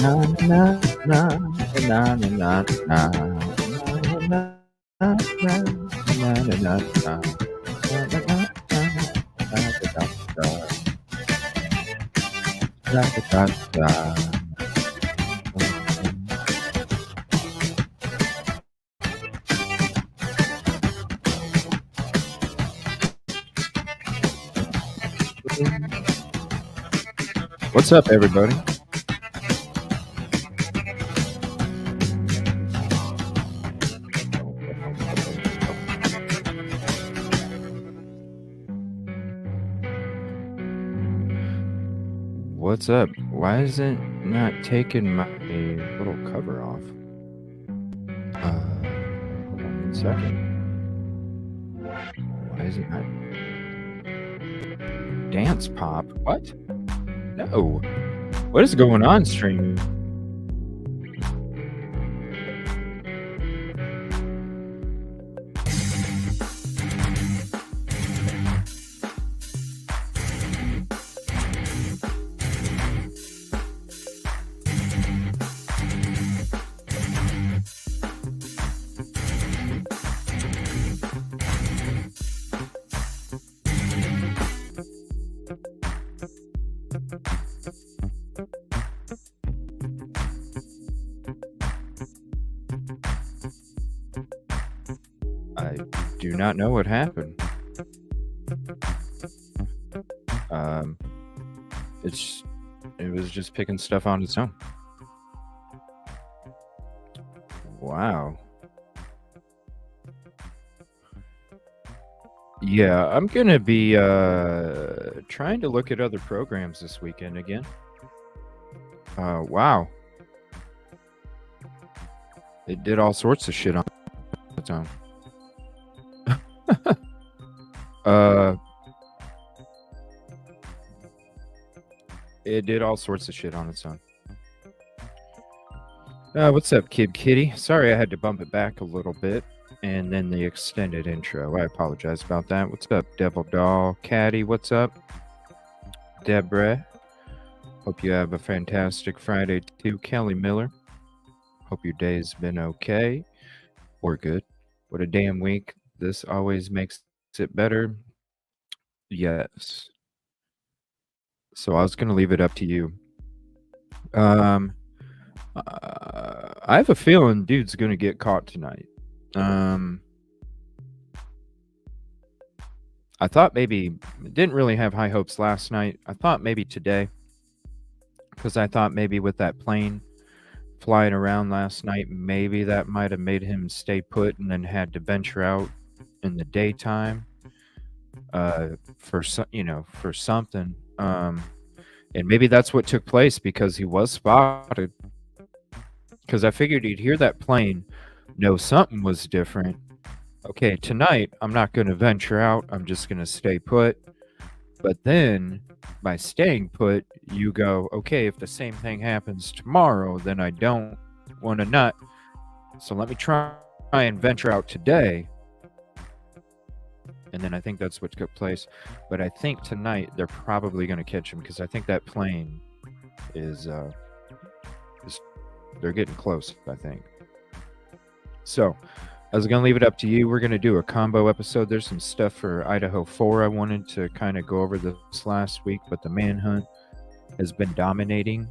Na na na na na na na na na What's up, everybody? What's up? Why is it not taking my little cover off? Hold on 1 second. Why is it not? Dance pop? What? No. What is going on, stream? I do not know what happened. It was just picking stuff on its own. Wow. Yeah, I'm gonna be trying to look at other programs this weekend again. Wow. It did all sorts of shit on its own. It did all sorts of shit on its own. What's up, Kid Kitty? Sorry I had to bump it back a little bit. And then the extended intro. I apologize about that. What's up, Devil Doll? Caddy, what's up? Deborah. Hope you have a fantastic Friday too. Kelly Miller. Hope your day's been okay or good. What a damn week. This always makes it better. Yes. So I was going to leave it up to you. I have a feeling dude's going to get caught tonight. I thought maybe, didn't really have high hopes last night. I thought maybe today, because I thought maybe with that plane flying around last night, maybe that might have made him stay put and then had to venture out in the daytime for something. And maybe that's what took place, because he was spotted. Because I figured he'd hear that plane, know something was different. Okay, tonight I'm not going to venture out. I'm just going to stay put. But then by staying put, you go, okay, if the same thing happens tomorrow, then I don't want to nut. So let me try and venture out today. And then I think that's what took place. But I think tonight they're probably going to catch him, because I think that plane is they're getting close, I think. So I was going to leave it up to you. We're going to do a combo episode. There's some stuff for Idaho 4 I wanted to kind of go over this last week, but the Manhunt has been dominating,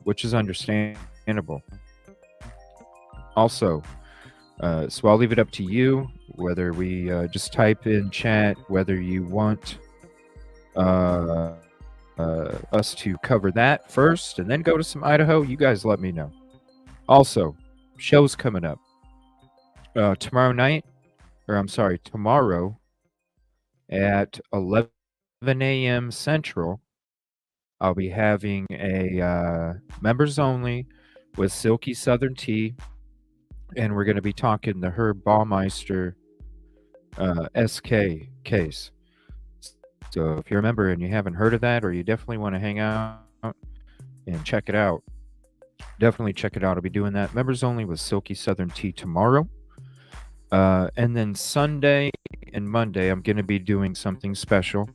which is understandable. Also, so I'll leave it up to you, whether we just type in chat, whether you want us to cover that first and then go to some Idaho. You guys let me know. Also, shows coming up. Tomorrow at 11 a.m. Central, I'll be having a members only with Silky Southern Tea, and we're going to be talking the Herb Baumeister SK case. So if you're a member and you haven't heard of that, or you definitely want to hang out and check it out, definitely check it out. I'll be doing that members only with Silky Southern Tea tomorrow. And then Sunday and Monday, I'm going to be doing something special.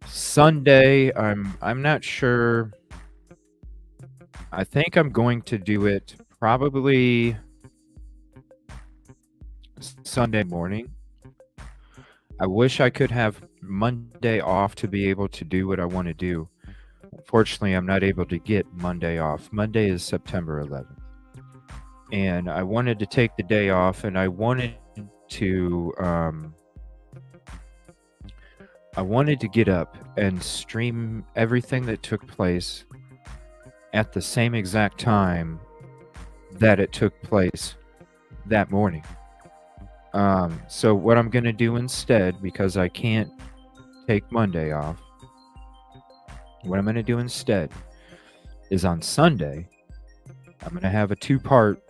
Sunday, I'm not sure. I think I'm going to do it probably Sunday morning. I wish I could have Monday off to be able to do what I want to do. Unfortunately, I'm not able to get Monday off. Monday is September 11th. And I wanted to take the day off, and to um I wanted to get up and stream everything that took place at the same exact time that it took place that morning. So what I'm gonna do instead, because I can't take Monday off, what I'm gonna do instead is on Sunday, I'm gonna have a two-part.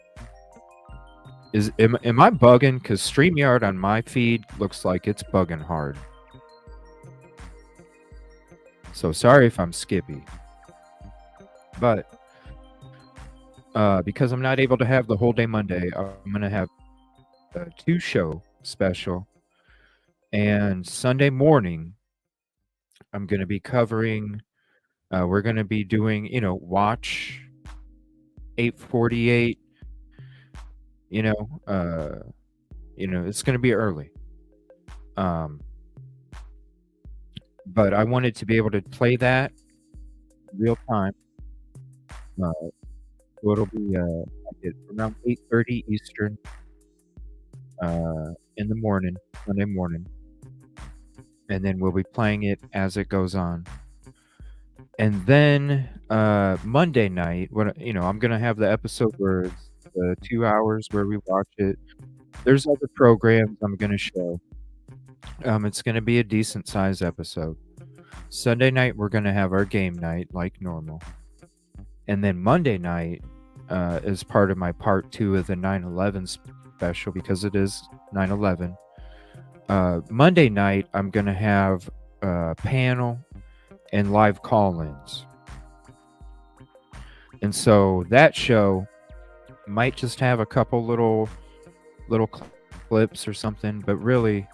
Am I bugging? Because StreamYard on my feed looks like it's bugging hard. So sorry if I'm skippy. But because I'm not able to have the whole day Monday, I'm gonna have a two-show special. And Sunday morning, I'm gonna be covering. We're gonna be doing, watch 8:48. You know, uh, it's gonna be early. Um, but I wanted to be able to play that real time. Uh, so it'll be like at around 8:30 Eastern in the morning, Sunday morning, and then we'll be playing it as it goes on. And then Monday night, I'm gonna have the episode where it's the 2 hours where we watch it. There's other programs I'm gonna show. It's gonna be a decent sized episode. Sunday night we're gonna have our game night like normal, and then Monday night is part of my part 2 of the 9/11 special because it is 9/11. Monday night I'm gonna have a panel and live call-ins. And so that show might just have a couple little clips or something, but really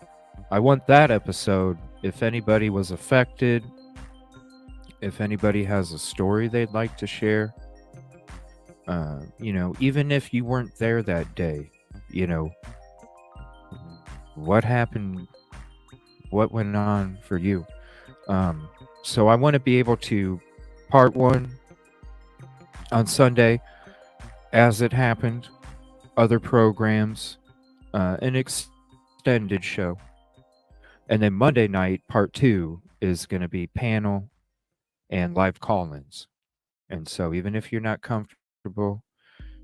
I want that episode, if anybody was affected, if anybody has a story they'd like to share, even if you weren't there that day, you know, what happened, what went on for you. So I want to be able to part 1 on Sunday as it happened, other programs, an extended show. And then Monday night, part 2 is going to be panel and live call-ins. And so even if you're not comfortable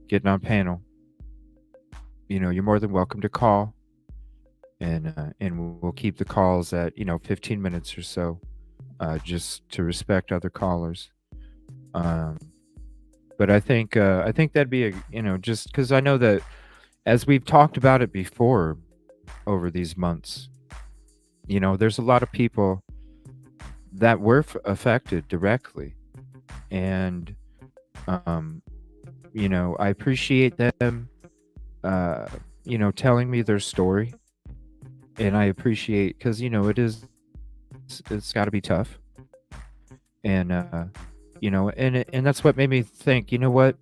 getting on panel, you're more than welcome to call, and we'll keep the calls at 15 minutes or so, just to respect other callers. But I think that'd be just because I know that as we've talked about it before over these months, there's a lot of people that were affected directly, and I appreciate them, telling me their story, and I appreciate because it's got to be tough, and and that's what made me think. You know what?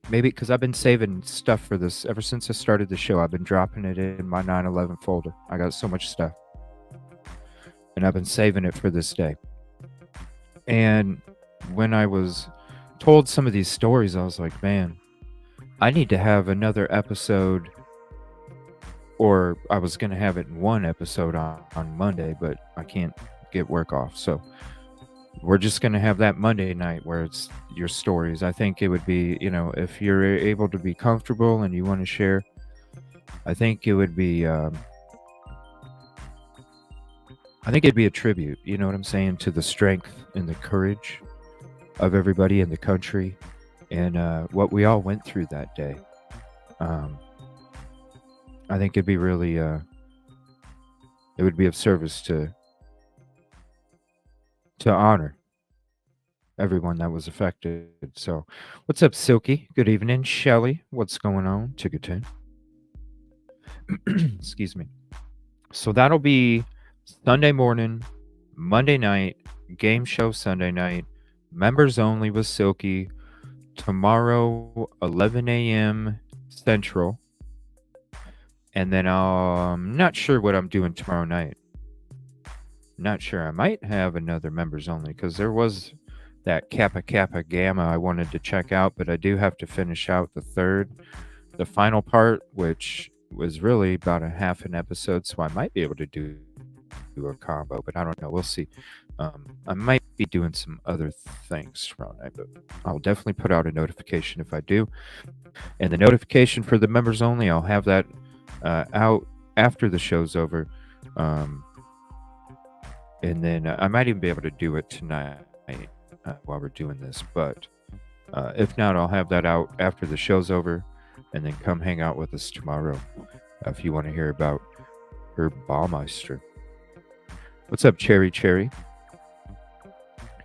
Maybe because I've been saving stuff for this ever since I started the show. I've been dropping it in my 9/11 folder. I got so much stuff, and I've been saving it for this day. And when I was told some of these stories, I was like, man, I need to have another episode, or I was going to have it in one episode on Monday, but I can't get work off. So we're just going to have that Monday night where it's your stories. I think it would be, if you're able to be comfortable and you want to share, I think it would be, I think it'd be a tribute, you know what I'm saying, to the strength and the courage of everybody in the country and what we all went through that day. I think it'd be really, it would be of service to honor everyone that was affected. So, what's up, Silky? Good evening, Shelly. What's going on, Ticketon? Excuse me. So that'll be Sunday morning, Monday night, game show Sunday night, members only with Silky. Tomorrow, 11 a.m. Central. And then I'm not sure what I'm doing tomorrow night. Not sure. I might have another members only because there was that Kappa Kappa Gamma I wanted to check out, but I do have to finish out the final part, which was really about a half an episode, so I might be able to do a combo, but I don't know. We'll see. I might be doing some other things tomorrow night, but I'll definitely put out a notification if I do. And the notification for the members only, I'll have that out after the show's over. And then I might even be able to do it tonight while we're doing this. But if not, I'll have that out after the show's over, and then come hang out with us tomorrow if you want to hear about Herb Baumeister. What's up, Cherry Cherry?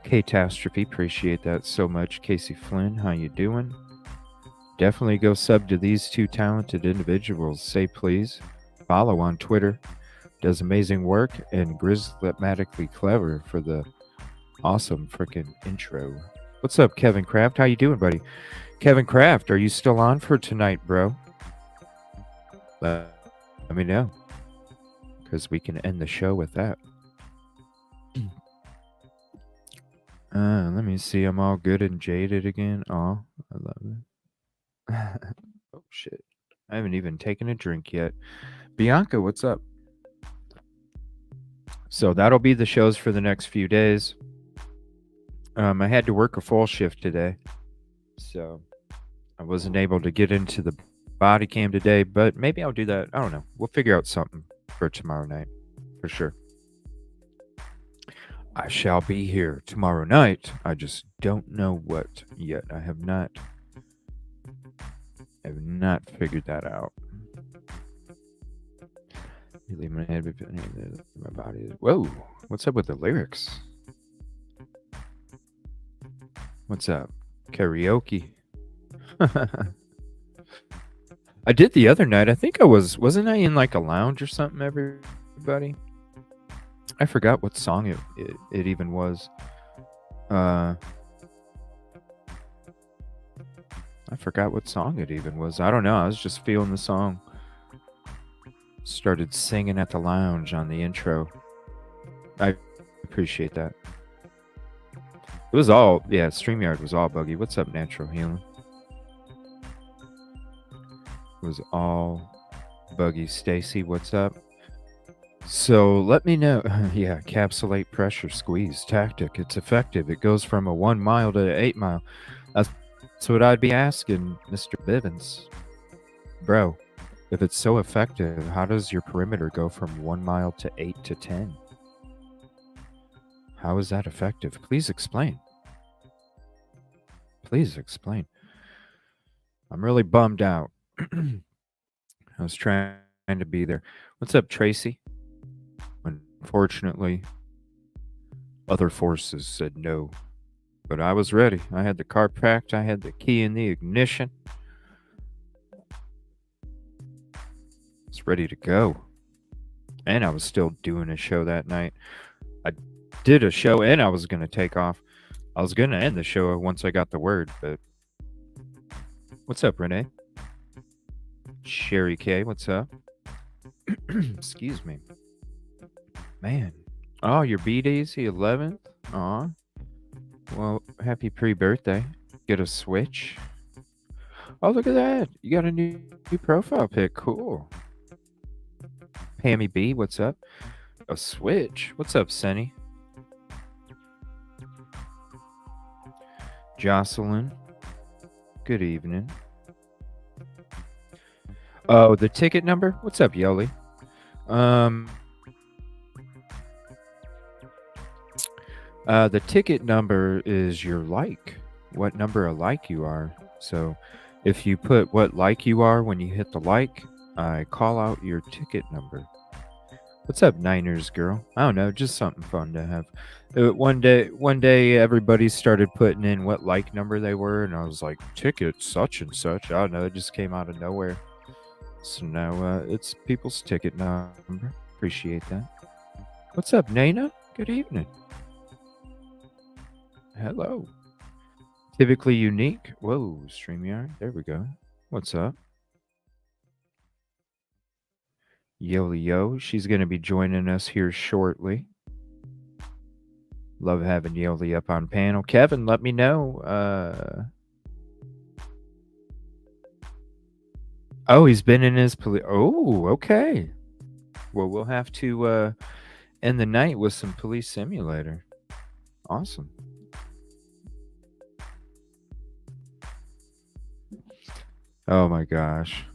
Catastrophe, appreciate that so much. Casey Flynn, how you doing? Definitely go sub to these two talented individuals. Say please. Follow on Twitter. Does amazing work, and Grizzmatically Clever for the awesome freaking intro. What's up, Kevin Kraft? How you doing, buddy? Kevin Kraft, are you still on for tonight, bro? Let me know, because we can end the show with that. Let me see. I'm all good and jaded again. Oh, I love it. Oh, shit. I haven't even taken a drink yet. Bianca, what's up? So that'll be the shows for the next few days. I had to work a full shift today, so I wasn't able to get into the body cam today, but maybe I'll do that. I don't know. We'll figure out something for tomorrow night, for sure. I shall be here tomorrow night. I just don't know what yet. I have not figured that out. You leave my head, my body. Whoa, what's up with the lyrics? What's up? Karaoke. I did the other night. I think wasn't I in like a lounge or something, everybody? I forgot what song it even was. I forgot what song it even was. I don't know. I was just feeling the song. Started singing at the lounge on the intro. I appreciate that. It was all, yeah, StreamYard was all buggy. What's up, Natural Healing? It was all buggy. Stacy, what's up? So let me know. Yeah, capsulate pressure squeeze tactic. It's effective. It goes from a 1 mile to 8 mile. That's what I'd be asking, Mr. Bivens. Bro, if it's so effective, how does your perimeter go from 1 mile to 8 to 10? How is that effective? Please explain. Please explain. I'm really bummed out. I was trying to be there. What's up, Tracy? Unfortunately, other forces said no. But I was ready. I had the car packed. I had the key in the ignition. It's ready to go. And I was still doing a show that night. I did a show and I was going to take off. I was going to end the show once I got the word, but... What's up, Renee? Sherry K, what's up? Excuse me. Man. Oh, your B-Day's the 11th? Aw. Well, happy pre-birthday. Get a Switch. Oh, look at that. You got a new profile pic. Cool. Pammy B, what's up? A Switch. What's up, Senny? Jocelyn. Good evening. Oh, the ticket number? What's up, Yoli? The ticket number is your like. What number of like you are. So if you put what like you are when you hit the like, I call out your ticket number. What's up, Niners girl? I don't know, just something fun to have. One day everybody started putting in what like number they were, and I was like, ticket such and such. I don't know, it just came out of nowhere. So now it's people's ticket number. Appreciate that. What's up, Nana? Good evening. Hello. Typically unique. Whoa, StreamYard. There we go. What's up? Yo. She's going to be joining us here shortly. Love having Yoli up on panel. Kevin, let me know. Oh, he's been in his police. Oh, okay. Well, we'll have to end the night with some Police Simulator. Awesome. Oh my gosh.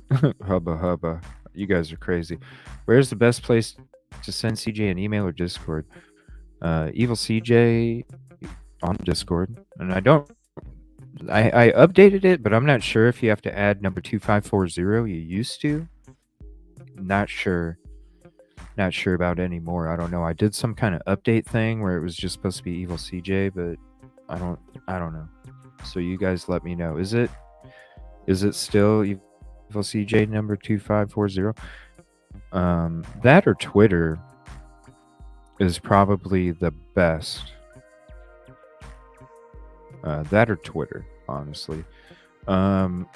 Hubba. You guys are crazy. Where's the best place to send CJ an email or Discord? Evil CJ on Discord. And I updated it, but I'm not sure if you have to add number 2540. You used to. Not sure. Not sure about anymore. I don't know. I did some kind of update thing where it was just supposed to be Evil CJ, but I don't know. So you guys let me know. Is it still Evil CJ number 2540? That or Twitter is probably the best. That or Twitter, honestly. There's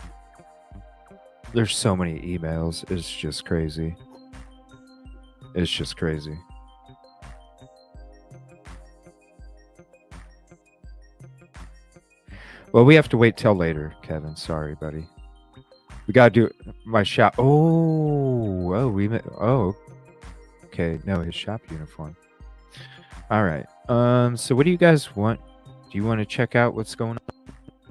so many emails. It's just crazy. Well, we have to wait till later, Kevin. Sorry, buddy. We gotta do my shop. Okay. No, his shop uniform. All right. So what do you guys want? Do you want to check out what's going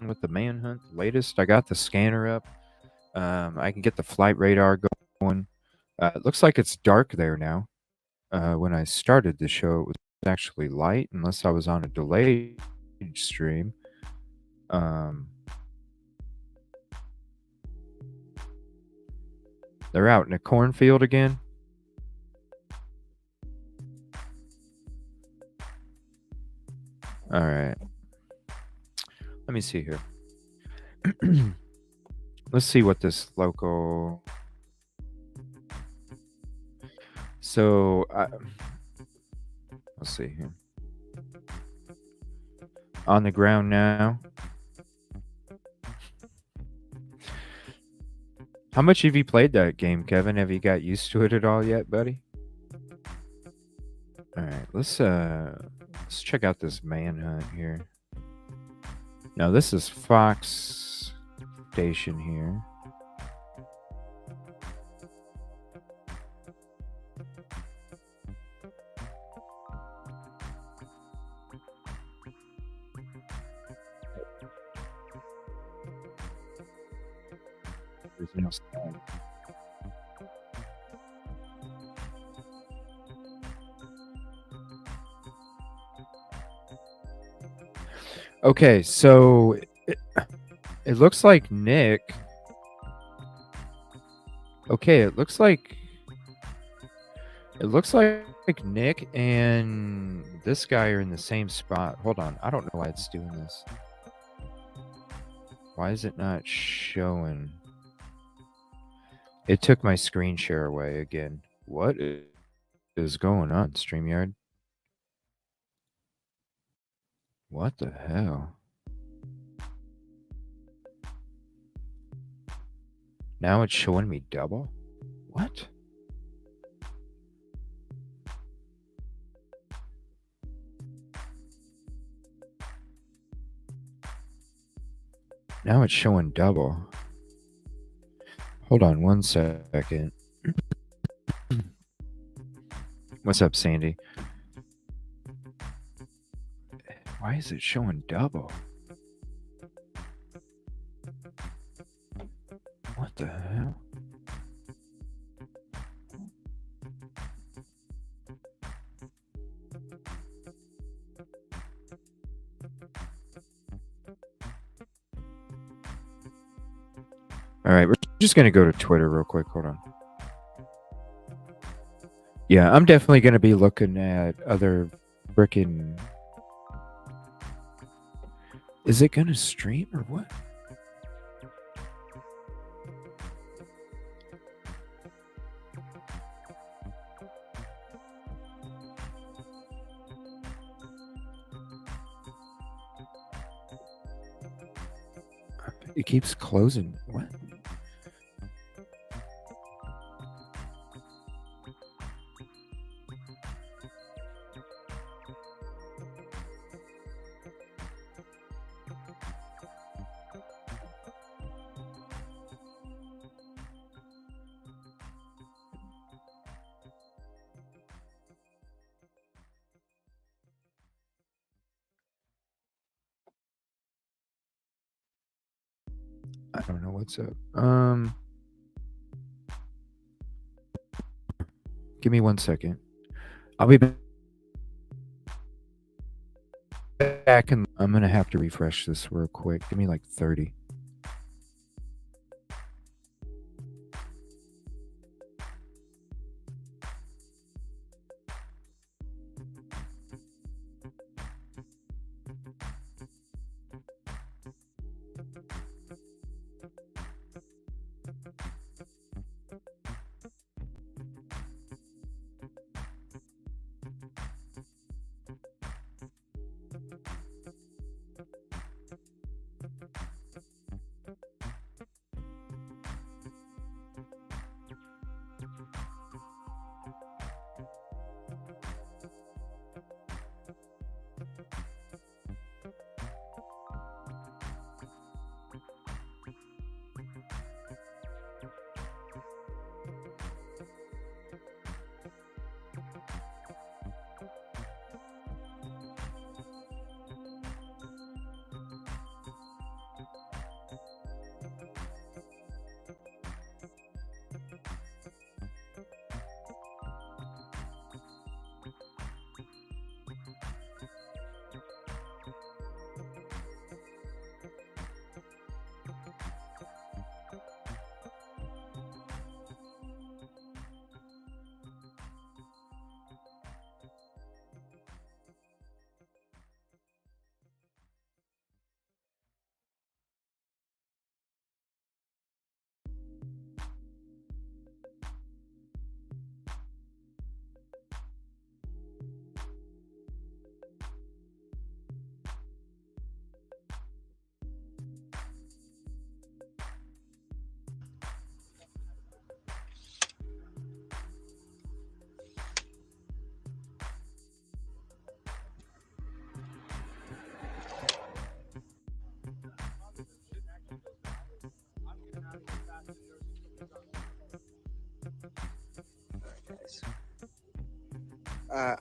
on with the Manhunt latest? I got the scanner up. I can get the flight radar going. It looks like it's dark there now. When I started the show, it was actually light, unless I was on a delayed stream. They're out in a cornfield again. All right. Let me see here. Let's see what this local. So, let's see here. On the ground now. How much have you played that game, Kevin? Have you got used to it at all yet, buddy? All right, let's check out this Manhunt here. Now this is Fox Station here. There's no sound. Okay, so it looks like Nick. Okay, it looks like Nick and this guy are in the same spot. Hold on, I don't know why it's doing this. Why is it not showing? It took my screen share away again. What is going on, StreamYard? What the hell? Now it's showing me double? What? Now it's showing double. Hold on one second. What's up, Sandy? Why is it showing double? What the hell? All right, we're just going to go to Twitter real quick. Hold on. Yeah, I'm definitely going to be looking at other frickin'... Is it going to stream or what? It keeps closing. What? I don't know what's up. Give me 1 second. I'll be back, and I'm gonna have to refresh this real quick. Give me like 30.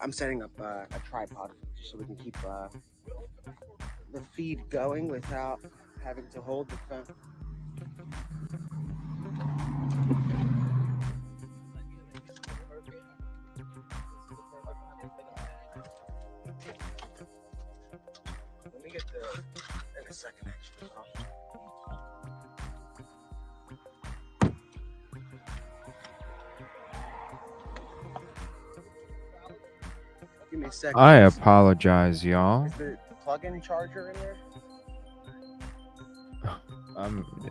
I'm setting up a tripod just so we can keep the feed going without having to hold the phone. Let me get the in a second actually. Give me a second. I apologize, y'all. Is the plug-in charger in there?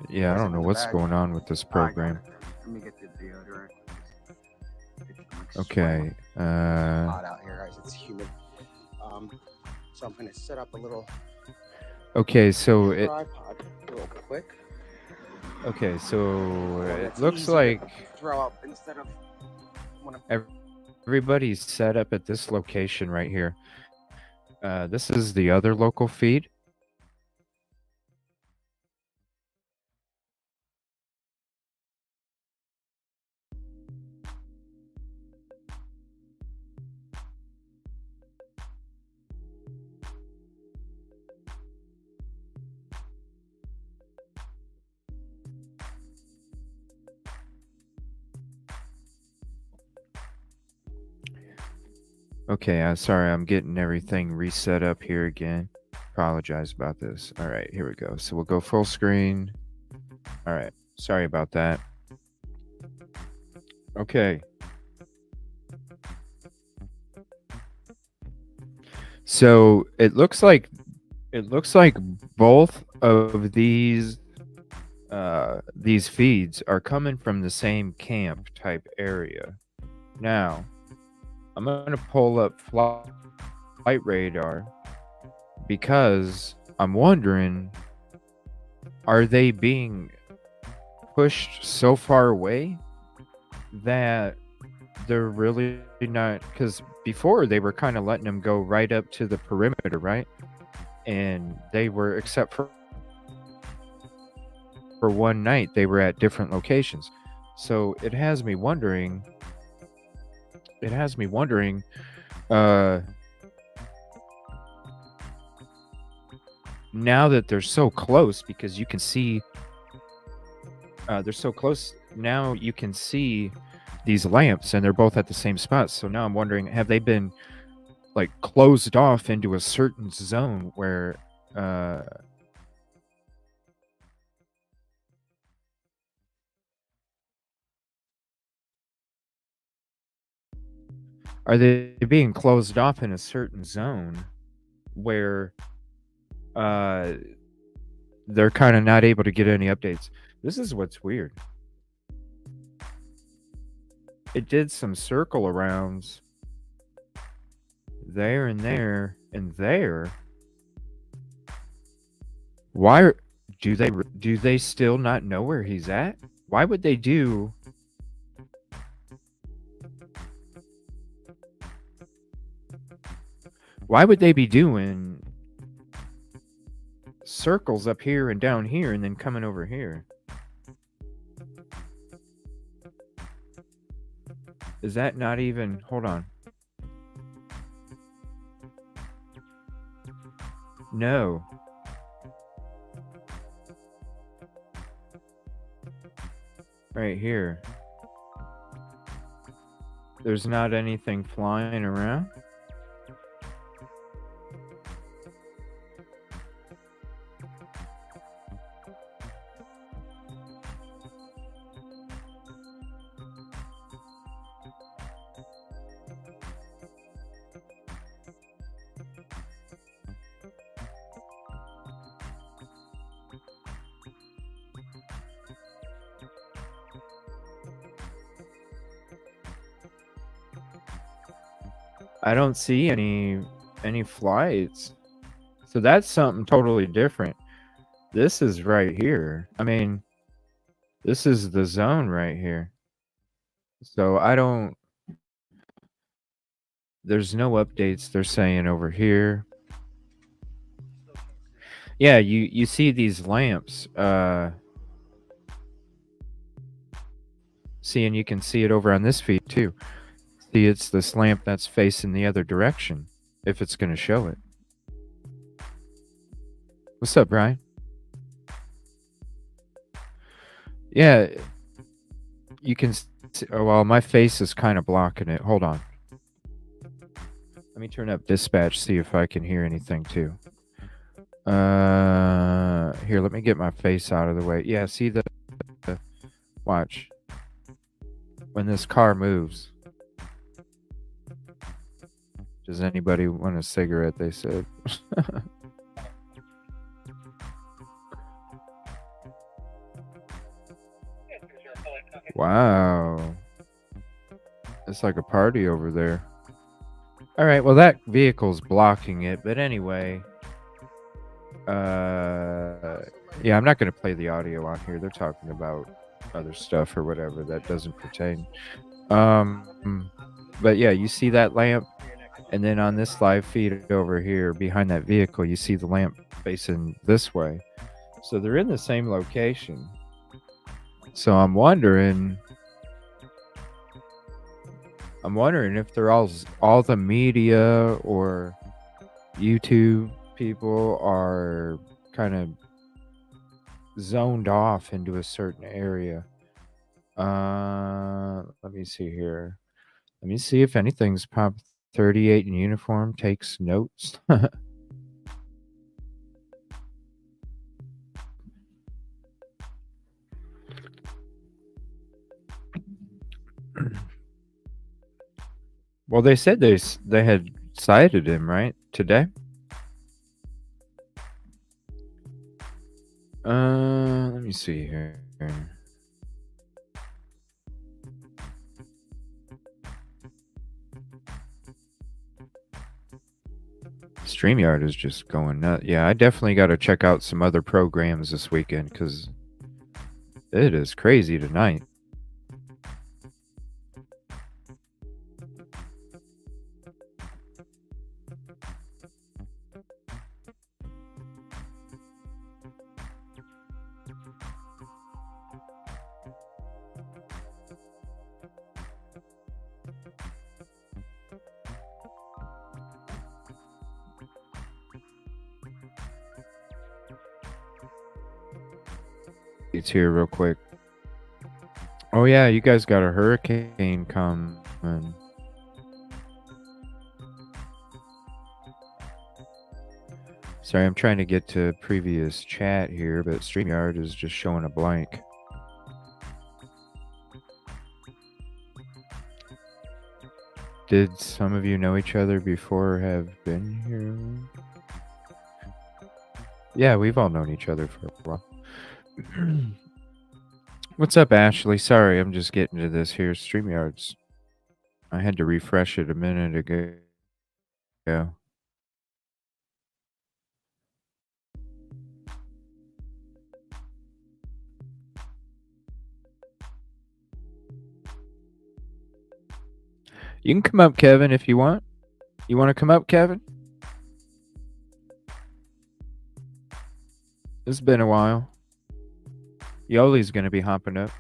Yeah, I don't know what's going on with this program. Let me get the deodorant. Okay. Hot out here, guys. It's humid. So I'm gonna set up a little. Okay, so tripod real quick. Okay, so it looks like throw up instead of everybody's set up at this location right here. This is the other local feed. Okay, sorry, I'm getting everything reset up here again. Apologize about this. All right, here we go. So we'll go full screen. All right, sorry about that. Okay. So it looks like both of these feeds are coming from the same camp type area. Now, I'm going to pull up flight radar because I'm wondering, are they being pushed so far away that they're really not? Because before they were kind of letting them go right up to the perimeter, right? And they were, except for one night, they were at different locations. So it has me wondering. It has me wondering. Uh, Now that they're so close, because you can see, they're so close now, you can see these lamps, and they're both at the same spot. So now I'm wondering, have they been like closed off into a certain zone where uh are they being closed off in a certain zone where uh they're kind of not able to get any updates? This is what's weird. It did some circle arounds there and there and there. Why do they still not know where he's at? Why would they do why would they be doing circles up here and down here and then coming over here? Is that not even, hold on. No. Right here. There's not anything flying around. I don't see any flights. So that's something totally different. This is right here. I mean, this is the zone right here. So I don't, there's no updates they're saying over here. Yeah, you see these lamps. See, and you can see it over on this feed too. See, it's this lamp that's facing the other direction, if it's going to show it. What's up, Brian? Yeah, you can see, oh, well, my face is kind of blocking it. Hold on. Let me turn up dispatch, see if I can hear anything too. Here, let me get my face out of the way. Yeah, see the watch. When this car moves. Does anybody want a cigarette, they said. Wow. It's like a party over there. All right, well, that vehicle's blocking it, but anyway. Yeah, I'm not going to play the audio on here. They're talking about other stuff or whatever that doesn't pertain. But yeah, you see that lamp, and then on this live feed over here behind that vehicle, you see the lamp facing this way. So they're in the same location. So I'm wondering if they're all the media or YouTube people are kind of zoned off into a certain area. Let me see here. Let me see if anything's popped. 38 in uniform takes notes. Well, they said they had cited him, right? Today? Let me see here. Let's StreamYard is just going nuts. Yeah, I definitely got to check out some other programs this weekend because it is crazy tonight. It's here real quick. Oh yeah, you guys got a hurricane coming. Sorry, I'm trying to get to previous chat here, but StreamYard is just showing a blank. Did some of you know each other before or have been here? Yeah, we've all known each other for a while. What's up, Ashley? Sorry, I'm just getting to this here. StreamYards. I had to refresh it a minute ago. You can come up, Kevin, if you want. You want to come up, Kevin? It's been a while. Yoli's going to be hopping up.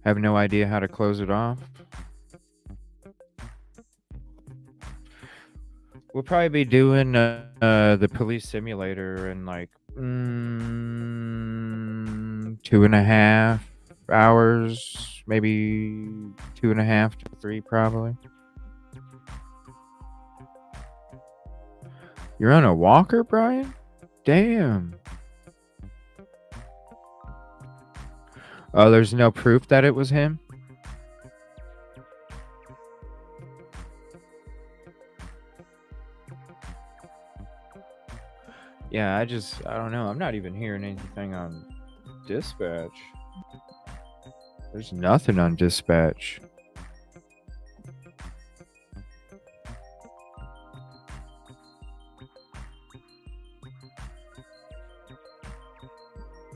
Have no idea how to close it off. We'll probably be doing the police simulator in like 2.5 hours, maybe 2.5 to 3, probably. You're on a walker, Brian? Damn. Oh, there's no proof that it was him? Yeah, I don't know. I'm not even hearing anything on dispatch. There's nothing on dispatch.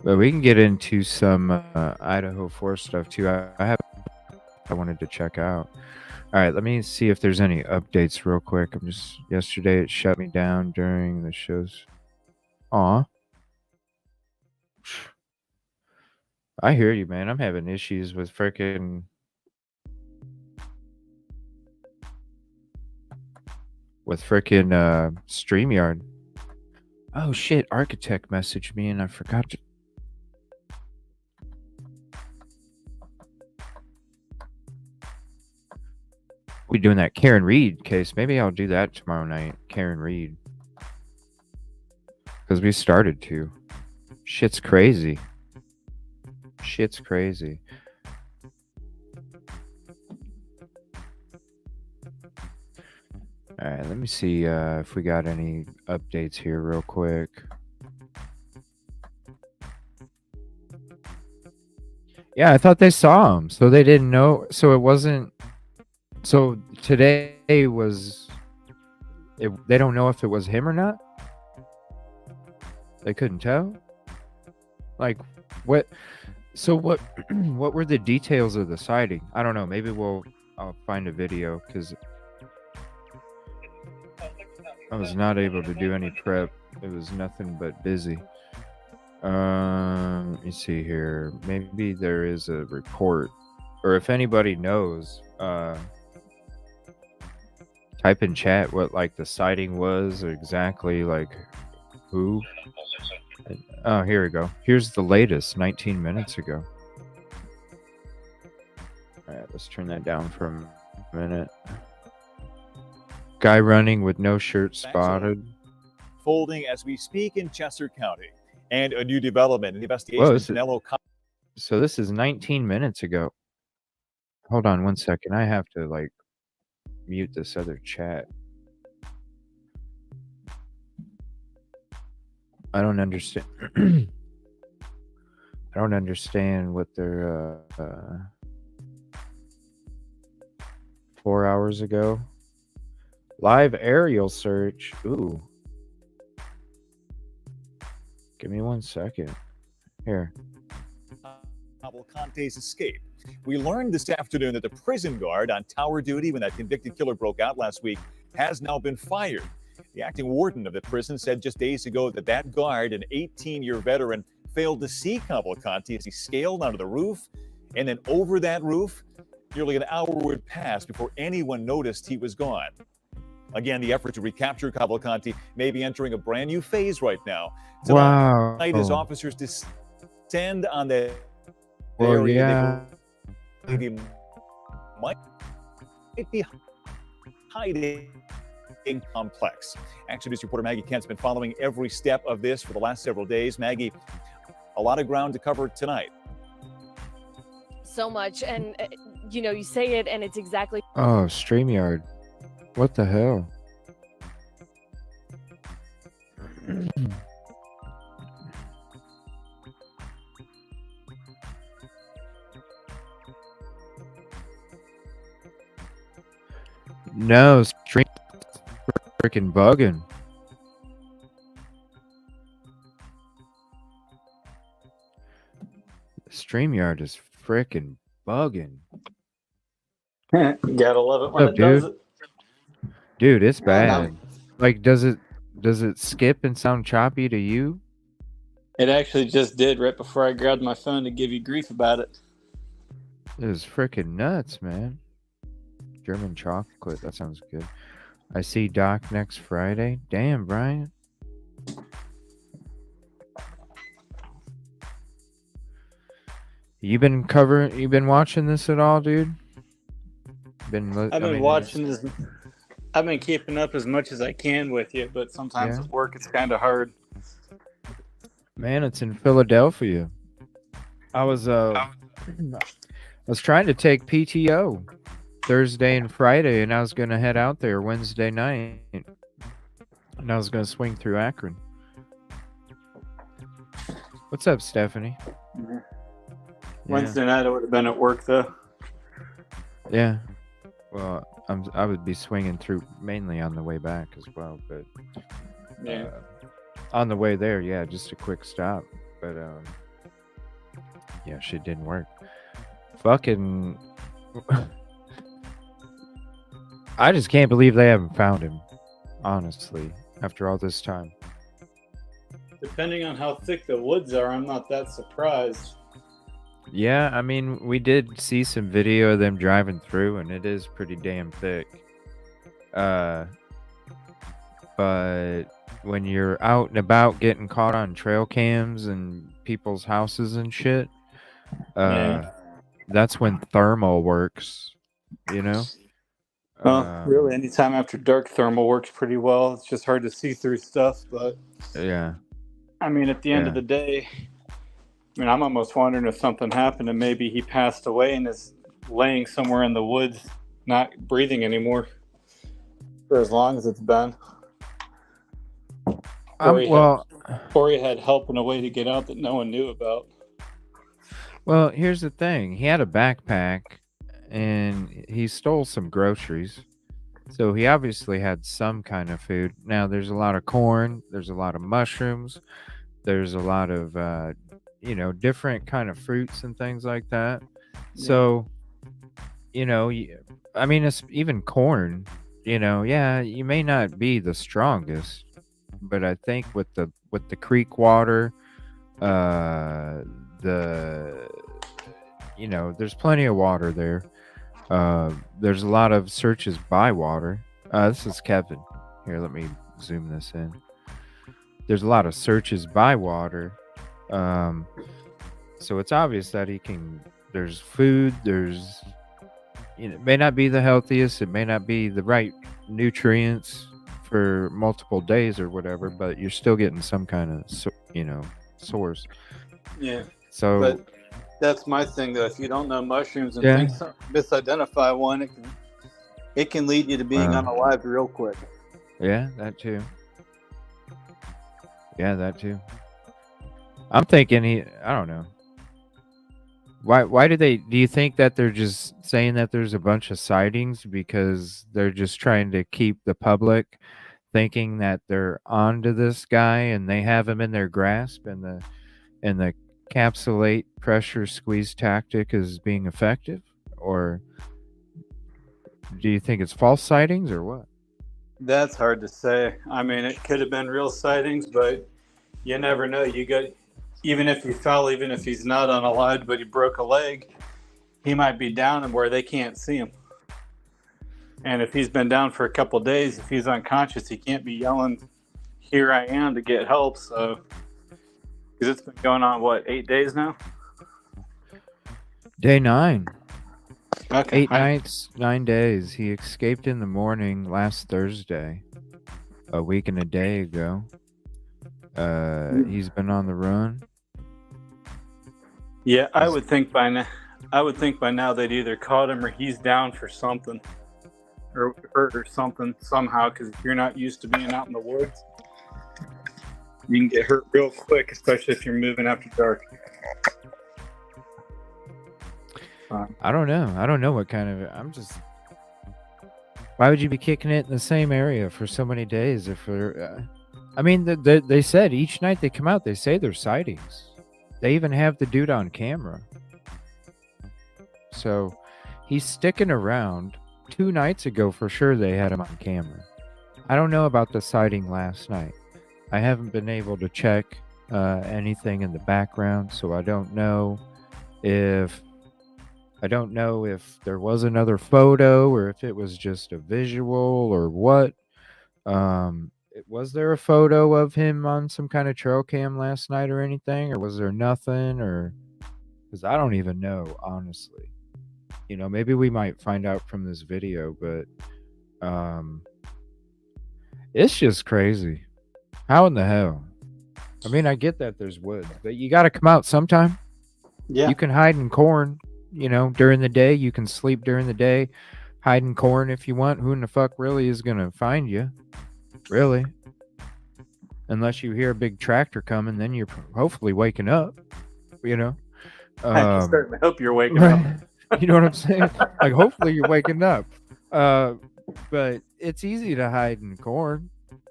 But we can get into some Idaho 4 stuff too. I wanted to check out. All right, let me see if there's any updates real quick. Yesterday it shut me down during the shows. Aw. I hear you, man. I'm having issues with freaking StreamYard. Oh shit, Architect messaged me and I forgot to. We doing that Karen Reed case. Maybe I'll do that tomorrow night. Karen Reed. Because we started to. Shit's crazy. Shit's crazy. All right, let me see if we got any updates here real quick. Yeah, I thought they saw him, so they didn't know. So it wasn't. So today was. They don't know if it was him or not. They couldn't tell. Like what? So what? What were the details of the sighting? I don't know. Maybe I'll find a video because I was not able to do any prep. It was nothing but busy. Let me see here. Maybe there is a report, or if anybody knows, type in chat what like the sighting was, or exactly like who. Oh, here we go. Here's the latest, 19 minutes ago. All right, let's turn that down for a minute. Guy running with no shirt spotted. Folding as we speak in Chester County. And a new development in the investigation of Pinello County. So this is 19 minutes ago. Hold on one second. I have to like mute this other chat. I don't understand. I don't understand what their 4 hours ago. Live aerial search. Ooh. Give me 1 second. Here. Cavalcante's escape. We learned this afternoon that the prison guard on tower duty when that convicted killer broke out last week has now been fired. The acting warden of the prison said just days ago that that guard, an 18-year veteran, failed to see Cavalcante as he scaled onto the roof, and then over that roof, nearly an hour would pass before anyone noticed he was gone. Again, the effort to recapture Cavalcante may be entering a brand new phase right now. Tonight, as officers descend on the area, they believe he might be hiding in complex. Action News reporter Maggie Kent's been following every step of this for the last several days. Maggie, a lot of ground to cover tonight. So much, and you say it, and it's exactly. Oh, StreamYard. What the hell? No, stream freaking bugging. StreamYard is freaking bugging. You gotta love it when What's up, it does it. Dude, it's bad. Like, does it skip and sound choppy to you? It actually just did right before I grabbed my phone to give you grief about it. It was freaking nuts, man. German chocolate. That sounds good. I see Doc next Friday. Damn, Brian. You been watching this at all, dude? I've been keeping up as much as I can with you, but sometimes at work it's kind of hard. Man, it's in Philadelphia. I was trying to take PTO Thursday and Friday, and I was gonna head out there Wednesday night, and I was gonna swing through Akron. What's up, Stephanie? Mm-hmm. Wednesday night I would have been at work though. Yeah. Well, I would be swinging through mainly on the way back as well, but on the way there, yeah, just a quick stop. But yeah, shit didn't work. Fucking, I just can't believe they haven't found him. Honestly, after all this time. Depending on how thick the woods are, I'm not that surprised. Yeah, I mean, we did see some video of them driving through, and it is pretty damn thick. But when you're out and about getting caught on trail cams and people's houses and shit, that's when thermal works, you know? Well, really, anytime after dark, thermal works pretty well. It's just hard to see through stuff, but... Yeah. I mean, at the end of the day... I mean, I'm almost wondering if something happened and maybe he passed away and is laying somewhere in the woods, not breathing anymore for as long as it's been. Or he had help in a way to get out that no one knew about. Well, here's the thing. He had a backpack and he stole some groceries. So he obviously had some kind of food. Now, there's a lot of corn. There's a lot of mushrooms. There's a lot of... different kind of fruits and things like that. So, I mean, it's even corn, you may not be the strongest, but I think with the creek water, there's plenty of water there. There's a lot of searches by water. This is Kevin. Here, let me zoom this in. There's a lot of searches by water. So it's obvious that there's food, it may not be the healthiest, it may not be the right nutrients for multiple days or whatever, but you're still getting some kind of, source. Yeah. So, but that's my thing though. If you don't know mushrooms and misidentify one, it can lead you to being unalived real quick. Yeah, that too. I'm thinking I don't know. Why do you think that they're just saying that there's a bunch of sightings because they're just trying to keep the public thinking that they're onto this guy and they have him in their grasp, and the capsulate pressure squeeze tactic is being effective? Or do you think it's false sightings or what? That's hard to say. I mean, it could have been real sightings, but you never know. Even if he fell, even if he's not unalived, but he broke a leg, he might be down and where they can't see him. And if he's been down for a couple of days, if he's unconscious, he can't be yelling, "Here I am," to get help. So, because it's been going on, what, 8 days now? Day 9. Okay. 8 nights, 9 days. He escaped in the morning last Thursday, a week and a day ago. He's been on the run. Yeah, I would think by now they'd either caught him or he's down for something, or hurt or something somehow. Because if you're not used to being out in the woods, you can get hurt real quick, especially if you're moving after dark. I don't know what kind of. Why would you be kicking it in the same area for so many days? I mean, they said each night they come out, they say there's sightings. They even have the dude on camera. So he's sticking around. 2 nights ago, for sure, they had him on camera. I don't know about the sighting last night. I haven't been able to check anything in the background, so I don't know if there was another photo or if it was just a visual or what. Was there a photo of him on some kind of trail cam last night or anything, or was there nothing? Or because I don't even know, honestly. Maybe we might find out from this video, but it's just crazy. How in the hell? I mean, I get that there's woods, but you got to come out sometime. Yeah. You can hide in corn, during the day. You can sleep during the day, hide in corn if you want. Who in the fuck really is going to find you? Really? Unless you hear a big tractor coming, then you're hopefully waking up, I certainly hope you're waking up. You know what I'm saying? Like, hopefully you're waking up. But it's easy to hide in corn.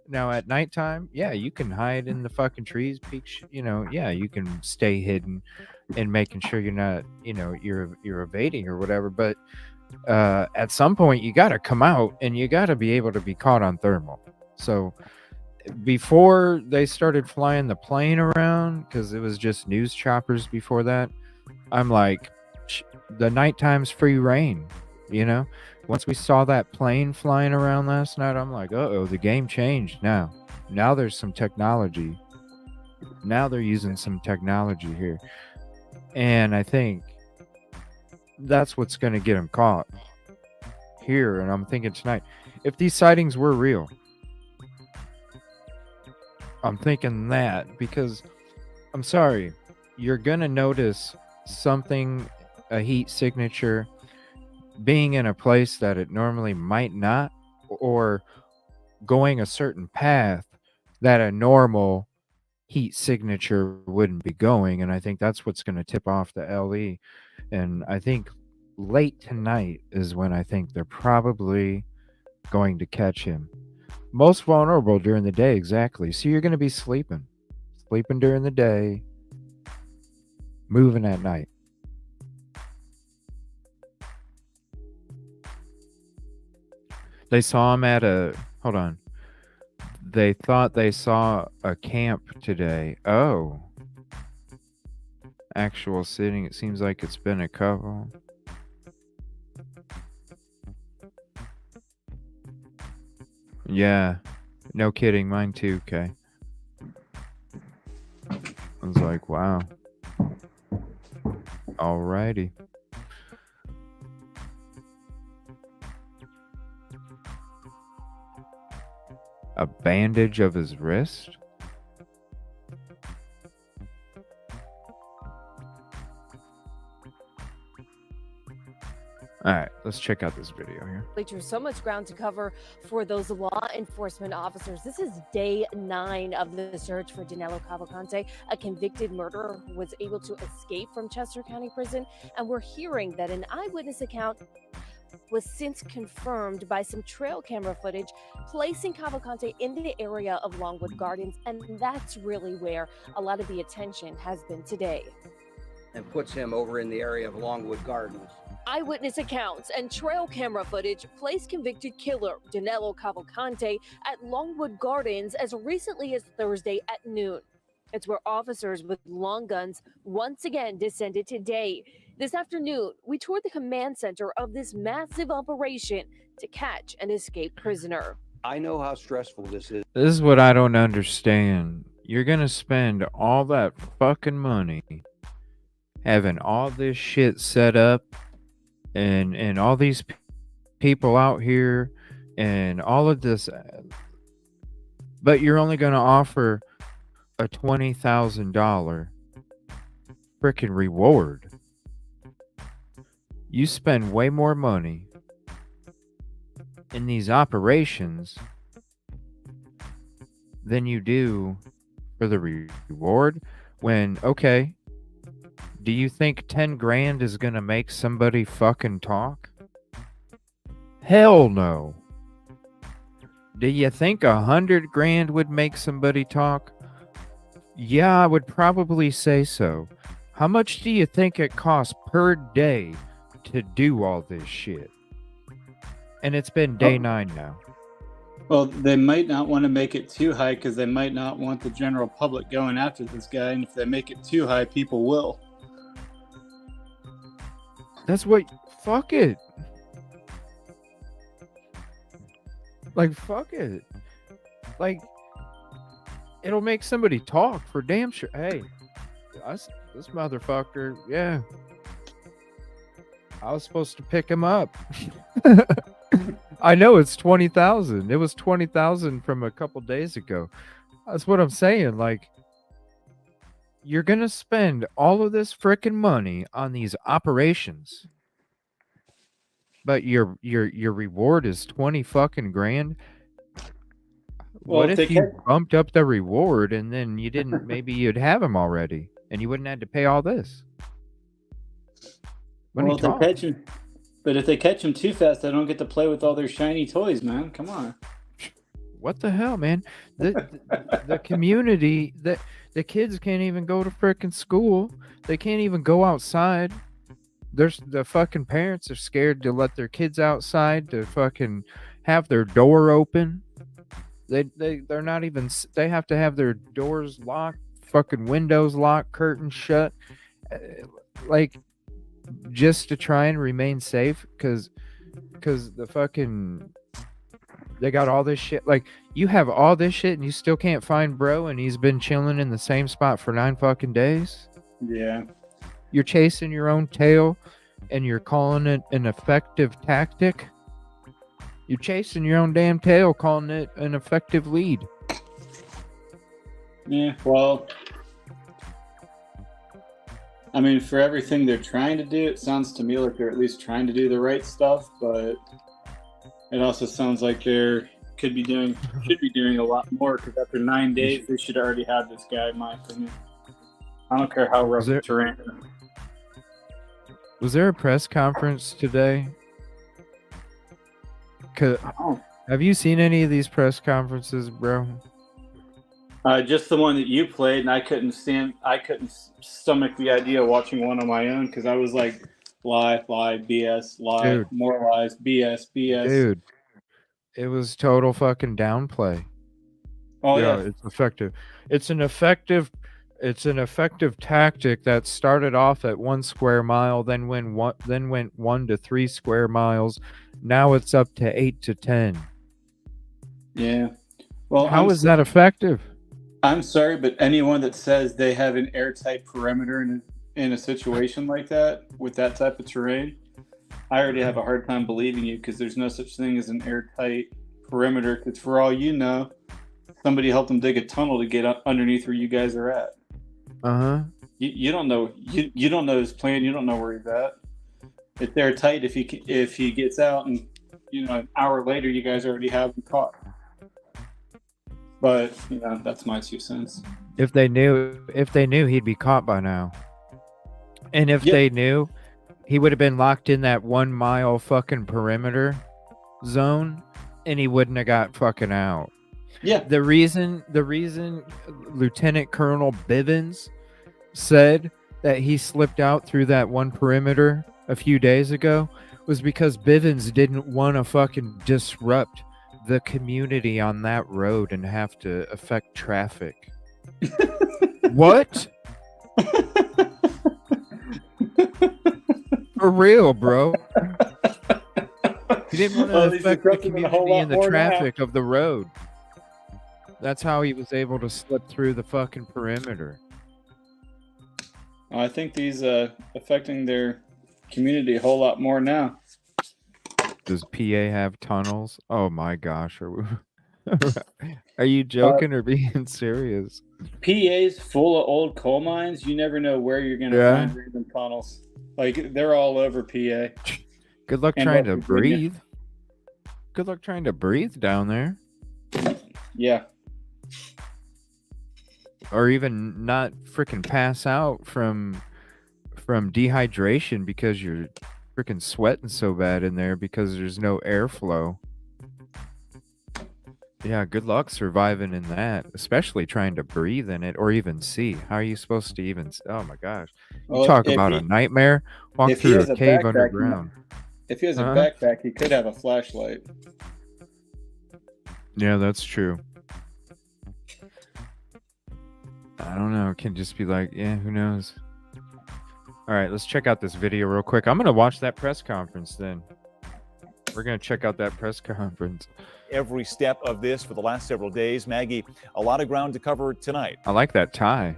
Now at nighttime, yeah, you can hide in the fucking trees, yeah, you can stay hidden and making sure you're not, you're evading or whatever. But at some point you got to come out and you got to be able to be caught on thermal. So before they started flying the plane around, because it was just news choppers before that, I'm like, the nighttime's free reign, Once we saw that plane flying around last night, I'm like, uh-oh, the game changed now. Now there's some technology. Now they're using some technology here. And I think that's what's going to get them caught here. And I'm thinking tonight, if these sightings were real, I'm thinking that, because I'm sorry, you're going to notice something, a heat signature, being in a place that it normally might not, or going a certain path that a normal heat signature wouldn't be going. And I think that's what's going to tip off the LE. And I think late tonight is when I think they're probably going to catch him. Most vulnerable during the day, exactly. So you're going to be sleeping during the day, moving at night. They saw him at hold on. They thought they saw a camp today. Oh. Actual sitting, it seems like it's been a couple. Yeah. No kidding, mine too, okay. I was like, wow. Alrighty. A bandage of his wrist? All right, let's check out this video here. There's so much ground to cover for those law enforcement officers. This is day 9 of the search for Danilo Cavalcante. A convicted murderer was able to escape from Chester County Prison, and we're hearing that an eyewitness account was since confirmed by some trail camera footage, placing Cavalcante in the area of Longwood Gardens, and that's really where a lot of the attention has been today. And puts him over in the area of Longwood Gardens. Eyewitness accounts and trail camera footage place convicted killer Danilo Cavalcante at Longwood Gardens as recently as Thursday at noon. It's where officers with long guns once again descended today. This afternoon, we toured the command center of this massive operation to catch an escaped prisoner. I know how stressful this is. This is what I don't understand. You're gonna spend all that fucking money having all this shit set up and all these people out here and all of this, but you're only gonna offer a $20,000 freaking reward. You spend way more money in these operations than you do for the reward. When, okay, do you think 10 grand is gonna make somebody fucking talk? Hell no. Do you think 100 grand would make somebody talk? Yeah, I would probably say so. How much do you think it costs per day to do all this shit? And it's been day 9 now. Well, they might not want to make it too high because they might not want the general public going after this guy. And if they make it too high, people will. That's what. Fuck it. Like, fuck it. Like, it'll make somebody talk for damn sure. Hey, this motherfucker, yeah. I was supposed to pick him up. I know it's 20,000. It was 20,000 from a couple days ago. That's what I'm saying. Like, you're gonna spend all of this freaking money on these operations, but your reward is 20 fucking grand. Well, What if you bumped up the reward and then you didn't? Maybe you'd have him already, and you wouldn't have to pay all this. Well, if they catch him, but if they catch him too fast, they don't get to play with all their shiny toys, man. Come on. What the hell, man? The community, the kids can't even go to frickin' school. They can't even go outside. The fucking parents are scared to let their kids outside to fucking have their door open. They're not even. They have to have their doors locked, fucking windows locked, curtains shut, like just to try and remain safe. Because the fucking they got all this shit. Like, you have all this shit and you still can't find bro, and he's been chilling in the same spot for 9 fucking days. Yeah. You're chasing your own tail, and you're calling it an effective tactic. You're chasing your own damn tail, calling it an effective lead. Yeah, well, I mean, for everything they're trying to do, it sounds to me like they're at least trying to do the right stuff, but it also sounds like should be doing a lot more, because after 9 days, they should already have this guy, in my opinion. I don't care how rough the terrain is. Was there a press conference today? Have you seen any of these press conferences, bro? Just the one that you played, and I couldn't stomach the idea of watching one on my own, because I was like, lie, BS, lie, Dude. More lies, BS. Dude, it was total fucking downplay. Oh yeah, it's effective. It's an effective tactic that started off at 1 square mile, then went 1 to 3 square miles. Now it's up to 8 to 10. Yeah. Well, how is that effective? I'm sorry, but anyone that says they have an airtight perimeter in a situation like that, with that type of terrain, I already have a hard time believing you, because there's no such thing as an airtight perimeter. Because for all you know, somebody helped them dig a tunnel to get up underneath where you guys are at. Uh-huh. You don't know. You don't know his plan. You don't know where he's at. it's airtight. If he gets out and an hour later, you guys already have him caught. But that's my 2 cents. If they knew, he'd be caught by now. And if they knew, he would have been locked in that 1 mile fucking perimeter zone, and he wouldn't have got fucking out. Yeah. The reason Lieutenant Colonel Bivens said that he slipped out through that one perimeter a few days ago was because Bivens didn't want to fucking disrupt the community on that road and have to affect traffic. What? For real, bro. He didn't want to affect the community and the traffic of the road. That's how he was able to slip through the fucking perimeter. I think he's affecting their community a whole lot more now. Does PA have tunnels? Oh my gosh. Are you joking or being serious? PA's full of old coal mines. You never know where you're going to find random tunnels. Like, they're all over PA. Good luck trying to breathe. Good luck trying to breathe down there. Yeah. Or even not freaking pass out from dehydration because you're freaking sweating so bad in there because there's no airflow. Yeah, good luck surviving in that, especially trying to breathe in it or even see. How are you supposed to even... Oh my gosh. You talk about a nightmare. Walk through a cave underground. If he has a backpack, he could have a flashlight. Yeah, that's true. I don't know. It can just be like, yeah, who knows? All right, let's check out this video real quick. I'm going to watch that press conference then. We're going to check out that press conference. Every step of this for the last several days. Maggie, a lot of ground to cover tonight. I like that tie.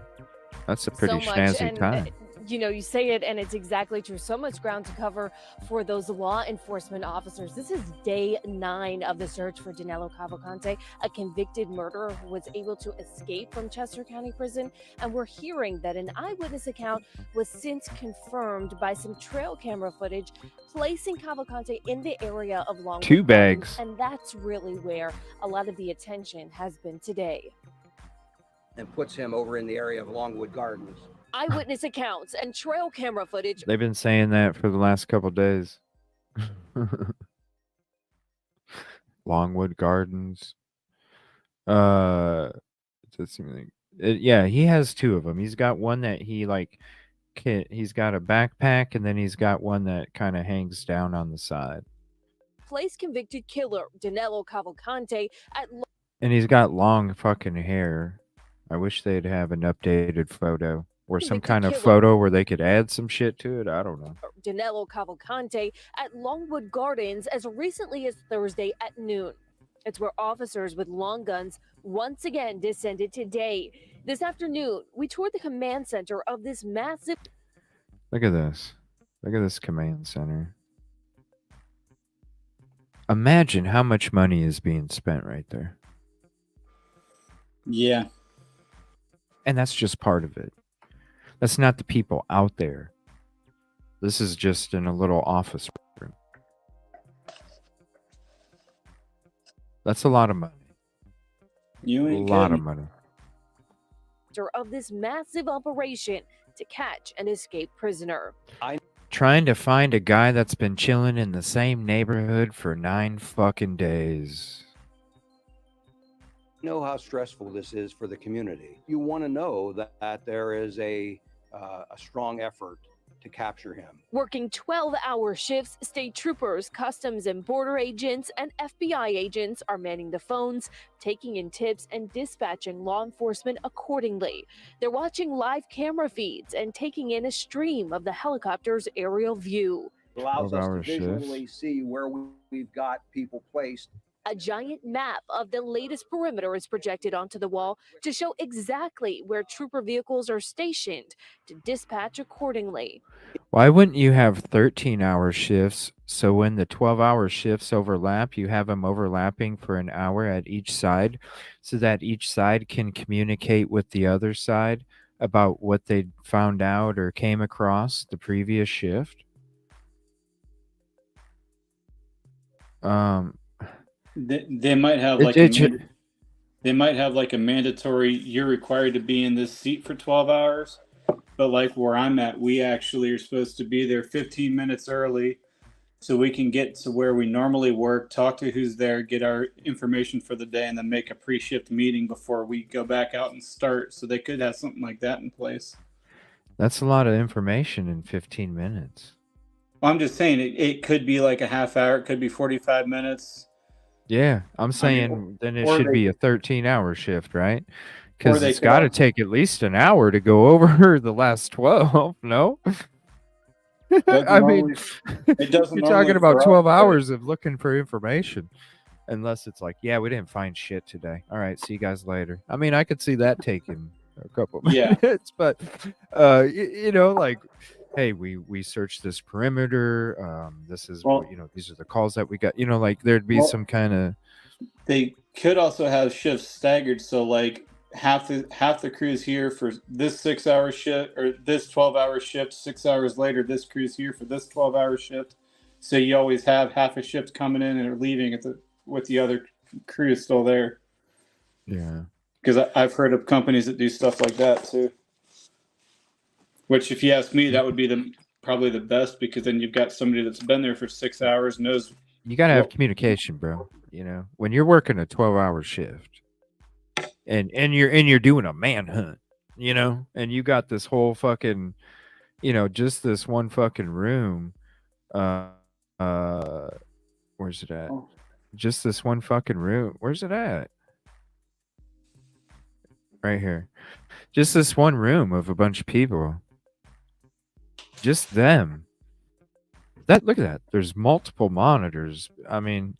That's a pretty snazzy tie. You say it, and it's exactly true. So much ground to cover for those law enforcement officers. This is day 9 of the search for Danilo Cavalcante, a convicted murderer who was able to escape from Chester County Prison. And we're hearing that an eyewitness account was since confirmed by some trail camera footage, placing Cavalcante in the area of Longwood 2 bags. And that's really where a lot of the attention has been today. And puts him over in the area of Longwood Gardens. Eyewitness accounts and trail camera footage. They've been saying that for the last couple of days. Longwood Gardens. Yeah, he has 2 of them. He's got one that he's got a backpack, and then he's got one that kind of hangs down on the side. Place convicted killer Danilo Cavalcante at... And he's got long fucking hair. I wish they'd have an updated photo. Or some kind of photo where they could add some shit to it. I don't know. Danilo Cavalcante at Longwood Gardens as recently as Thursday at noon. It's where officers with long guns once again descended today. This afternoon, we toured the command center of this massive... Look at this. Look at this command center. Imagine how much money is being spent right there. Yeah. And that's just part of it. That's not the people out there. This is just in a little office room. That's a lot of money. You ain't a lot of money. Of this massive operation to catch an escaped prisoner. Trying to find a guy that's been chilling in the same neighborhood for 9 fucking days. Know how stressful this is for the community. You want to know that there is a strong effort to capture him. Working 12-hour shifts, state troopers, customs and border agents, and FBI agents are manning the phones, taking in tips and dispatching law enforcement accordingly. They're watching live camera feeds and taking in a stream of the helicopter's aerial view. It allows us to visually see where we've got people placed. A giant map of the latest perimeter is projected onto the wall to show exactly where trooper vehicles are stationed to dispatch accordingly. Why wouldn't you have 13-hour shifts so when the 12-hour shifts overlap, you have them overlapping for an hour at each side so that each side can communicate with the other side about what they found out or came across the previous shift? Um, They might have it, like it should, they might have like a mandatory. You're required to be in this seat for 12 hours. But like where I'm at, we actually are supposed to be there 15 minutes early, so we can get to where we normally work, talk to who's there, get our information for the day, and then make a pre-shift meeting before we go back out and start. So they could have something like that in place. that's a lot of information in 15 minutes. Well, I'm just saying it could be like a half hour, it could be 45 minutes. Yeah, I'm I mean, saying then it or should they be a 13-hour shift, right? or Because they it's could got to also, take at least an hour to go over the last 12. No, doesn't I mean, normally it doesn't you're normally talking about for us, 12 but hours of looking for information. Unless it's like, yeah, we didn't find shit today. All right, see you guys later. I mean, I could see that taking a couple yeah. minutes, but like, hey, we searched this perimeter. This is Well, these are the calls that we got. Like there'd be well, some kind of they could also have shifts staggered, so like half the crew's here for this 6 hour shift or this 12-hour shift. 6 hours later, this crew's here for this 12-hour shift. So you always have half a shift coming in and leaving with the other crew still there. yeah. Because I've heard of companies that do stuff like that too. Which, if you ask me, that would be probably the best, because then you've got somebody that's been there for 6 hours, knows You got to have what. communication, bro. When you're working a 12-hour shift and you're doing a manhunt, and you got this whole fucking, just this one fucking room. Uh, uh, where's it at? Oh, Just this one fucking room. Where's it at? Right here. Just this one room of a bunch of people. Just them. Look at that. There's multiple monitors. I mean,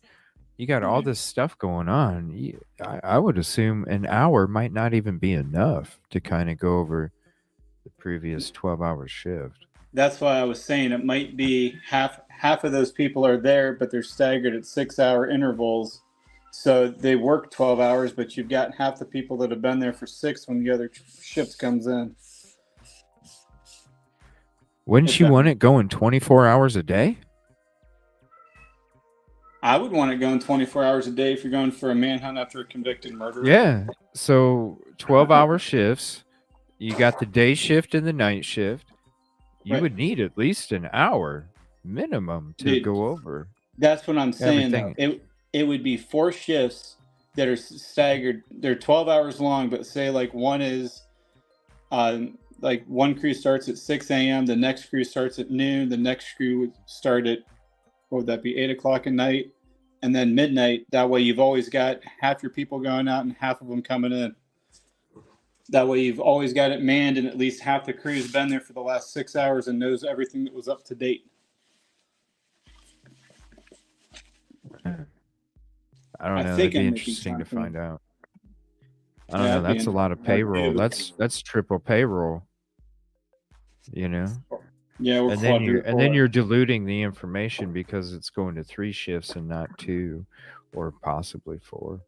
you got all this stuff going on. I would assume an hour might not even be enough to kind of go over the previous 12-hour shift. that's why I was saying it might be half of those people are there, but they're staggered at 6 hour intervals. So they work 12 hours, but you've got half the people that have been there for 6 when the other shift comes in. Wouldn't you want it going 24 hours a day? I would want it going 24 hours a day if you're going for a manhunt after a convicted murderer. Yeah. So 12-hour shifts. You got the day shift and the night shift. You would need at least an hour minimum to go over. That's what I'm saying. Though. It would be 4 shifts that are staggered. They're 12 hours long, but say like one is like one crew starts at 6 a.m. The next crew starts at noon. The next crew would start at, what would that be, 8 o'clock at night, and then midnight. That way you've always got half your people going out and half of them coming in. That way you've always got it manned, and at least half the crew's been there for the last 6 hours and knows everything that was up to date. I don't know. That'd be interesting to find out. I don't know. That's a lot of payroll. That's triple payroll. Yeah. And then you're diluting the information because it's going to 3 shifts and not 2 or possibly 4.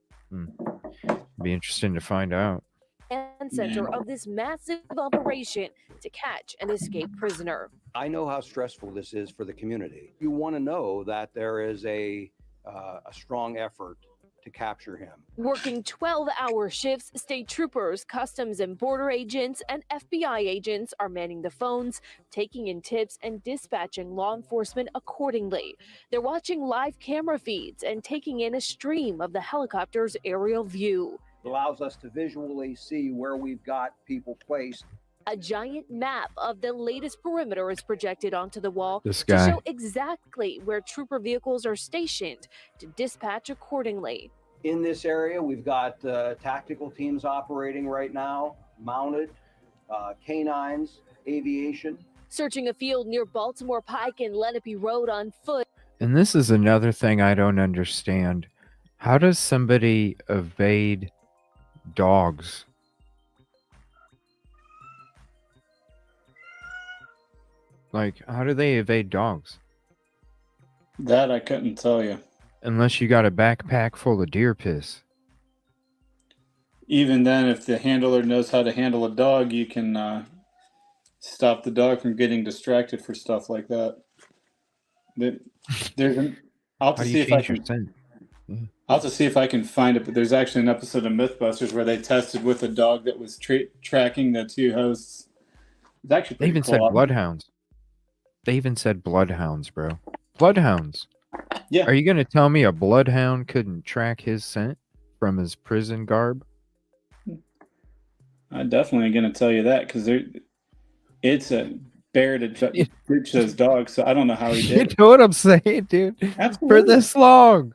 Be interesting to find out. And center of this massive operation to catch an escaped prisoner. I know how stressful this is for the community. You want to know that there is a strong effort to capture him. Working 12-hour shifts, state troopers, customs and border agents, and FBI agents are manning the phones, taking in tips and dispatching law enforcement accordingly. They're watching live camera feeds and taking in a stream of the helicopter's aerial view. It allows us to visually see where we've got people placed. A giant map of the latest perimeter is projected onto the wall to show exactly where trooper vehicles are stationed to dispatch accordingly. In this area, we've got tactical teams operating right now, mounted, canines, aviation. Searching a field near Baltimore Pike and Lenape Road on foot. And this is another thing I don't understand. How does somebody evade dogs? Like, how do they evade dogs? That I couldn't tell you. Unless you got a backpack full of deer piss. Even then, if the handler knows how to handle a dog, you can stop the dog from getting distracted for stuff like that. I'll have How to do see you if I change your can. scent? Yeah. I'll have to see if I can find it. But there's actually an episode of MythBusters where they tested with a dog that was tracking the two hosts. It's actually They pretty even said cool. bloodhounds. They even said bloodhounds, bro. Bloodhounds. Yeah, Are you going to tell me a bloodhound couldn't track his scent from his prison garb? I'm definitely going to tell you that because it's a bear to reach those dogs. So I don't know how he You did it. know what I'm saying, dude? For Absolutely. this long.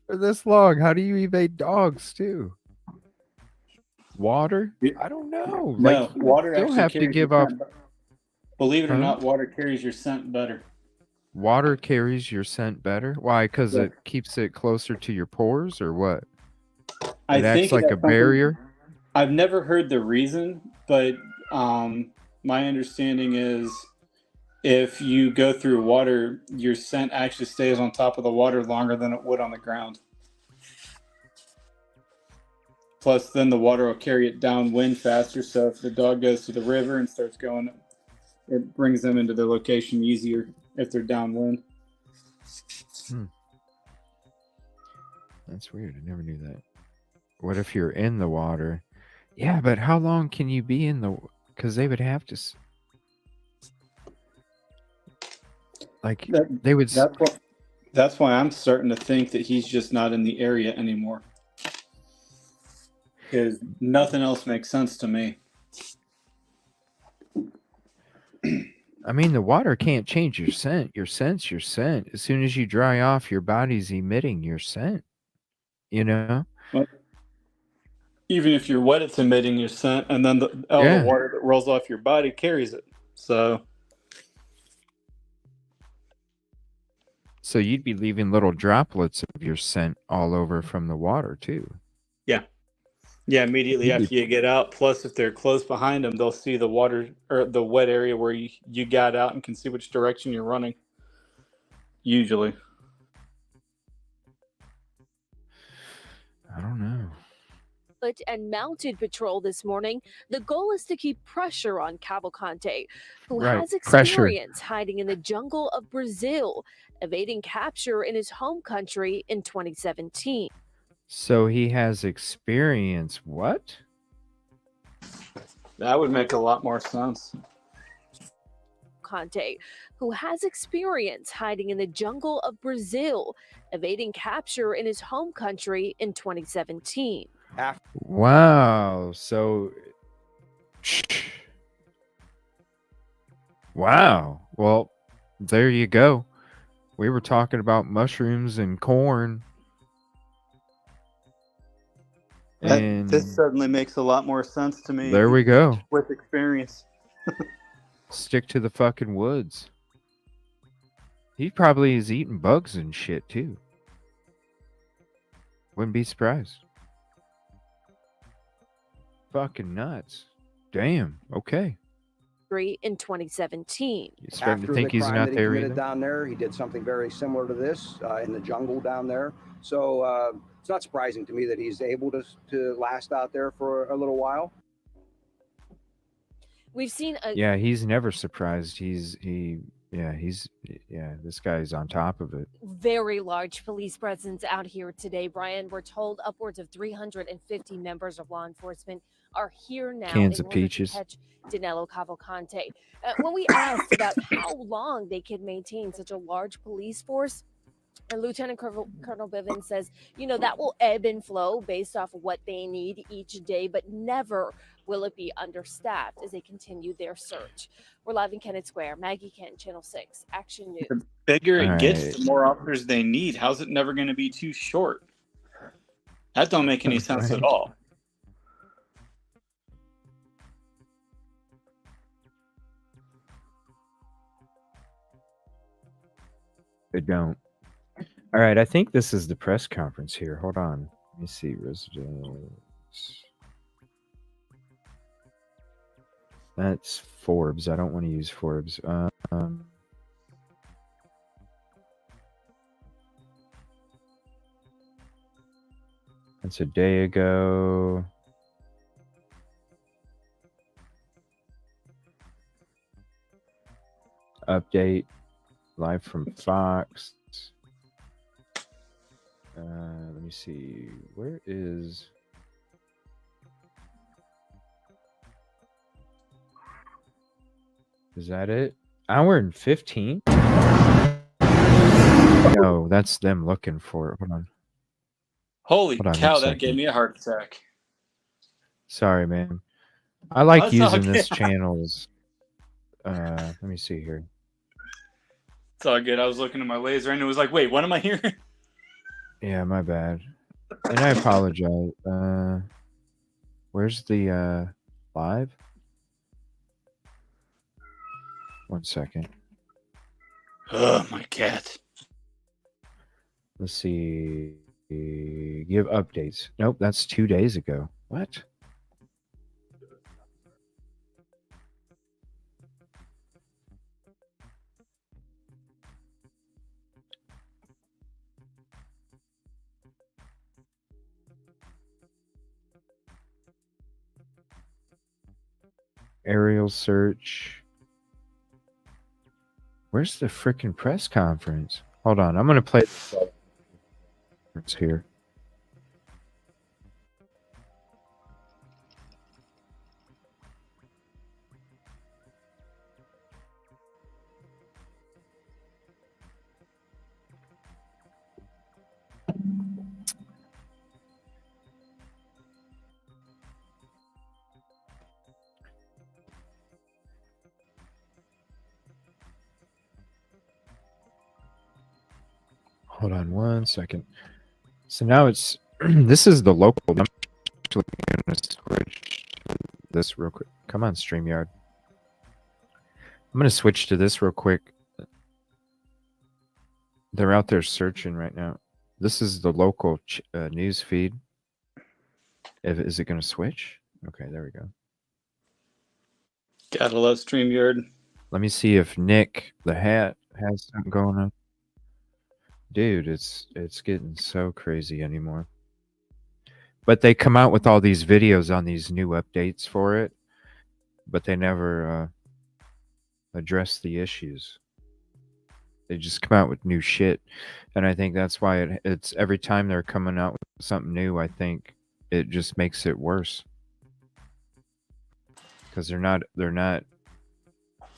For this long. How do you evade dogs, too? Water? I don't know. No, Like, you would water still actually have to carries your give off. scent. Believe it or Huh? not, water carries your scent better. Water carries your scent better? Why? Because Yeah. it keeps it closer to your pores, or what? I It acts think it like has a something. barrier? I've never heard the reason, but my understanding is if you go through water, your scent actually stays on top of the water longer than it would on the ground. Plus, then the water will carry it downwind faster. So if the dog goes to the river and starts going, it brings them into their location easier if they're downwind. That's weird. I never knew that. What if you're in the water? Yeah, but how long can you be in the... Because they would have to... Like, they would... That's why I'm starting to think that he's just not in the area anymore. Because nothing else makes sense to me. I mean, the water can't change your scent. Your scent's your scent. As soon as you dry off, your body's emitting your scent. You know? Well, even if you're wet, it's emitting your scent, and then the Yeah. water that rolls off your body carries it. So you'd be leaving little droplets of your scent all over from the water, too. yeah, immediately after you get out. Plus, if they're close behind them, they'll see the water or the wet area where you got out and can see which direction you're running. Usually. I don't know. And mounted patrol this morning. The goal is to keep pressure on Cavalcante, who Right, has pressure. experience hiding in the jungle of Brazil, evading capture in his home country in 2017. So he has experience. What? That would make a lot more sense. Conte, who has experience hiding in the jungle of Brazil, evading capture in his home country in 2017. Wow. So... Wow. Well, there you go. We were talking about mushrooms and corn. And This suddenly makes a lot more sense to me. there we go. With experience. Stick to the fucking woods. He probably is eating bugs and shit too. Wouldn't be surprised. Fucking nuts. Damn. Okay. In 2017. You starting After to think the he's crime not that he there committed either? down there, he did something very similar to this in the jungle down there. So it's not surprising to me that he's able to last out there for a little while. We've seen a Yeah, he's never surprised. This guy's on top of it. very large police presence out here today, Brian. We're told upwards of 350 members of law enforcement are here now Cans in of order peaches. to catch Danilo Cavalcante. When we asked about how long they could maintain such a large police force, and Lieutenant Colonel Bivens says, that will ebb and flow based off of what they need each day, but never will it be understaffed as they continue their search. We're live in Kennett Square. Maggie Kent, Channel 6, Action News. The bigger it gets, Right. the more officers they need. How's it never going to be too short? That don't make any sense Right. at all. They don't. All right, I think this is the press conference here. Hold on. Let me see. Residence. That's Forbes. I don't want to use Forbes. That's a day ago. Update live from Fox. Let me see. Where is... Is that it? Hour and 15? No, that's them looking for it. Hold on. Holy Hold on cow, one that gave second. me a heart attack. Sorry, man. I like That's all using this good. channel as... let me see here. It's all good. I was looking at my laser and it was like, wait, what am I hearing? Yeah, my bad. And I apologize. Where's the live? One second. Oh, my cat. Let's see. Give updates. Nope, that's 2 days ago. What? Aerial search. Where's the freaking press conference? Hold on, I'm gonna play it's here. Hold on one second. So now it's this is the local. I'm actually gonna switch to this real quick. Come on, StreamYard. I'm gonna switch to this real quick. They're out there searching right now. This is the local news feed. Is it gonna switch? Okay, there we go. Gotta love StreamYard. Let me see if Nick the Hat has something going on. Dude, it's getting so crazy anymore. But they come out with all these videos on these new updates for it, but they never address the issues. They just come out with new shit, and I think that's why it's every time they're coming out with something new, I think it just makes it worse because they're not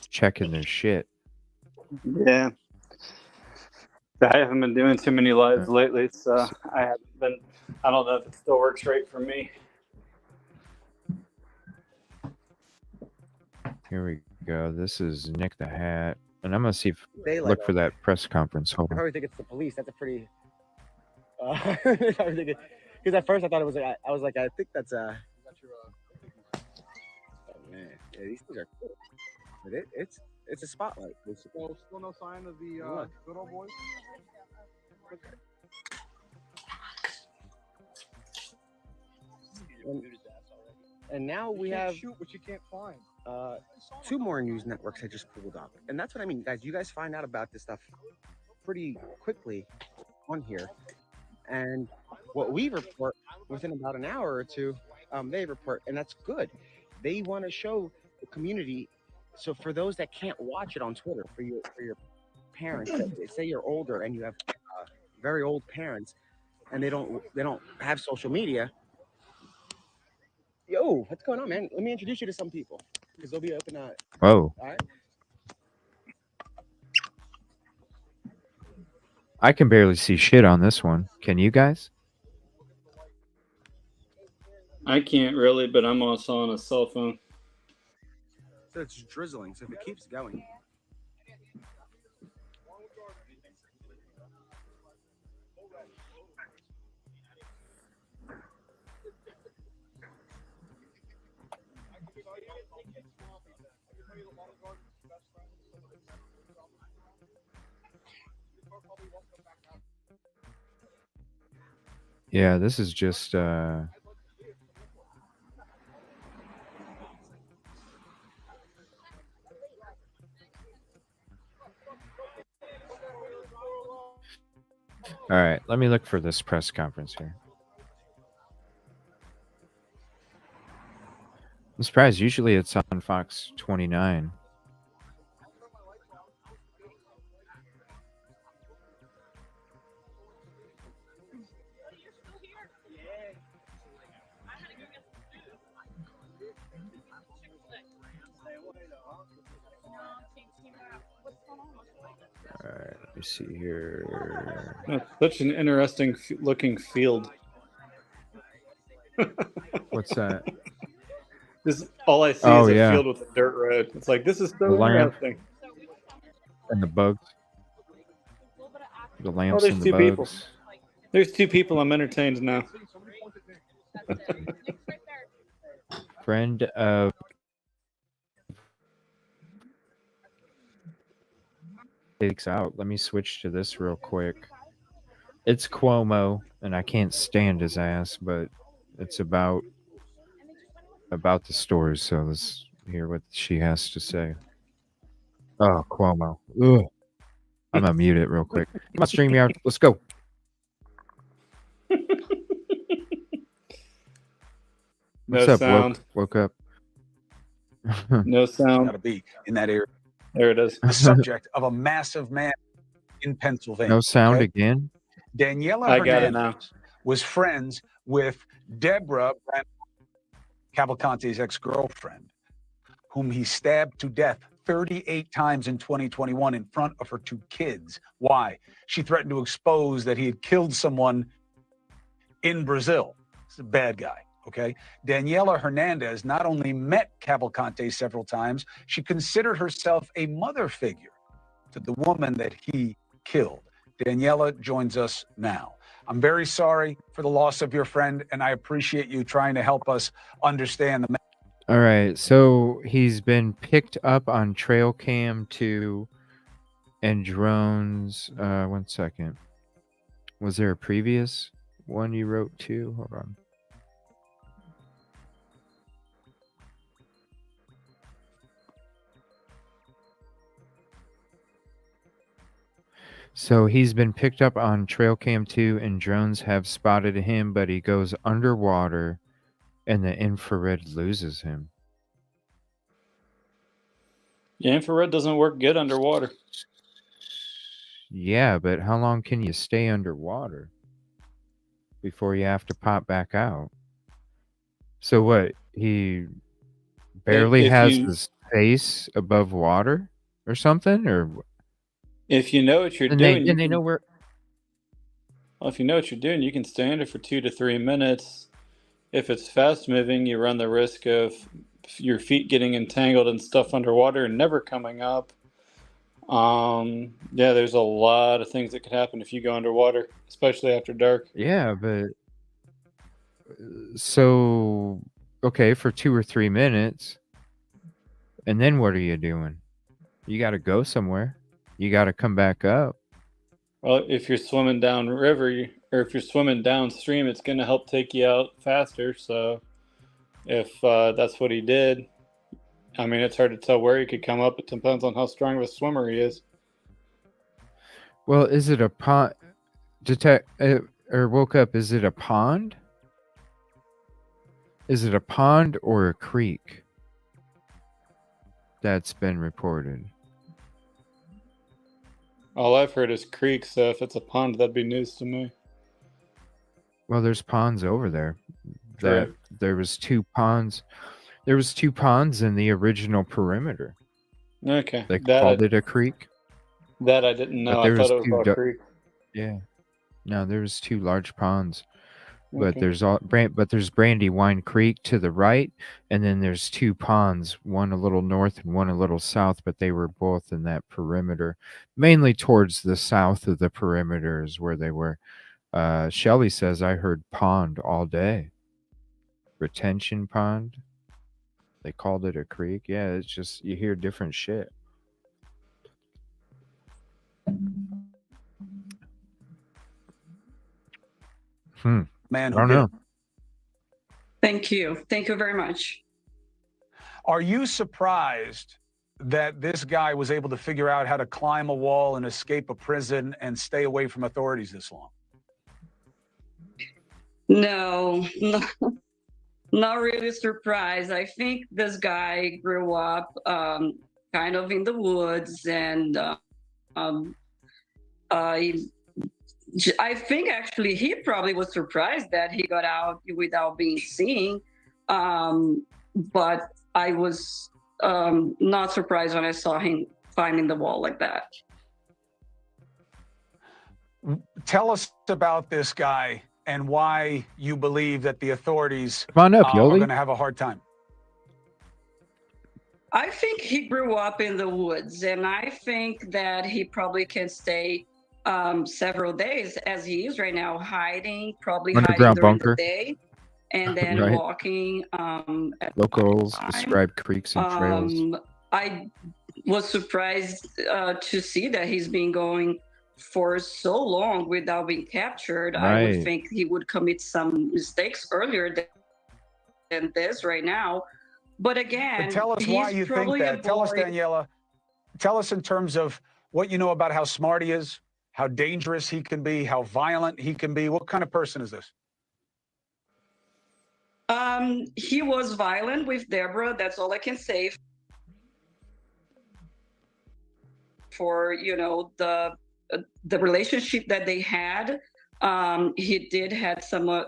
checking their shit. Yeah. I haven't been doing too many lives lately, so I haven't been. I don't know if it still works right for me. Here we go. This is Nick the Hat, and I'm gonna see if They look for that press conference. Hold I on. probably think it's the police. That's a pretty. Because at first I thought it was like I was like I think that's a. Oh man, yeah, these things are cool. But it's a spotlight. Still no sign of the good old boys. Okay. And now we have shoot what you can't find. 2 more news networks that just pulled up, and that's what I mean, guys. You guys find out about this stuff pretty quickly on here, and what we report within about an hour or two, they report, and that's good. They want to show the community. So for those that can't watch it on Twitter, for your parents, say you're older and you have very old parents, and they don't have social media. Yo, what's going on, man? Let me introduce you to some people because they'll be open. Oh. All right. I can barely see shit on this one. Can you guys? I can't really, but I'm also on a cell phone. So it's drizzling. So if it keeps going. Yeah, this is just all right, let me look for this press conference here. I'm surprised. Usually it's on Fox 29. me see here. That's such an interesting looking field. What's that? This all I see is a field with a dirt road. It's like, this is so interesting. And the bugs. The lamps and the bugs. People. There's 2 people. I'm entertained now. Friend of takes out. Let me switch to this real quick. It's Cuomo, and I can't stand his ass, but it's about the stories. So let's hear what she has to say. Oh, Cuomo. Ugh. I'm gonna mute it real quick. Come on, stream me out. Let's go. What's up, sound. Woke up. No sound. Got to be in that area. There it is. The subject of a massive man in Pennsylvania. No sound again. Daniela I got it now. Hernandez was friends with Deborah Cavalcante's ex-girlfriend, whom he stabbed to death 38 times in 2021 in front of her 2 kids. Why? She threatened to expose that he had killed someone in Brazil. He's a bad guy. Okay. Daniela Hernandez not only met Cavalcante several times, she considered herself a mother figure to the woman that he killed. Daniela joins us now. I'm very sorry for the loss of your friend, and I appreciate you trying to help us understand the. All right. So he's been picked up on trail cam 2 and drones. 1 second. Was there a previous one you wrote too? Hold on. So he's been picked up on trail cam 2 and drones have spotted him, but he goes underwater and the infrared loses him. Yeah, infrared doesn't work good underwater. Yeah, but how long can you stay underwater before you have to pop back out? So what? He barely has his face above water or something? Or if you know what you're doing, they know where. Well, if you know what you're doing, you can stay under for 2 to 3 minutes. If it's fast moving, you run the risk of your feet getting entangled in stuff underwater and never coming up. Yeah, there's a lot of things that could happen if you go underwater, especially after dark. Yeah, but so okay, for 2 or 3 minutes, and then what are you doing? You got to go somewhere. You got to come back up. Well, if you're swimming down river, or if you're swimming downstream, it's going to help take you out faster. So if that's what he did, I mean, it's hard to tell where he could come up. It depends on how strong of a swimmer he is. Well, is it a pond? Or woke up, is it a pond? Is it a pond or a creek that's been reported? All I've heard is creek, so if it's a pond, that'd be news to me. Well, there's ponds over there. There was 2 ponds. There was 2 ponds in the original perimeter. Okay. They called it a creek. That I didn't know. I thought it was a creek. Yeah. No, there was 2 large ponds. But there's Brandywine Creek to the right, and then there's 2 ponds, one a little north and one a little south, but they were both in that perimeter. Mainly towards the south of the perimeter is where they were. Shelley says, I heard pond all day. Retention pond. They called it a creek. Yeah, it's just, you hear different shit. Man, I don't know. Thank you. Thank you very much. Are you surprised that this guy was able to figure out how to climb a wall and escape a prison and stay away from authorities this long? No, not really surprised. I think this guy grew up kind of in the woods, and I think actually he probably was surprised that he got out without being seen. But I was not surprised when I saw him climbing the wall like that. tell us about this guy and why you believe that the authorities Come on up, are Yoli. going to have a hard time. I think he grew up in the woods, and I think that he probably can stay several days as he is right now, probably hiding Underground during bunker. the day, and then Right. walking at Locals nighttime. describe creeks and trails. I was surprised to see that he's been going for so long without being captured. I would Right. think he would commit some mistakes earlier than this right now. But again, But tell us why he's you think probably a that. Tell us, boy. Daniela. Tell us in terms of what you know about how smart he is, how dangerous he can be, how violent he can be. What kind of person is this? He was violent with Deborah. That's all I can say. For the relationship that they had, he did had some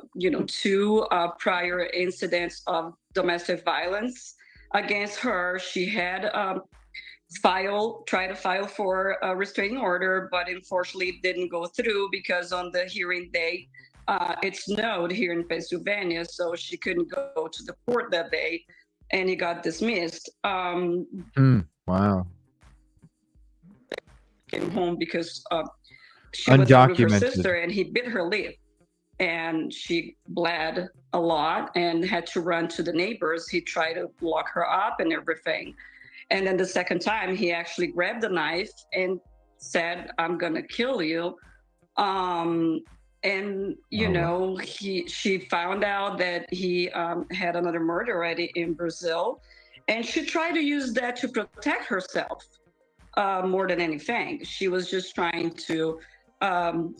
two prior incidents of domestic violence against her. She had tried to file for a restraining order, but unfortunately it didn't go through because on the hearing day it snowed here in Pennsylvania, so she couldn't go to the court that day, and he got dismissed. Wow. Came home because she was out with her Undocumented. sister, and he bit her lip, and she bled a lot and had to run to the neighbors. He tried to lock her up and everything, and then the second time he actually grabbed a knife and said, "I'm gonna kill you." And she found out that he had another murder already in Brazil, and she tried to use that to protect herself. More than anything, she was just trying to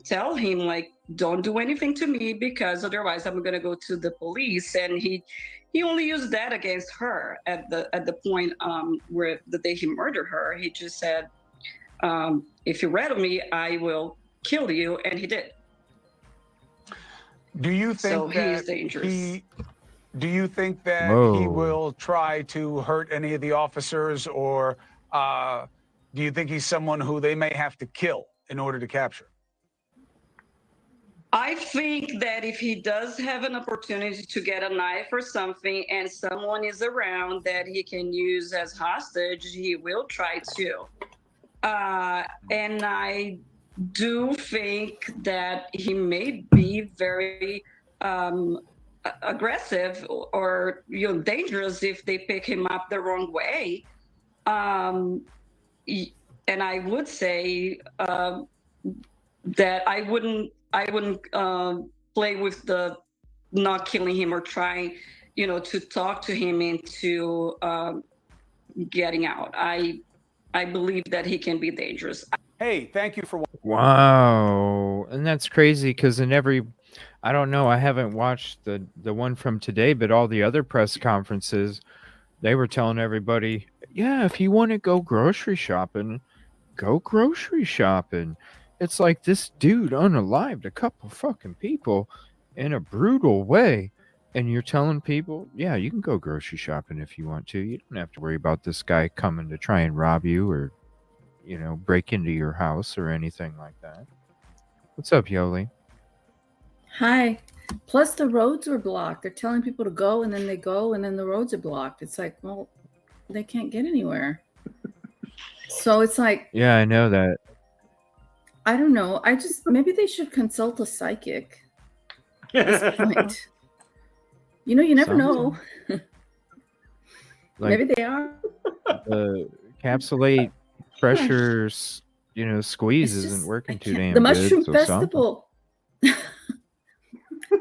tell him, like, don't do anything to me because otherwise I'm gonna go to the police. And he only used that against her at the point where the day he murdered her. He just said, if you rattle me, I will kill you, and he did. Do you think So that he's dangerous. do you think that he Whoa. will try to hurt any of the officers, or do you think he's someone who they may have to kill in order to capture? I think that if he does have an opportunity to get a knife or something and someone is around that he can use as hostage, he will try to. And I do think that he may be very aggressive or dangerous if they pick him up the wrong way. And I would say that I wouldn't play with the not killing him or trying, to talk to him into getting out. I believe that he can be dangerous. Hey, thank you for. Wow. And that's crazy because I don't know, I haven't watched the one from today, but all the other press conferences, they were telling everybody, yeah, if you want to go grocery shopping, go grocery shopping. It's like this dude unalived a couple fucking people in a brutal way. And you're telling people, yeah, you can go grocery shopping if you want to. You don't have to worry about this guy coming to try and rob you or, break into your house or anything like that. What's up, Yoli? Hi. Plus, the roads were blocked. They're telling people to go, and then they go, and then the roads are blocked. It's like, well, they can't get anywhere. So it's like, Yeah, I know that. I don't know. Maybe they should consult a psychic at this point. You never know. Maybe they are. The capsulate pressure, squeeze isn't working too damn The good. Mushroom so Festival.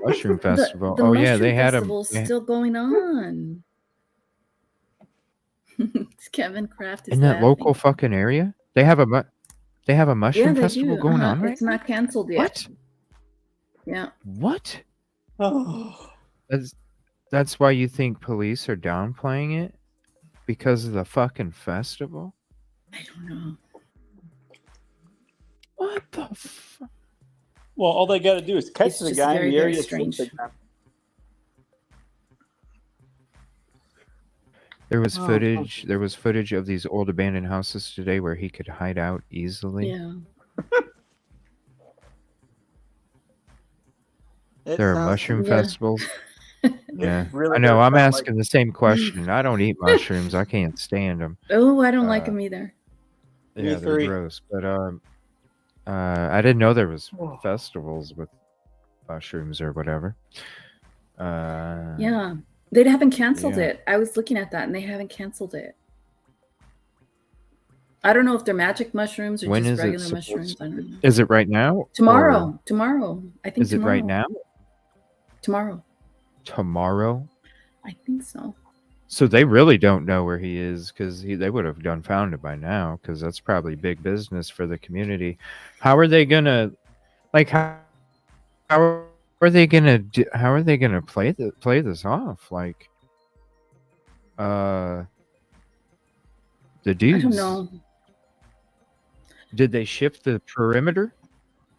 Mushroom Festival. The Oh Mushroom yeah, they had Festival's still going on. Kevin Kraft is in that laughing. local fucking area. They have a mushroom they festival do. going on right It's not canceled yet. What? Yeah. What? Oh. That's why you think police are downplaying it? Because of the fucking festival? I don't know. What the fuck? Well, all they got to do is catch It's the just guy very, in the very area. strange. There was footage. There was footage of these old abandoned houses today where he could hide out easily. Yeah. There are mushroom Yeah. festivals. Yeah, really I know. does I'm sound like asking the same question. I don't eat mushrooms. I can't stand them. Oh, I don't like them either. Me Yeah, they're three. gross. But I didn't know there was festivals with mushrooms or whatever. Yeah, they haven't canceled yeah. it. I was looking at that, and they haven't canceled it. I don't know if they're magic mushrooms or When just is it regular supposed mushrooms. I don't know. Is it right now? or Tomorrow. I think Is it right now? Tomorrow. Tomorrow? I think so. So they really don't know where he is because they would have done found it by now because that's probably big business for the community. How are they gonna how are they gonna play this off? Like the dudes. I don't know. Did they shift the perimeter?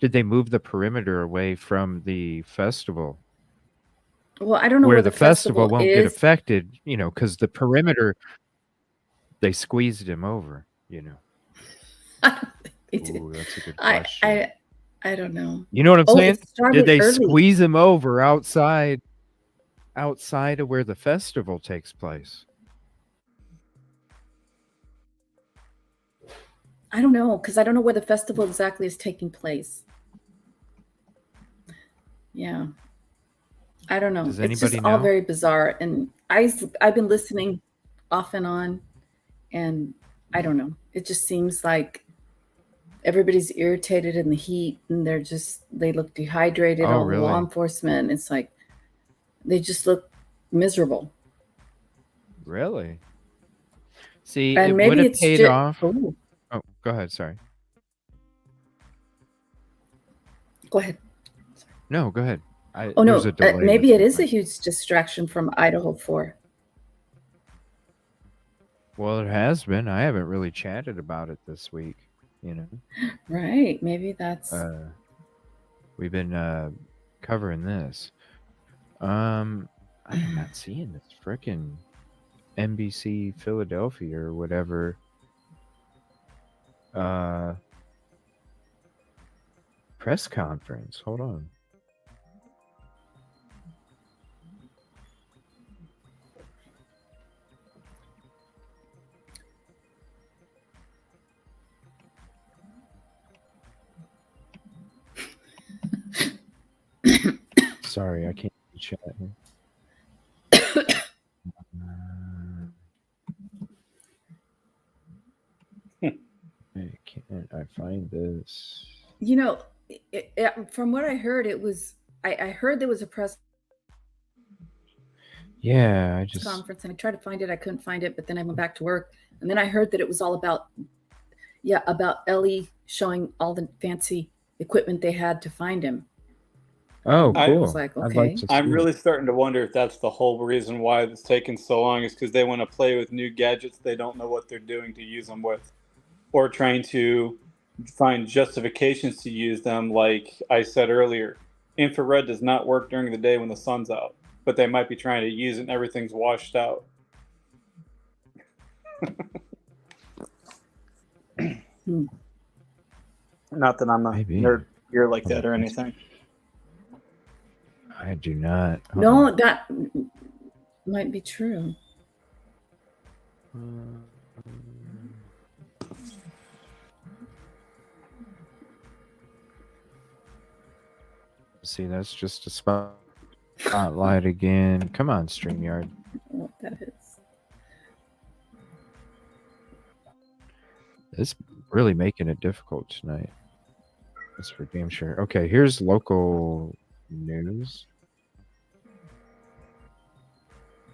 Did they move the perimeter away from the festival? Well, I don't know where where the festival won't get is. affected, because the perimeter, they squeezed him over, I don't think they did. Ooh, that's a good question. I don't know. You know what I'm saying? It started Did they early. squeeze him over outside of where the festival takes place? I don't know, because I don't know where the festival exactly is taking place. Yeah. I don't know. Does It's just anybody all know? very bizarre. And I've been listening off and on, and I don't know. It just seems like everybody's irritated in the heat, and they look dehydrated. Oh, All the law really? enforcement, it's like they just look miserable. Really? See, And it would maybe have it's paid just off. Oh, go ahead. Sorry. Go ahead. No, go ahead. Oh no, There's a delay maybe with it is my- a huge distraction from Idaho 4. Well, it has been. I haven't really chatted about it this week, Right. Maybe that's We've been covering this. I'm not seeing this frickin' NBC Philadelphia or whatever. Press conference. Hold on. Sorry, I can't chat here. Can't I find this? From what I heard, I heard there was a press Yeah, conference, and I tried to find it. I couldn't find it, but then I went back to work, and then I heard that it was all about Ellie showing all the fancy equipment they had to find him. Oh, I cool. was like, I'd okay. like to I'm see really it. starting to wonder if that's the whole reason why it's taken so long is because they want to play with new gadgets they don't know what they're doing to use them with, or trying to find justifications to use them. Like I said earlier, infrared does not work during the day when the sun's out, but they might be trying to use it and everything's washed out. Not that I'm a nerd gear like that or anything. I do not. Hold No, on. that might be true. See, that's just a spotlight again. Come on, StreamYard. What that is. It's really making it difficult tonight. That's for damn sure. Okay, here's local news.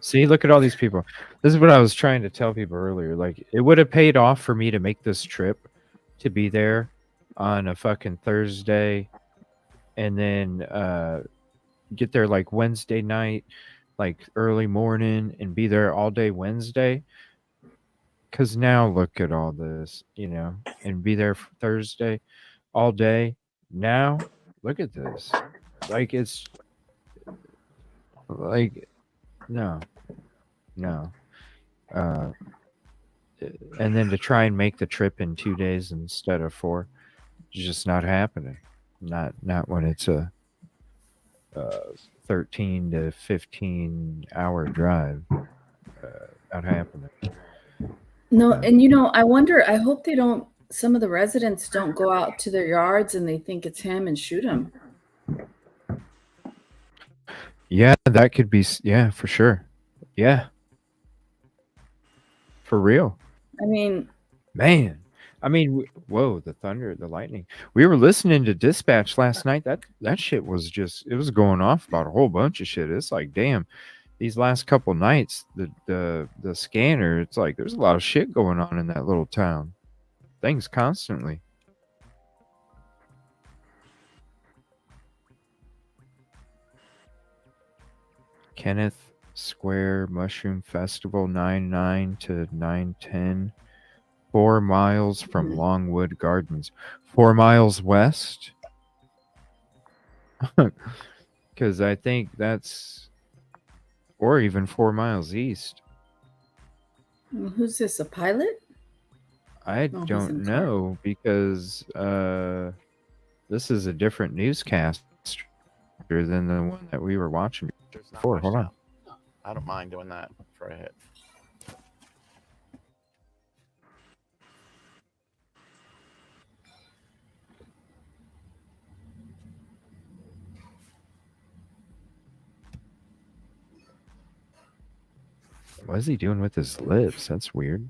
See, look at all these people. This is what I was trying to tell people earlier. Like, it would have paid off for me to make this trip to be there on a fucking Thursday and then get there like Wednesday night, like early morning, and be there all day Wednesday. Because now look at all this, and be there for Thursday all day. Now, look at this. Like, it's like, no. And then to try and make the trip in 2 days instead of 4, it's just not happening. Not when it's a 13 to 15 hour drive out happening. No, and I wonder, I hope they don't, some of the residents don't go out to their yards and they think it's him and shoot him. Yeah, that could be, yeah, for sure. Yeah. For real. I mean, man. I mean, whoa, the thunder, the lightning. We were listening to dispatch last night. That shit was just, it was going off about a whole bunch of shit. It's like, damn, these last couple nights, the scanner, it's like there's a lot of shit going on in that little town. Things constantly. Kenneth Square Mushroom Festival 9/9 to 9/10. 4 miles from Longwood Gardens. 4 miles west? Because I think that's, or even 4 miles east. Who's this, a pilot? I don't know, because this is a different newscaster than the one that we were watching before. Hold on. I don't mind doing that for a hit. What is he doing with his lips? That's weird.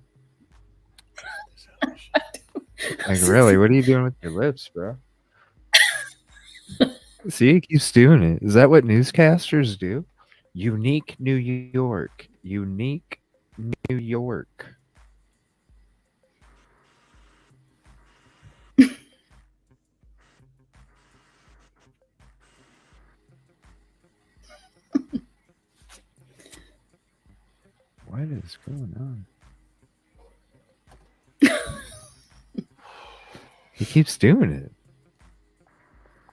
Like, really, what are you doing with your lips, bro? See, he keeps doing it. Is that what newscasters do? Unique New York. Unique New York. What is going on? He keeps doing it.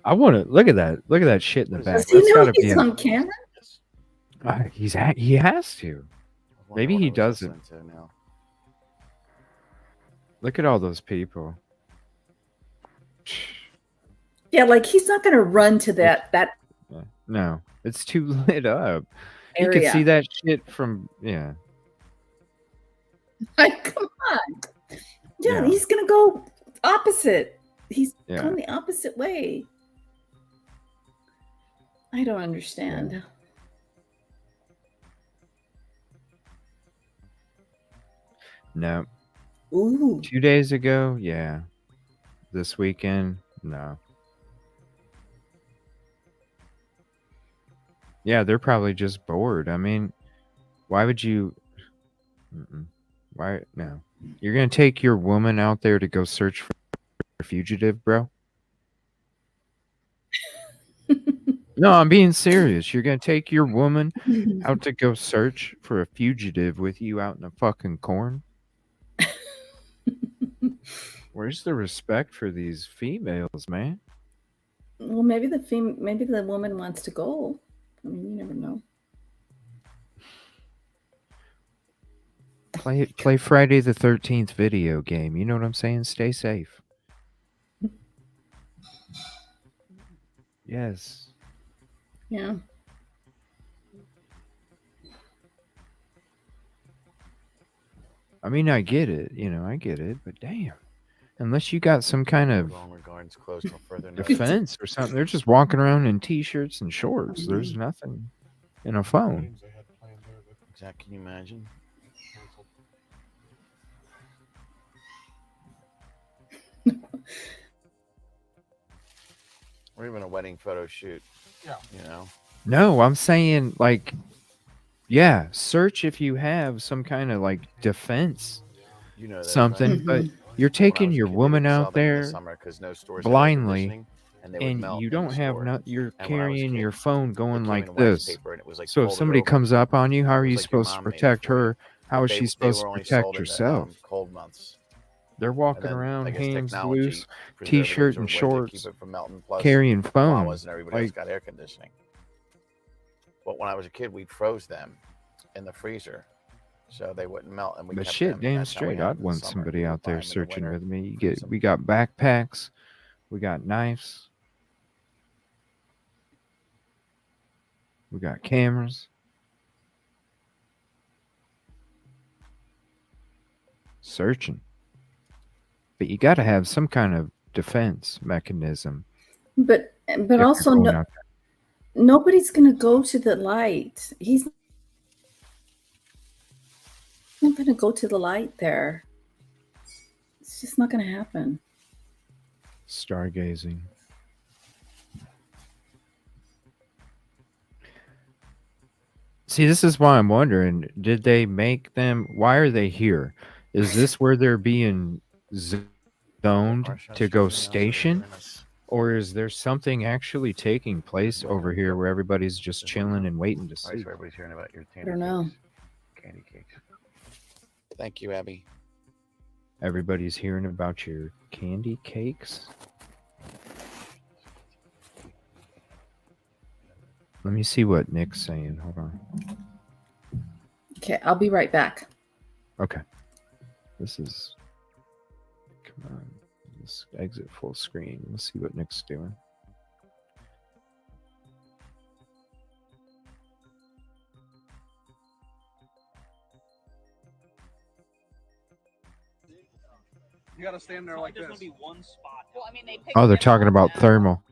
I want to look at that. Look at that shit in the back. Does he know he's on camera? He has to. Maybe he doesn't. Look at all those people. Yeah, like he's not going to run to that. No, it's too lit up. Area. You can see that shit from, yeah. Like, come on. Yeah, he's going to go opposite. He's going the opposite way. I don't understand. No. Ooh. 2 days ago, yeah. This weekend, no. Yeah, they're probably just bored. I mean, why would you? Why? No. You're going to take your woman out there to go search for a fugitive, bro? No, I'm being serious. You're going to take your woman out to go search for a fugitive with you out in the fucking corn? Where's the respect for these females, man? Well, maybe the woman wants to go. I mean, you never know. Play Friday the 13th video game. You know what I'm saying? Stay safe. Yes. Yeah. I mean, I get it. I get it. But damn. Unless you got some kind of defense or something. They're just walking around in T-shirts and shorts. There's nothing in a phone. Exactly. Can you imagine? Or even a wedding photo shoot. Yeah. No, I'm saying, like, yeah, search if you have some kind of, like, defense. Something, but you're taking your woman out there blindly, and you don't have you're carrying your phone going like this. So if somebody comes up on you, how are you supposed to protect her? How is she supposed to protect herself? Cold months. They're walking around hands loose, T-shirt and shorts, carrying phone. Everybody else got air conditioning. But when I was a kid, we froze them in the freezer, so they wouldn't melt. And But shit, damn straight, I'd want somebody out there searching with me. We got backpacks, we got knives. We got cameras. Searching. But you got to have some kind of defense mechanism. But if you're also going out there. nobody's going to go to the light. He's not going to go to the light there. It's just not going to happen. Stargazing. See, this is why I'm wondering, did they make them, why are they here? Is this where they're being zoned to go station? Or is there something actually taking place over here where everybody's just chilling and waiting to see? Everybody's hearing about your I don't know. candy cakes. Thank you, Abby. Everybody's hearing about your candy cakes? Let me see what Nick's saying. Hold on. Okay, I'll be right back. Okay. This is... Come on. Let's exit full screen. Let's see what Nick's doing. You gotta stand there like this. There's gonna be one spot. Well, I mean, they Oh, they're talking about thermal.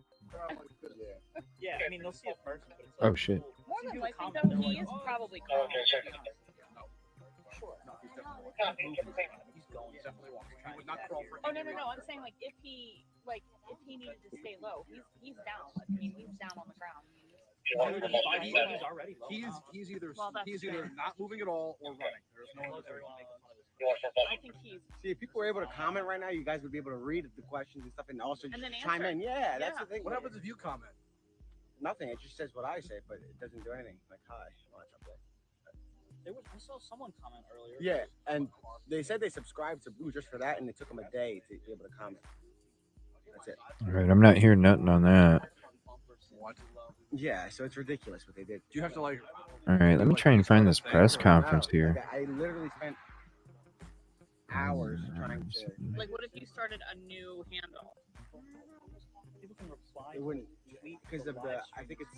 Yeah, I mean, they'll see it first. But it's Oh, shit. More than likely, though, he is probably calm. Sure. He's going. He's definitely walking. He would not crawl for. Oh no. I'm saying like if he needed to stay low, he's down. I mean, he's down on the ground. He's already low. He's either not moving at all or running. There's no other. I think he's. See, if people were able to comment right now, you guys would be able to read the questions and stuff, and also just And then chime answer. in. Yeah, that's the thing. What happens if you comment? Nothing. It just says what I say, but it doesn't do anything. Like hi. Well, that's okay. I saw someone comment earlier. Yeah, and they said they subscribed to Blue just for that, and it took them a day to be able to comment. That's it. All right, I'm not hearing nothing on that. What? Yeah, so it's ridiculous what they did. Do you have to like? All right, let me try and find this press conference here. I literally spent hours trying to. Like, what if you started a new handle? People can reply. It wouldn't because of the. I think it's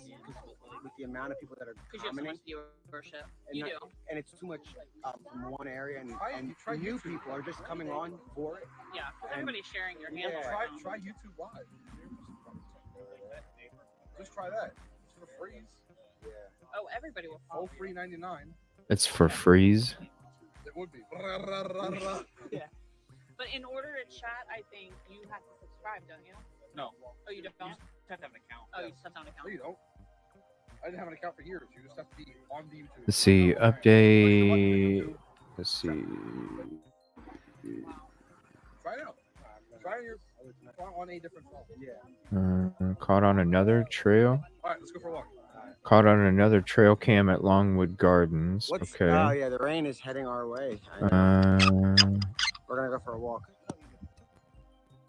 with the amount of people that are Because you have so commenting. much viewership. And, You not- do. and it's too much from one area, and Try new YouTube. people are just coming on for it. Yeah, because And- everybody's sharing your Yeah. handle. Try YouTube Live. Just try that. It's for freeze. Yeah. Oh, everybody will follow. All free 99. It's for freeze. It would be. Yeah. But in order to chat, I think you have to subscribe, don't you? No. Oh, you don't? You just have to have an account. Oh, you just have to have an account. No, you don't. I didn't have an account for years. You just have to be on the YouTube. Let's see, update. Let's see. Try it out. Try on a different phone. Yeah. Caught on another trail. All right, let's go for a walk. Caught on another trail cam at Longwood Gardens. What's, Okay. Oh yeah, the rain is heading our way. I know. We're gonna go for a walk.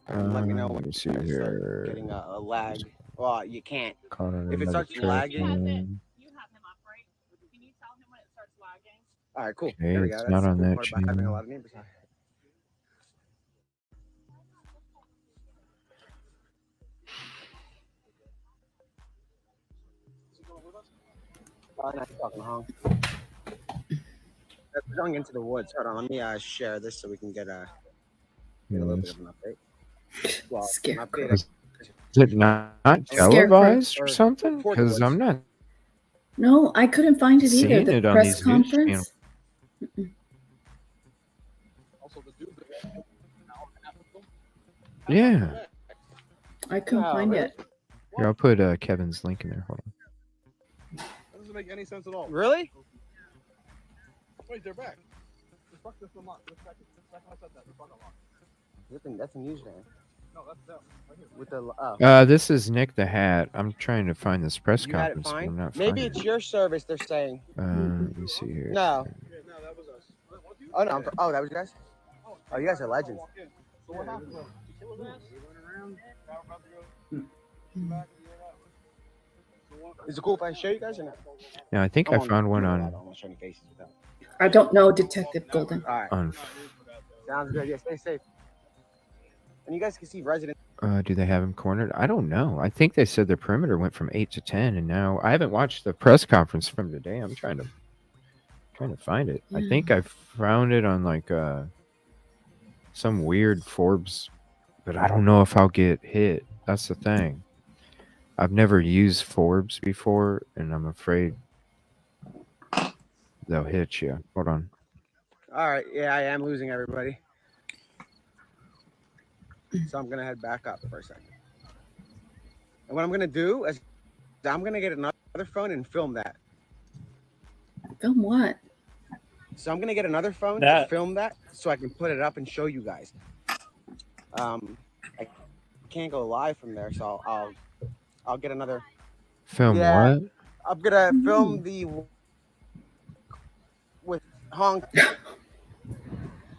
Let me know let when me you see guys start here. getting a lag. Well, you can't. Caught on If it another starts trail lagging. cam. You have him up, right? Can you tell him when it starts lagging? All right, cool. Okay, There we go. it's That's not the on cool that part about having a channel. lot of neighbors. Oh, nice talking, Hong. We're going into the woods. Hold on, let me share this so we can get a little bit of an update. Well, an Scarecrow. update. Is it not televised or something? Because I'm not No, I couldn't find it either. seeing The it on press these news conference. Yeah. I couldn't find it. Here, I'll put Kevin's link in there. Hold on. That doesn't make any sense at all. Really? Wait, they're back. The fuck this one lock. The second I said that, the fuck unlocked. That's a news van. No, that's them. Right here. With the This is Nick the Hat. I'm trying to find this press you had it conference, but fine. I'm not Maybe finding it's it. your service. They're saying. Let me see here. No. No, that was us. Oh no. Oh, that was you guys. Oh, you guys are legends. So what happened? We went around. Now we're about to go back. Is it cool if I show you guys or not? Yeah, I think I found one I on don't want to show any faces without. I don't know, Detective Golden. All right. on Sounds good. Yeah, stay safe. And you guys can see residents. Do they have him cornered? I don't know. I think they said the perimeter went from 8 to 10, and now I haven't watched the press conference from today. I'm trying to find it. I think I found it on like some weird Forbes, but I don't know if I'll get hit. That's the thing. I've never used Forbes before, and I'm afraid they'll hit you. Hold on. All right. Yeah, I am losing everybody. So I'm going to head back up for a second. And what I'm going to do is I'm going to get another phone and film that. Film what? So I'm going to get another phone to film that so I can put it up and show you guys. I can't go live from there, so I'll get another. Film what? I'm going to film the with honk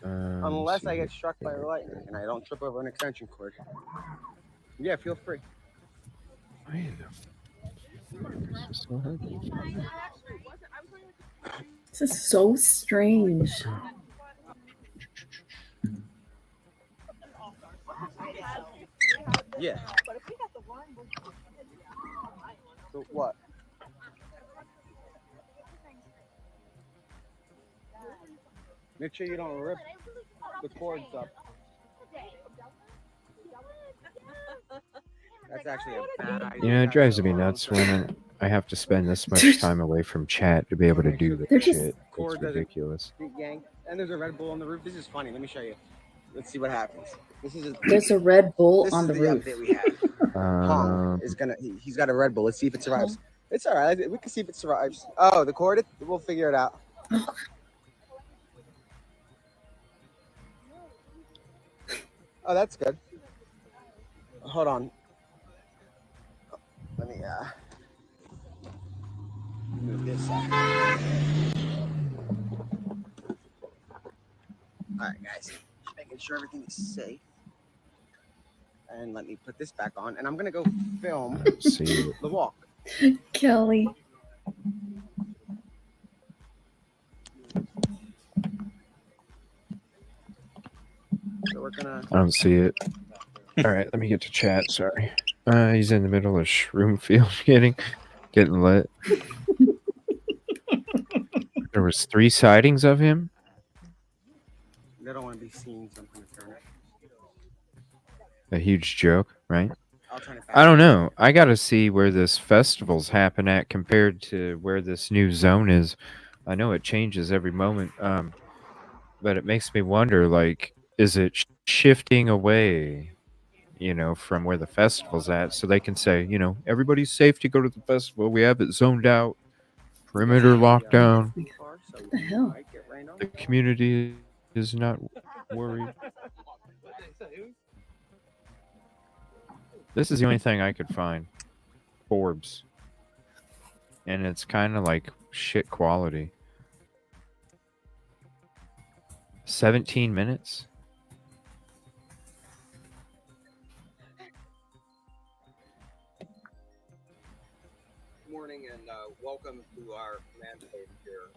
unless I get struck by lightning and I don't trip over an extension cord. Yeah, feel free. This is so strange. Yeah. So what? Make sure you don't rip the cords up. That's actually a bad idea. You know, it drives me nuts when I have to spend this much time away from chat to be able to do this shit. It's ridiculous. And there's a Red Bull on the roof. This is funny. Let me show you. Let's see what happens. There's a Red Bull on the roof. Update we have. Hong is gonna. He's got a Red Bull. Let's see if it survives. It's all right. We can see if it survives. Oh, the cord. We'll figure it out. Oh, that's good. Hold on. Let me move this up. All right, guys. Just making sure everything is safe. And let me put this back on. And I'm going to go film the walk. Kelly. So we're gonna... I don't see it. All right, let me get to chat. Sorry. He's in the middle of shroom field getting lit. There was 3 sightings of him. They don't want to be seen, so I'm going to turn it. A huge joke, right? I don't know. I got to see where this festival's happen at compared to where this new zone is. I know it changes every moment, but it makes me wonder, like, is it shifting away, you know, from where the festival's at, so they can say, you know, everybody's safe to go to the festival. We have it zoned out, perimeter lockdown. What the hell? The community is not worried. This is the only thing I could find. Forbes. And it's kind of like shit quality. 17 minutes? Good morning and welcome to our command post here.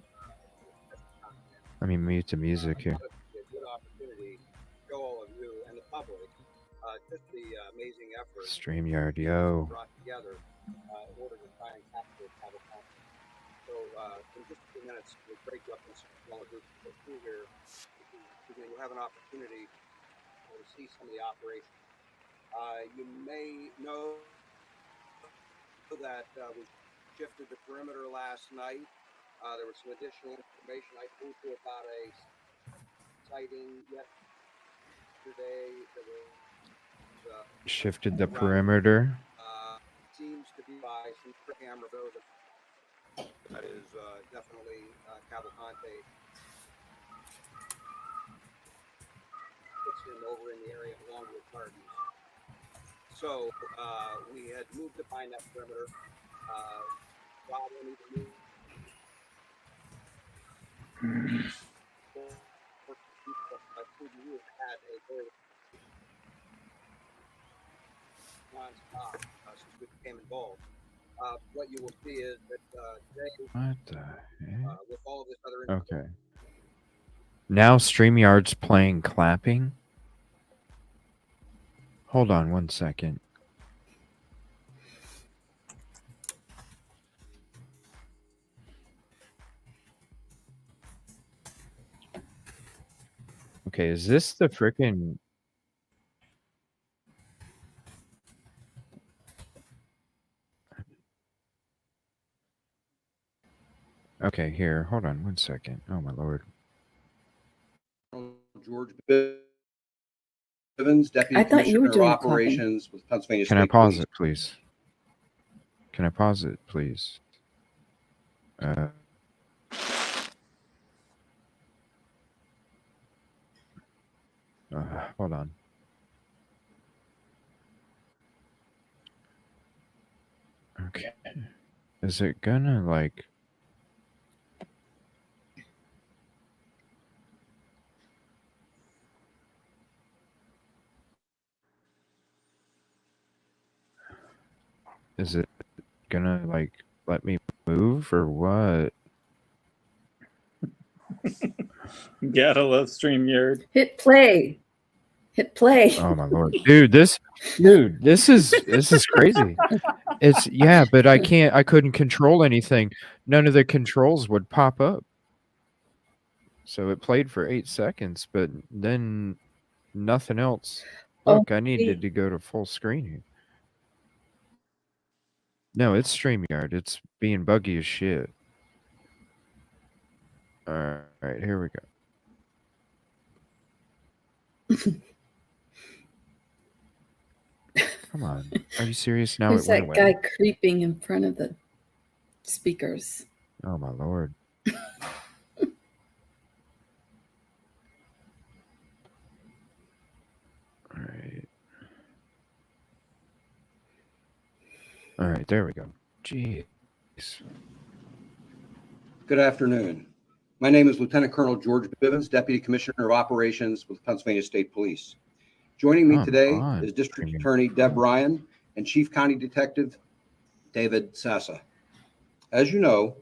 I mean, mute the music here. It's a good opportunity to show all of you and the public just the amazing effort StreamYard, yo. brought together in order to try and capture California. So in just a few minutes, we'll break you up in some smaller groups to go through here. You'll have an opportunity to see some of the operations. You may know that we shifted the perimeter last night. There was some additional information I told you about a sighting yesterday. Shifted the perimeter. Seems to be by some camera though. That is definitely Cavalcante. Puts him over in the area of Longwood Gardens. So we had moved to behind that perimeter. Rob, we need to move. You had a very non-stop since we became involved. What you will see is that today, What the heck? with all of this other Okay. Now StreamYard's playing clapping. Hold on one second. Okay, is this the frickin'... Okay, here. Hold on one second. Oh, my Lord. George Bivens, Deputy I thought you were Commissioner of doing the clapping. Operations with Pennsylvania Can I State pause Police. it, please? Can I pause it, please? Hold on. Okay. Is it gonna, like... Is it gonna, like, let me move or what? Gotta love StreamYard. Hit play. Hit play. Oh my Lord. Dude, this is crazy. It's, yeah, but I couldn't control anything. None of the controls would pop up. So it played for 8 seconds, but then nothing else. Look, I needed to go to full screen here. No, it's StreamYard. It's being buggy as shit. All right, here we go. Come on. Are you serious? Now There's it went that guy away. creeping in front of the speakers. Oh my Lord. All right. All right, there we go. Jeez. Good afternoon. My name is Lieutenant Colonel George Bivens, Deputy Commissioner of Operations with Pennsylvania State Police. Joining me today is District Attorney Deb Ryan and Chief County Detective David Sassa. As you know,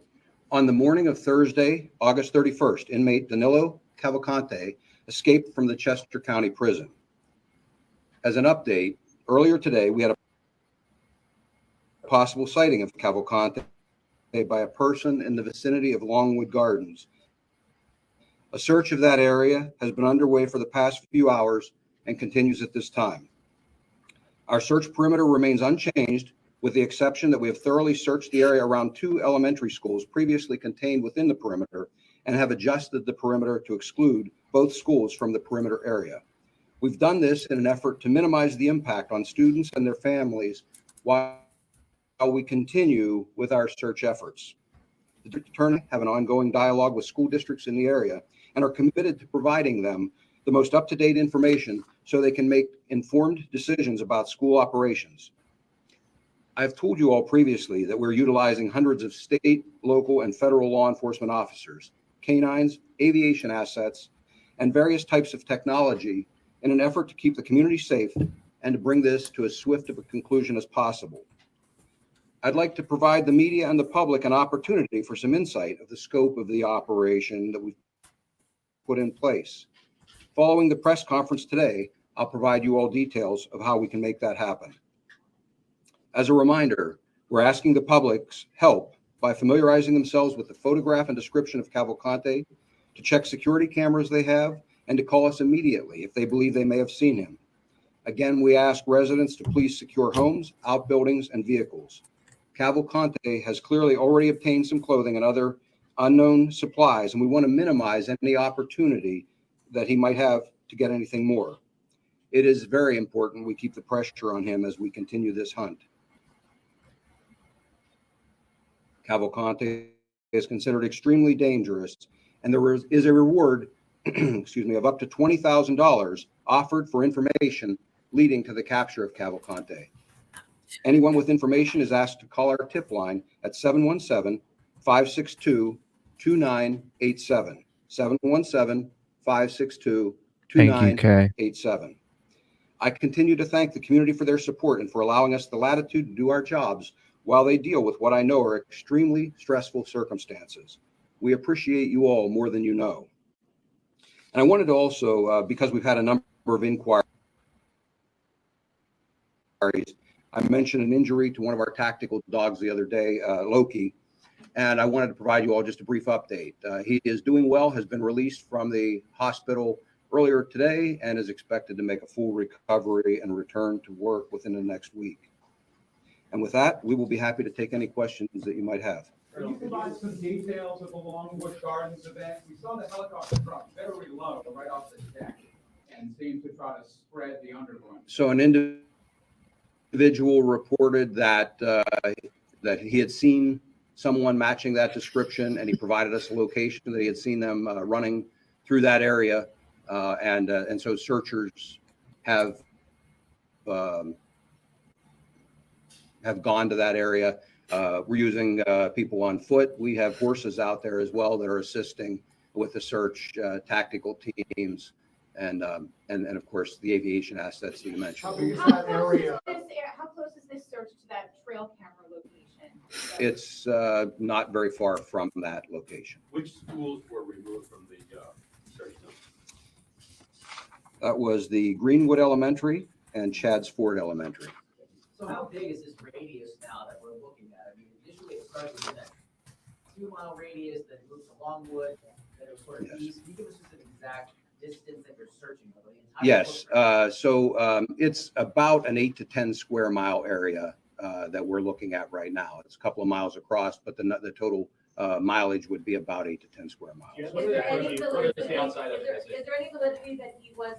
on the morning of Thursday, August 31st, inmate Danilo Cavalcante escaped from the Chester County Prison. As an update, earlier today, we had a possible sighting of Cavalcante by a person in the vicinity of Longwood Gardens. A search of that area has been underway for the past few hours and continues at this time. Our search perimeter remains unchanged, with the exception that we have thoroughly searched the area around 2 elementary schools previously contained within the perimeter and have adjusted the perimeter to exclude both schools from the perimeter area. We've done this in an effort to minimize the impact on students and their families while we continue with our search efforts. The district attorney have an ongoing dialogue with school districts in the area and are committed to providing them the most up-to-date information so they can make informed decisions about school operations. I've told you all previously that we're utilizing hundreds of state, local, and federal law enforcement officers, canines, aviation assets, and various types of technology in an effort to keep the community safe and to bring this to as swift of a conclusion as possible. I'd like to provide the media and the public an opportunity for some insight of the scope of the operation that we've put in place. Following the press conference today, I'll provide you all details of how we can make that happen. As a reminder, we're asking the public's help by familiarizing themselves with the photograph and description of Cavalcante, to check security cameras they have, and to call us immediately if they believe they may have seen him. Again, we ask residents to please secure homes, outbuildings, and vehicles. Cavalcante has clearly already obtained some clothing and other unknown supplies, and we want to minimize any opportunity that he might have to get anything more. It is very important we keep the pressure on him as we continue this hunt. Cavalcante is considered extremely dangerous, and there is a reward of up to $20,000 offered for information leading to the capture of Cavalcante. Anyone with information is asked to call our tip line at 717-562-2987. 717-562-2987. I continue to thank the community for their support and for allowing us the latitude to do our jobs while they deal with what I know are extremely stressful circumstances. We appreciate you all more than you know. And I wanted to also, because we've had a number of inquiries I mentioned an injury to one of our tactical dogs the other day, Loki, and I wanted to provide you all just a brief update. He is doing well, has been released from the hospital earlier today, and is expected to make a full recovery and return to work within the next week. And with that, we will be happy to take any questions that you might have. Can you provide some details of the Longwood Gardens event? We saw the helicopter drop very low right off the deck and seemed to try to spread the underground. So an individual reported that that he had seen someone matching that description, and he provided us a location that he had seen them running through that area, and so searchers have gone to that area. We're using people on foot. We have horses out there as well that are assisting with the search, tactical teams, and of course the aviation assets that you mentioned. How big is that area? How close is this search to that trail camera location? It's not very far from that location. Which schools were removed from the search zone? That was the Greenwood Elementary and Chadds Ford Elementary. So how big is this radius now that we're looking at? I mean, initially it started within that 2-mile radius, then moved to Longwood, then it was sort of east. Can you give us just an exact distance that you're searching over the entire Yes, so it's about an 8 to 10 square mile area that we're looking at right now. It's a couple of miles across, but the total mileage would be about 8 to 10 square miles. Is there any validity that he was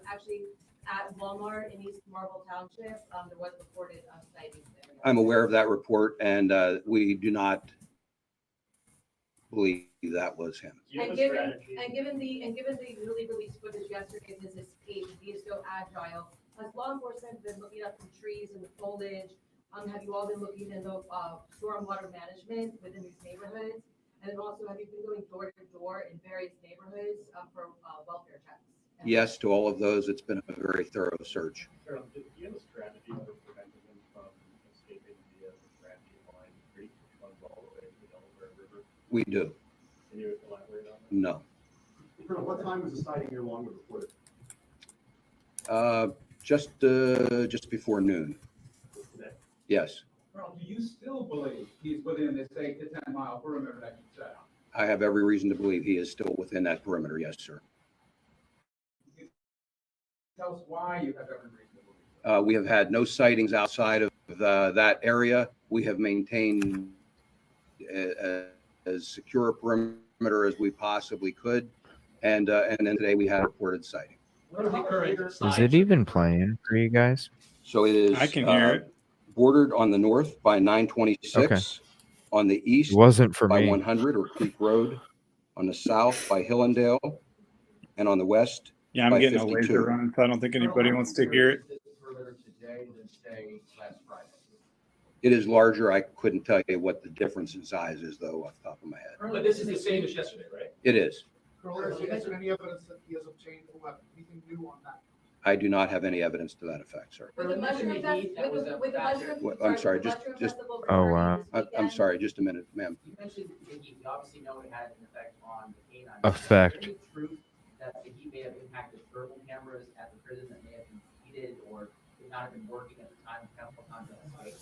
actually at Walmart in East Marble Township? There was reported sightings there. I'm aware of that report, and we do not believe that was him. And given the newly released footage yesterday of his escape, he is so agile. Has law enforcement been looking up the trees and the foliage? Have you all been looking into stormwater management within these neighborhoods? And then also, have you been going door to door in various neighborhoods for welfare checks? Yes, to all of those, it's been a very thorough search. Do you have a strategy for preventing him from escaping via the Granby Line Creek, which runs all the way to the Delaware River? We do. Can you elaborate on that? No. Colonel, what time was the sighting near Longwood reported? Just before noon. Today? Yes. Colonel, do you still believe he's within this 8 to 10 mile perimeter that you set out? I have every reason to believe he is still within that perimeter. Yes, sir. Tell us why you have every reason to believe. We have had no sightings outside of that area. We have maintained as secure a perimeter as we possibly could, and then today we had a reported sighting. Is it even playing for you guys? So it is. I can hear it. Bordered on the north by 926, Okay. on the east It wasn't for by me. 100 or Creek Road, on the south by Hillendale, and on the west. Yeah, I'm by getting a 52. laser run, so I don't think anybody wants to hear it. Today than say last Friday. It is larger. I couldn't tell you what the difference in size is, though, off the top of my head. But this is the same as yesterday, right? It is. Colonel, is there any evidence that he has obtained a weapon? Anything new on that? I do not have any evidence to that effect, sir. With the mushroom I'm sorry, just. Oh, wow. I'm sorry, just a minute, ma'am. You mentioned the heat. We obviously know it had an effect on the canine. Effect. Is there any truth that the heat may have impacted thermal cameras at the prison that may have been heated or did not have been working at the time of chemical contact?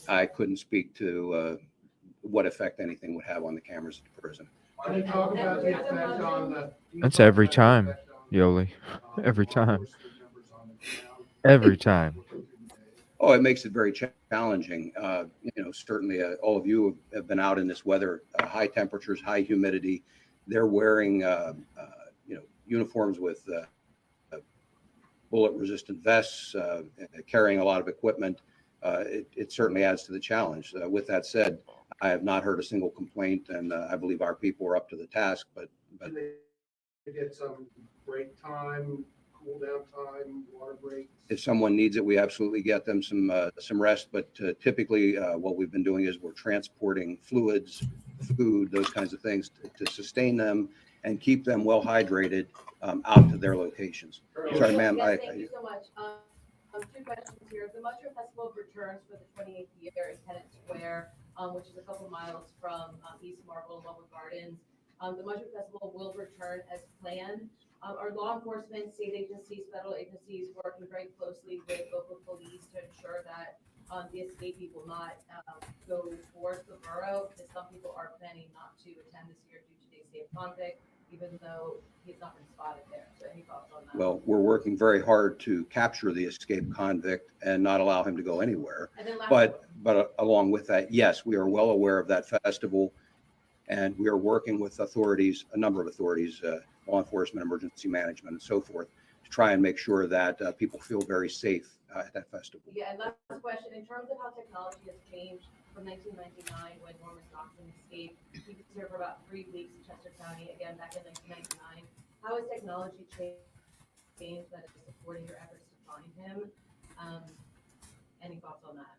I couldn't speak to what effect anything would have on the cameras at the prison. Can you talk about the effect on the? That's every time, Yoli. Every time. Every time. Oh, it makes it very challenging. Certainly all of you have been out in this weather, high temperatures, high humidity. They're wearing, uniforms with bullet-resistant vests, carrying a lot of equipment. It certainly adds to the challenge. With that said, I have not heard a single complaint, and I believe our people are up to the task. But They get some break time, cool down time, water breaks. if someone needs it, we absolutely get them some rest. But typically, what we've been doing is we're transporting fluids, food, those kinds of things to sustain them and keep them well hydrated out to their locations. Sorry, ma'am. Yes, thank you so much. Two questions here. The Mushroom Festival returns for the 28th year in Kennett Square, which is a couple miles from East Marble and Longwood Gardens. The Mushroom Festival will return as planned. Our law enforcement, state agencies, federal agencies working very closely with local police to ensure that the escapee will not go towards the borough, because some people are planning not to attend this year due to the escape convict, even though he's not been spotted there. So any thoughts on that? Well, we're working very hard to capture the escaped convict and not allow him to go anywhere. And then But along with that, yes, we are well aware of that festival, and we are working with authorities, a number of authorities, law enforcement, emergency management, and so forth, to try and make sure that people feel very safe at that festival. Yeah, and last question, in terms of how technology has changed from 1999 when Norman Stockton escaped, he was here for about 3 weeks in Chester County, again, back in 1999. How has technology changed that is supporting your efforts to find him? Any thoughts on that?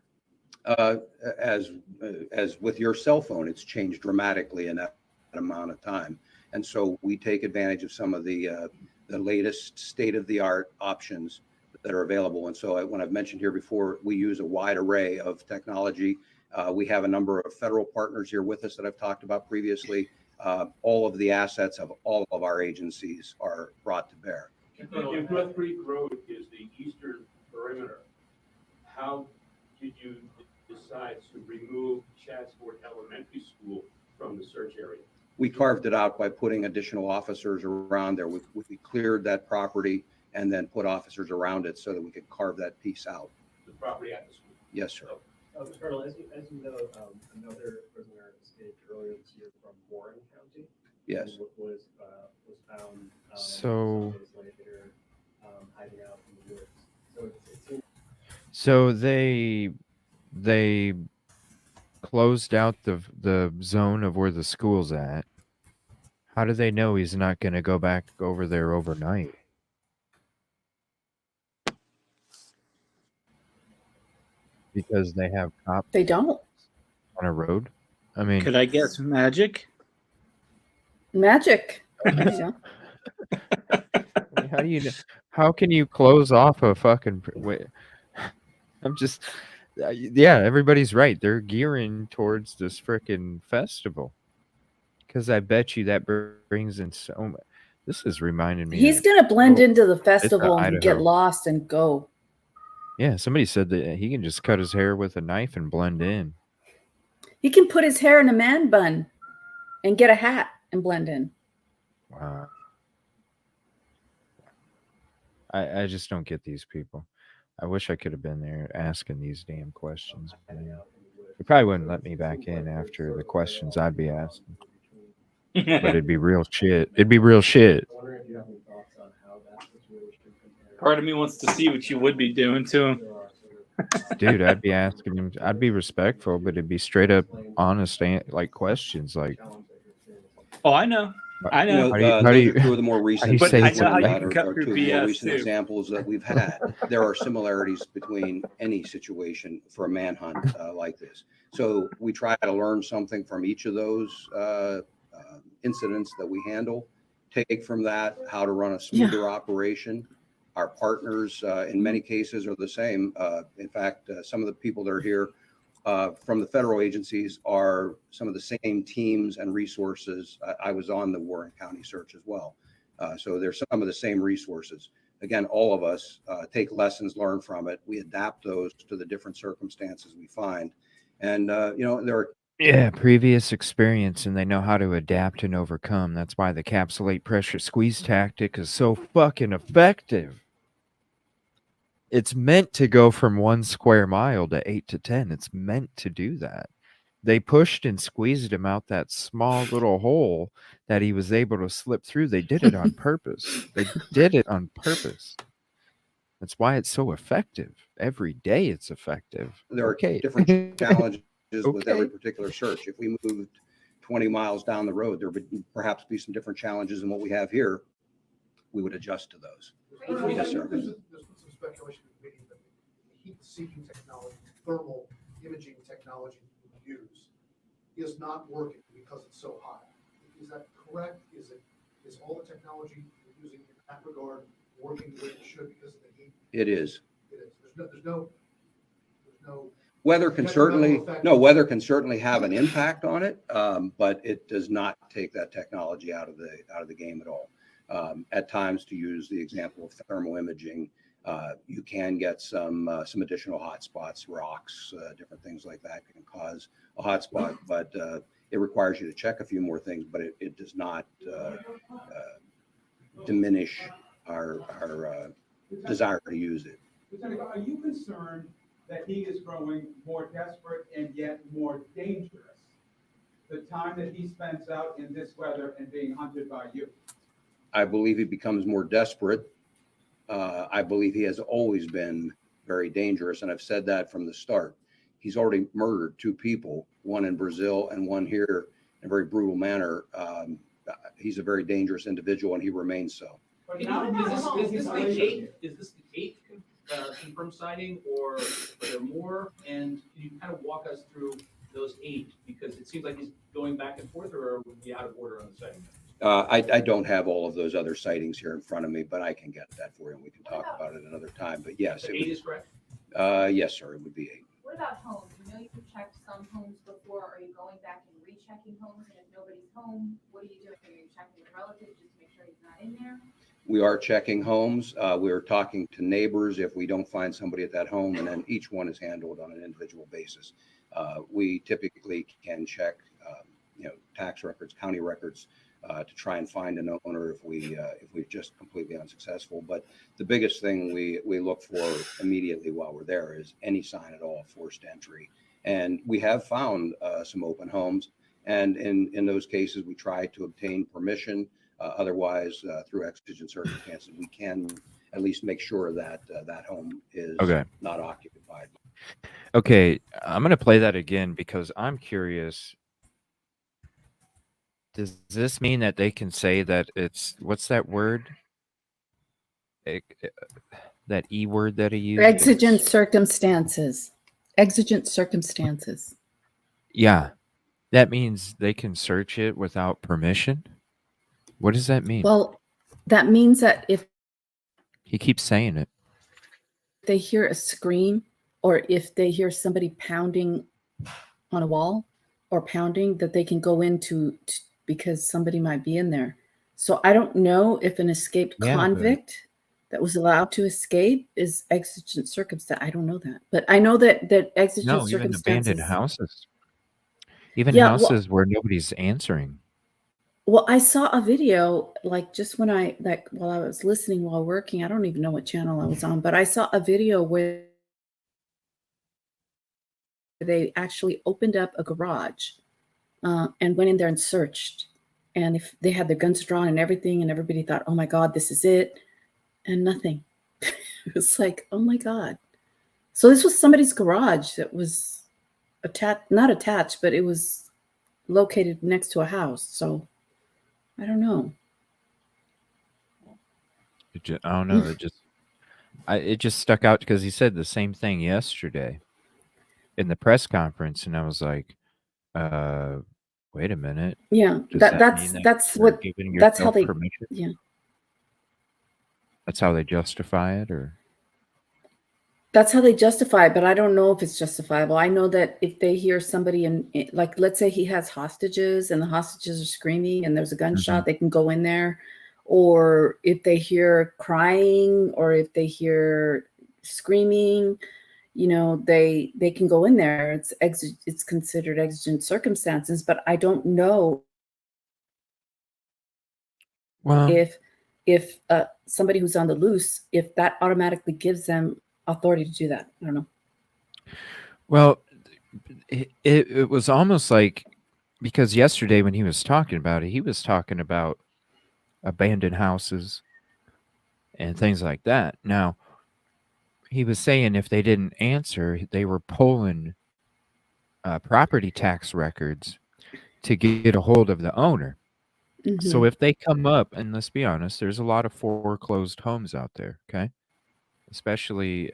As with your cell phone, it's changed dramatically in that amount of time. And so we take advantage of some of the latest state-of-the-art options that are available. And so when I've mentioned here before, we use a wide array of technology. We have a number of federal partners here with us that I've talked about previously. All of the assets of all of our agencies are brought to bear. If North Creek Road is the eastern perimeter, how did you decide to remove Chatsford Elementary School from the search area? We carved it out by putting additional officers around there. We cleared that property and then put officers around it so that we could carve that piece out. The property at the school? Yes, sir. Colonel, as you know, another prisoner escaped earlier this year from Warren County. Yes. Was found So days later, hiding out in the woods. So it seems. So they closed out the zone of where the school's at. How do they know he's not going to go back over there overnight? Because they have cops. They don't. On a road. I mean, Could I guess magic? Magic. Yeah. how do you? How can you close off a fucking? Wait, I'm just. Yeah, everybody's right. They're gearing towards this frickin' festival. Because I bet you that brings in so much. This is reminding me. He's going to blend into the festival and get Idaho. lost and go. Yeah, somebody said that he can just cut his hair with a knife and blend in. He can put his hair in a man bun and get a hat and blend in. Wow. I just don't get these people. I wish I could have been there asking these damn questions. They probably wouldn't let me back in after the questions I'd be asking. But it'd be real shit. It'd be real shit. Part of me wants to see what you would be doing to him. Dude, I'd be asking him. I'd be respectful, but it'd be straight up honest, like questions. Like, oh, I know. I know. How do you, two of the more recent but I know how you are can cut two through of the more BS recent too. examples that we've had. There are similarities between any situation for a manhunt like this. So we try to learn something from each of those incidents that we handle, take from that how to run a smoother operation. Our partners in many cases are the same. In fact, some of the people that are here from the federal agencies are some of the same teams and resources. I was on the Warren County search as well. So there's some of the same resources. Again, all of us take lessons learned from it. We adapt those to the different circumstances we find. And, there are previous experience, and they know how to adapt and overcome. That's why the capsulate pressure squeeze tactic is so fucking effective. It's meant to go from 1 square mile to 8 to 10. It's meant to do that. They pushed and squeezed him out that small little hole that he was able to slip through. They did it on purpose. They did it on purpose. That's why it's so effective. Every day it's effective. There are different challenges with every particular search. If we moved 20 miles down the road, there would perhaps be some different challenges than what we have here. We would adjust to those. Yes, sir. There's some speculation that the heat-seeking technology, thermal imaging technology we use is not working because it's so hot. Is that correct? Is all the technology we're using in that regard working the way it should because of the heat? It is. It is. There's no Weather can certainly have an impact on it, but it does not take that technology out of the game at all. At times, to use the example of thermal imaging, you can get some additional hotspots, rocks, different things like that can cause a hotspot, but it requires you to check a few more things, but it does not diminish our desire to use it. Lieutenant, are you concerned that he is growing more desperate and yet more dangerous the time that he spends out in this weather and being hunted by you? I believe he becomes more desperate. I believe he has always been very dangerous, and I've said that from the start. He's already murdered 2 people, one in Brazil and one here in a very brutal manner. He's a very dangerous individual, and he remains so. But now, is this the eighth confirmed sighting, or are there more? And can you kind of walk us through those 8? Because it seems like he's going back and forth, or are we out of order on the sighting? I don't have all of those other sightings here in front of me, but I can get that for you, and we can talk about it another time. But yes, So 8 is correct? Yes, sir, it would be 8. What about homes? You know, you've checked some homes before. Are you going back and rechecking homes? And if nobody's home, what are you doing? Are you checking the relatives just to make sure he's not in there? We are checking homes. We're talking to neighbors if we don't find somebody at that home, and then each one is handled on an individual basis. We typically can check, tax records, county records, to try and find an owner if we're just completely unsuccessful. But the biggest thing we look for immediately while we're there is any sign at all of forced entry. And we have found some open homes, and in those cases we try to obtain permission. Otherwise, through exigent circumstances, we can at least make sure that that home is not occupied. Okay, I'm going to play that again because I'm curious. Does this mean that they can say that it's, what's that word? That E word that he used? Exigent circumstances. Exigent circumstances. Yeah. That means they can search it without permission? What does that mean? Well, that means that if he keeps saying it, they hear a scream, or if they hear somebody pounding on a wall or pounding, that they can go into because somebody might be in there. So I don't know if an escaped convict that was allowed to escape is exigent circumstance. I don't know that, but I know that exigent circumstances. Even abandoned houses, even houses where nobody's answering. Well, I saw a video just when while I was listening while working. I don't even know what channel I was on, but I saw a video where they actually opened up a garage and went in there and searched. And if they had their guns drawn and everything, and everybody thought, oh my God, this is it. And nothing. It was like, oh my God. So this was somebody's garage that was not attached, but it was located next to a house. So I don't know. I don't know. It just stuck out because he said the same thing yesterday in the press conference, and I was like, wait a minute. Yeah, that's how they permission? Yeah. That's how they justify it, or that's how they justify it, but I don't know if it's justifiable. I know that if they hear somebody let's say he has hostages and the hostages are screaming and there's a gunshot, they can go in there. Or if they hear crying or if they hear screaming, they can go in there. It's considered exigent circumstances, but I don't know if somebody who's on the loose, if that automatically gives them authority to do that. I don't know. Well, it was almost like, because yesterday when he was talking about it, he was talking about abandoned houses and things like that. Now, he was saying if they didn't answer, they were pulling property tax records to get a hold of the owner. So if they come up, and let's be honest, there's a lot of foreclosed homes out there, okay? Especially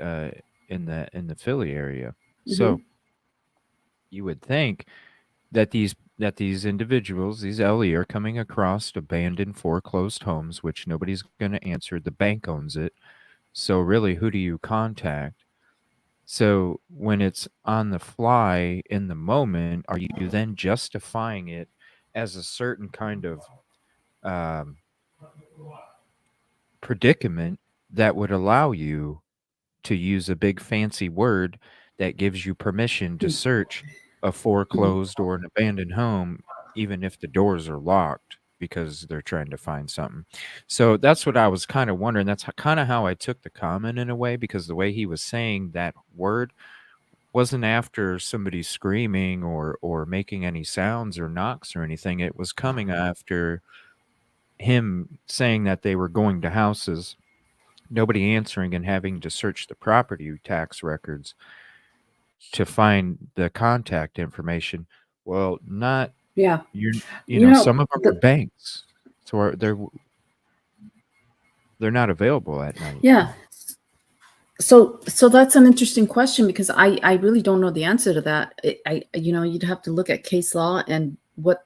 in the Philly area. So you would think that these individuals, these LE, are coming across abandoned foreclosed homes, which nobody's going to answer. The bank owns it. So really, who do you contact? So when it's on the fly in the moment, are you then justifying it as a certain kind of predicament that would allow you to use a big fancy word that gives you permission to search a foreclosed or an abandoned home, even if the doors are locked because they're trying to find something. So that's what I was kind of wondering. That's kind of how I took the comment in a way, because the way he was saying that word wasn't after somebody screaming or making any sounds or knocks or anything. It was coming after him saying that they were going to houses, nobody answering, and having to search the property tax records to find the contact information. Well, not Yeah. some of them are banks, so they're not available at night. Yeah. So that's an interesting question, because I really don't know the answer to that. You'd have to look at case law and what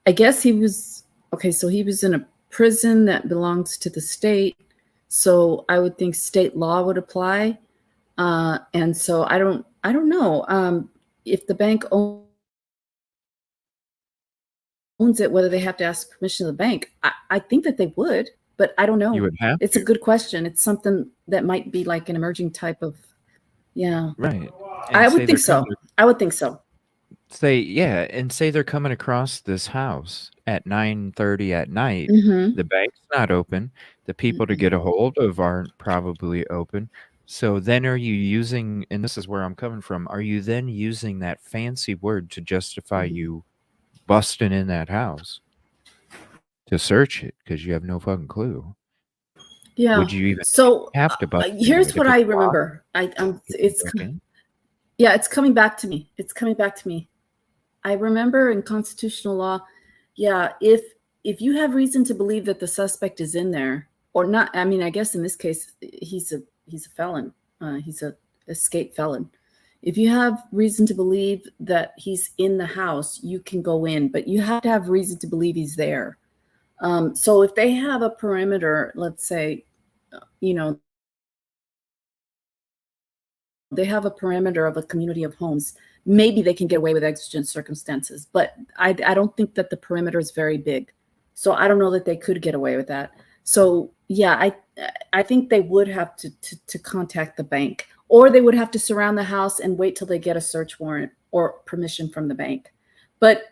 I guess he was okay. So he was in a prison that belongs to the state, so I would think state law would apply. And so I don't know if the bank owns it, whether they have to ask permission of the bank. I think that they would, but I don't know. You would have It's a good question. It's something that might be like an emerging type of, yeah. Right. I And say would think they're so. coming I would think so. say they're coming across this house at 9:30 at night. Mhm. The bank's not open. The people to get a hold of aren't probably open. So then are you using, and this is where I'm coming from, are you then using that fancy word to justify you busting in that house to search it because you have no fucking clue? Yeah. Would you even So have to bust into here's it what if I it's locked? remember. You can break in? Yeah, it's coming back to me. It's coming back to me. I remember in constitutional law, yeah, if you have reason to believe that the suspect is in there or not, I mean, I guess in this case he's a felon. He's a escaped felon. If you have reason to believe that he's in the house, you can go in, but you have to have reason to believe he's there. So if they have a perimeter, let's say, they have a perimeter of a community of homes, maybe they can get away with exigent circumstances, but I don't think that the perimeter is very big. So I don't know that they could get away with that. So yeah, I think they would have to contact the bank, or they would have to surround the house and wait till they get a search warrant or permission from the bank. But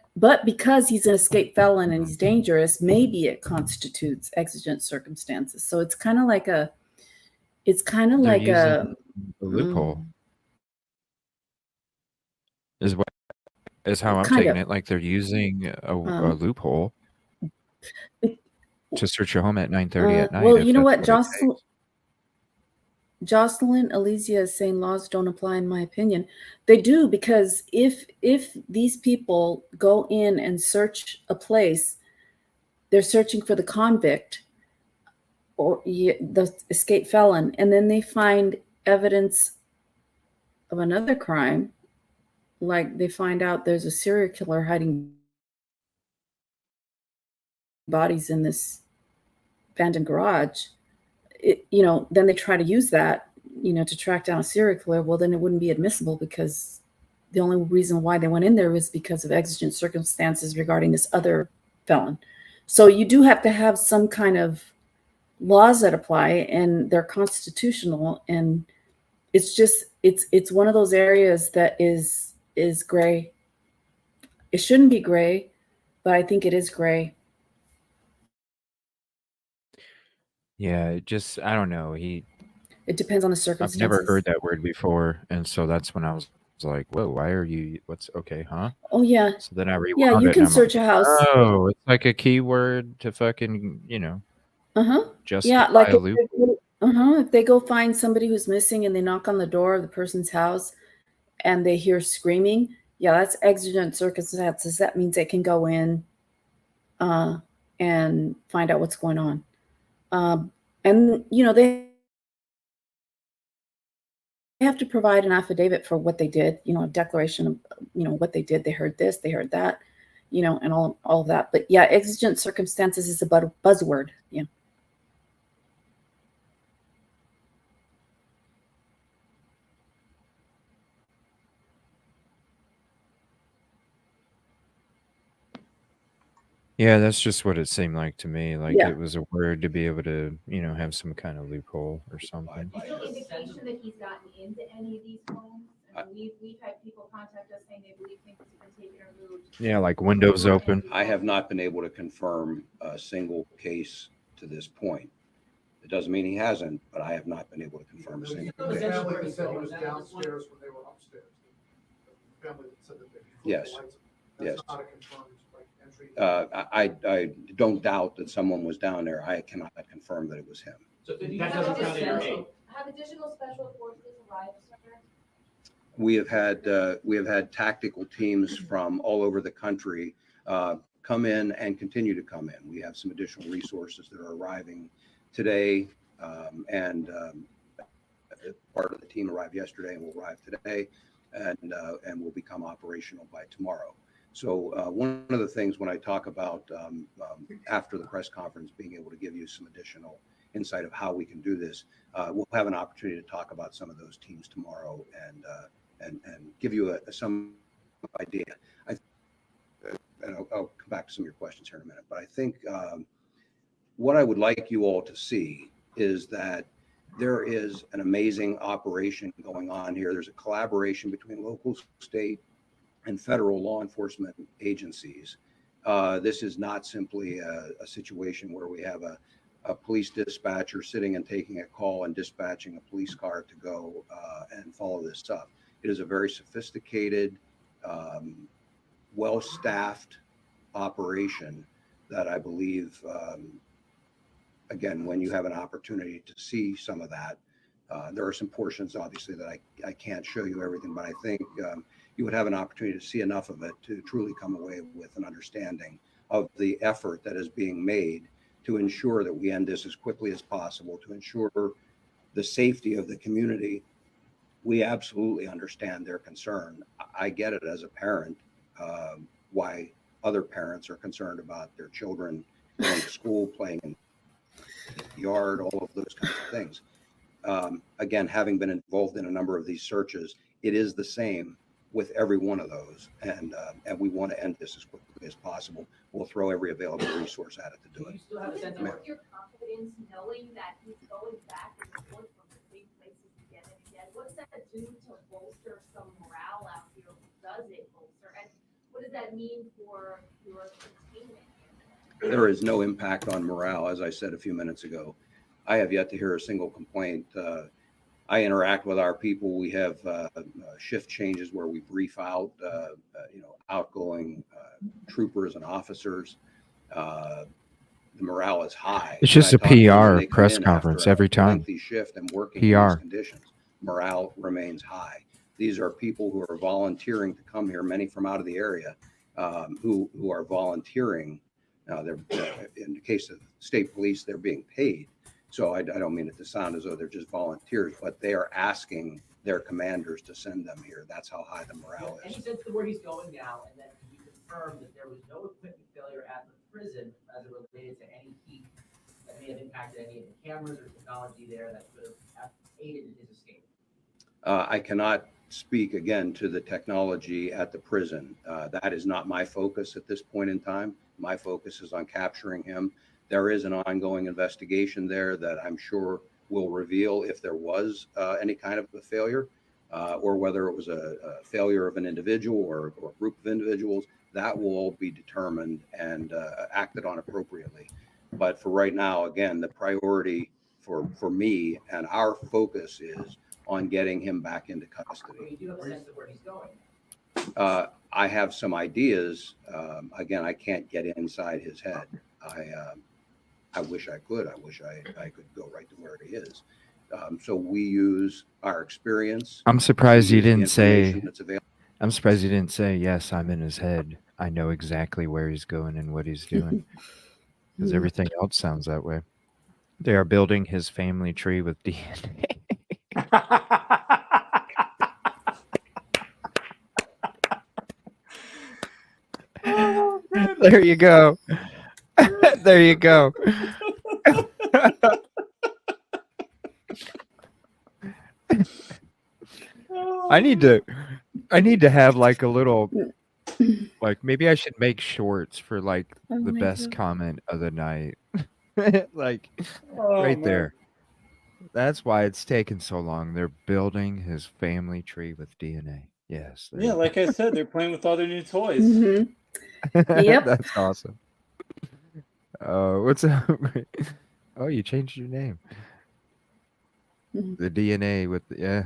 because he's an escaped felon and he's dangerous, maybe it constitutes exigent circumstances. So it's kind of like a They're using a loophole. Is how I'm kind taking of. it, like they're using a loophole to search your home at 9:30 at night Well, if you know that's what, what it takes. Jocelyn Elysia is saying laws don't apply, in my opinion. They do, because if these people go in and search a place, they're searching for the convict or the escaped felon, and then they find evidence of another crime, like they find out there's a serial killer hiding bodies in this abandoned garage, then they try to use that, to track down a serial killer. Well, then it wouldn't be admissible, because the only reason why they went in there was because of exigent circumstances regarding this other felon. So you do have to have some kind of laws that apply, and they're constitutional. And it's just, it's one of those areas that is gray. It shouldn't be gray, but I think it is gray. Yeah, I don't know. It depends on the I've circumstances. never heard that word before, and so that's when I was like, "Whoa, why are you? What's okay, huh?" Oh yeah. So then I Yeah, rewound you it, and can I'm like, search a house. "Oh, it's like a keyword to fucking, Yeah, justify like a loophole." if they go find somebody who's missing and they knock on the door of the person's house and they hear screaming, yeah, that's exigent circumstances. That means they can go in and find out what's going on. And they have to provide an affidavit for what they did, a declaration of what they did. They heard this, they heard that, and all of that. But yeah, exigent circumstances is about a buzzword. Yeah. Yeah, that's just what it seemed like to me. Like Yeah. it was a word to be able to, have some kind of loophole or something. Is there indication that he's gotten into any of these homes? I mean, we've had people contact us saying they believe things have been taken or moved. Yeah, like windows open. I have not been able to confirm a single case to this point. It doesn't mean he hasn't, but I have not been able to confirm a single The case. family that said he was downstairs when they were upstairs. The family that said that they flipped Yes. the lights. Yes. That's not a confirmed entry. I don't doubt that someone was down there. I cannot confirm that it was him. So that doesn't count in your eight. Have additional special forces arrived, sir? We have had tactical teams from all over the country come in and continue to come in. We have some additional resources that are arriving today, and part of the team arrived yesterday and will arrive today, and will become operational by tomorrow. So one of the things when I talk about after the press conference being able to give you some additional insight of how we can do this, we'll have an opportunity to talk about some of those teams tomorrow and give you some idea. And I'll come back to some of your questions here in a minute. But I think what I would like you all to see is that there is an amazing operation going on here. There's a collaboration between local, state, and federal law enforcement agencies. This is not simply a situation where we have a police dispatcher sitting and taking a call and dispatching a police car to go and follow this stuff. It is a very sophisticated, well-staffed operation that I believe, again, when you have an opportunity to see some of that, there are some portions, obviously, that I can't show you everything, but I think you would have an opportunity to see enough of it to truly come away with an understanding of the effort that is being made to ensure that we end this as quickly as possible, to ensure the safety of the community. We absolutely understand their concern. I get it as a parent, why other parents are concerned about their children going to school, playing in the yard, all of those kinds of things. Again, having been involved in a number of these searches, it is the same with every one of those. And we want to end this as quickly as possible. We'll throw every available resource at it to do it. You still have a sense of your confidence knowing that he's going back and forth from the same places again and again. What does that do to bolster some morale out here? Does it bolster? And what does that mean for your containment? There is no impact on morale, as I said a few minutes ago. I have yet to hear a single complaint. I interact with our people. We have shift changes where we brief out, outgoing troopers and officers. The morale is high. It's just a PR press after conference a every time. lengthy shift and working in these PR. conditions, morale remains high. These are people who are volunteering to come here, many from out of the area, who are volunteering. They're in the case of state police, they're being paid. So I don't mean it to sound as though they're just volunteers, but they are asking their commanders to send them here. That's how high the morale is. Any sense of where he's going now, and then can you confirm that there was no equipment failure at the prison as it related to any heat that may have impacted any of the cameras or technology there that could have aided in his escape? I cannot speak again to the technology at the prison. That is not my focus at this point in time. My focus is on capturing him. There is an ongoing investigation there that I'm sure will reveal if there was any kind of a failure or whether it was a failure of an individual or a group of individuals. That will all be determined and acted on appropriately. But for right now, again, the priority for me and our focus is on getting him back into custody. You do have a sense of where he's going. I have some ideas. Again, I can't get inside his head. I wish I could. I wish I could go right to where he is. So we use our experience. I'm surprised you didn't say. That's available. I'm surprised you didn't say, yes, I'm in his head. I know exactly where he's going and what he's doing. Because everything else sounds that way. They are building his family tree with DNA. Oh, there you go. There you go. I need to have like a little Like, maybe I should make shorts for, like, Oh the my best God. comment of the night. Like, Oh right man. there. That's why it's taken so long. They're building his family tree with DNA. Yes, there Yeah, you go. like I said, they're playing with all their new toys. Mm-hmm. Yep. That's awesome. What's up? Oh, you changed your name. Mhm. The DNA with the, yeah.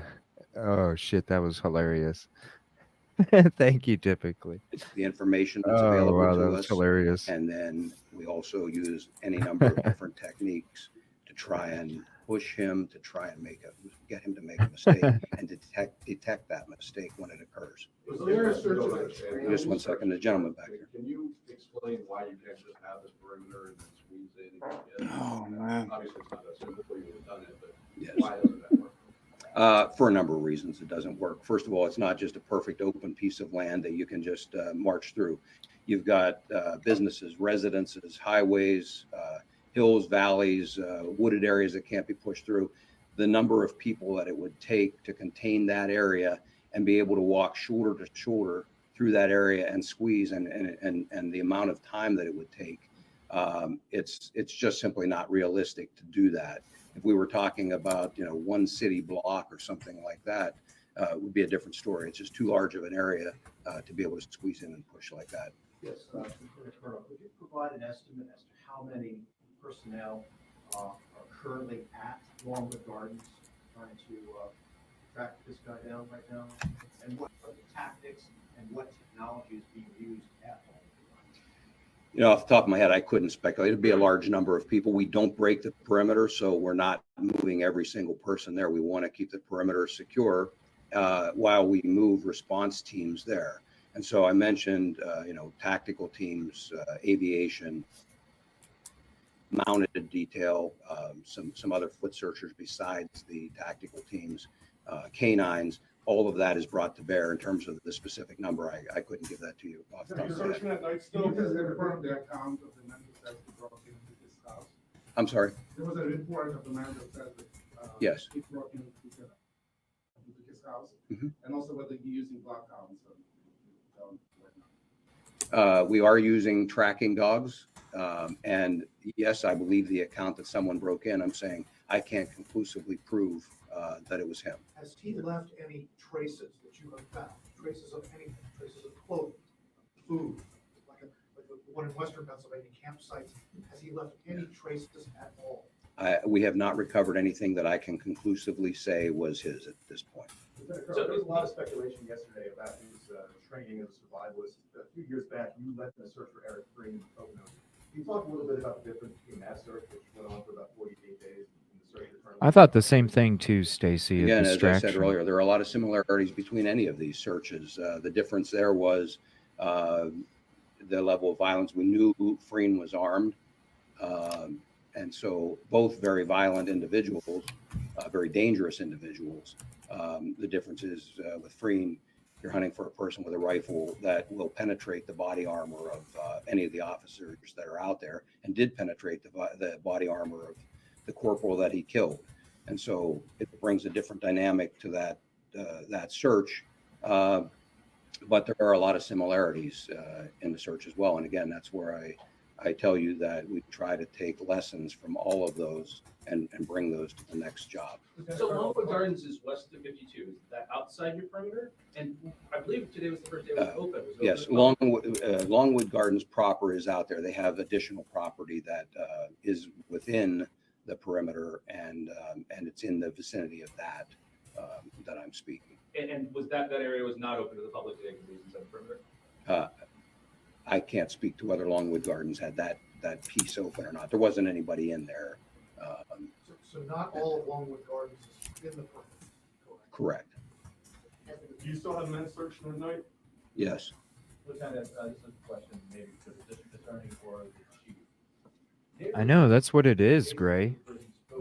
Oh shit, that was hilarious. Thank you, typically. The information that's Oh available wow, that to was us. hilarious. And then we also use any number of different techniques to try and push him, to try and get him to make a mistake and detect that mistake when it occurs. Just one second, the gentleman back there. Can you explain why you can't just have the perimeter and then squeeze in? Oh man. Obviously, it's not that simple for you to have done it, but Yes. why doesn't that work? For a number of reasons, it doesn't work. First of all, it's not just a perfect open piece of land that you can just march through. You've got businesses, residences, highways, hills, valleys, wooded areas that can't be pushed through. The number of people that it would take to contain that area and be able to walk shoulder to shoulder through that area and squeeze, and the amount of time that it would take, it's just simply not realistic to do that. If we were talking about, one city block or something like that, it would be a different story. It's just too large of an area to be able to squeeze in and push like that. Yes, Colonel, could you provide an estimate as to how many personnel are currently at Longwood Gardens trying to track this guy down right now? And what are the tactics and what technology is being used at Longwood? Off the top of my head, I couldn't speculate. It'd be a large number of people. We don't break the perimeter, so we're not moving every single person there. We want to keep the perimeter secure while we move response teams there. And so I mentioned, tactical teams, aviation, mounted detail, some other foot searchers besides the tactical teams, canines. All of that is brought to bear in terms of the specific number. I couldn't give that to you off the top of my head. Searching at night still. You just confirmed the account of the man who says he broke into his house. I'm sorry. There was a report of the man that said that Yes. he broke into his house, Mhm. and also whether he using bloodhounds. We are using tracking dogs. And yes, I believe the account that someone broke in. I'm saying I can't conclusively prove that it was him. Has he left any traces that you have found? Traces of anything? Traces of clothing, food, like the one in Western Pennsylvania campsites? Has he left any traces at all? We have not recovered anything that I can conclusively say was his at this point. So there was a lot of speculation yesterday about his training as a survivalist. A few years back, you led in a search for Eric Green in Pocono. Can you talk a little bit about the difference between that search, which went on for about 48 days, and the search you're I thought the same thing too, Stacy. Again, as I distraction. said earlier, there are a lot of similarities between any of these searches. The difference there was the level of violence. We knew Freen was armed. And so both very violent individuals, very dangerous individuals. The difference is with Freen, you're hunting for a person with a rifle that will penetrate the body armor of any of the officers that are out there, and did penetrate the body armor of the corporal that he killed. And so it brings a different dynamic to that search. But there are a lot of similarities in the search as well. And again, that's where I tell you that we try to take lessons from all of those and bring those to the next job. So Longwood Gardens is west of 52. Is that outside your perimeter? And I believe today was the first day it was open. Yes, Longwood Gardens proper is out there. They have additional property that is within the perimeter, and it's in the vicinity of that I'm speaking. And was that area was not open to the public today because it was inside the perimeter? I can't speak to whether Longwood Gardens had that piece open or not. There wasn't anybody in there. So not all of Longwood Gardens is in the perimeter. Correct. Do you still have men searching at night? Yes. Lieutenant, this is a question maybe to the district attorney or the chief. I know, that's what it is, Gray.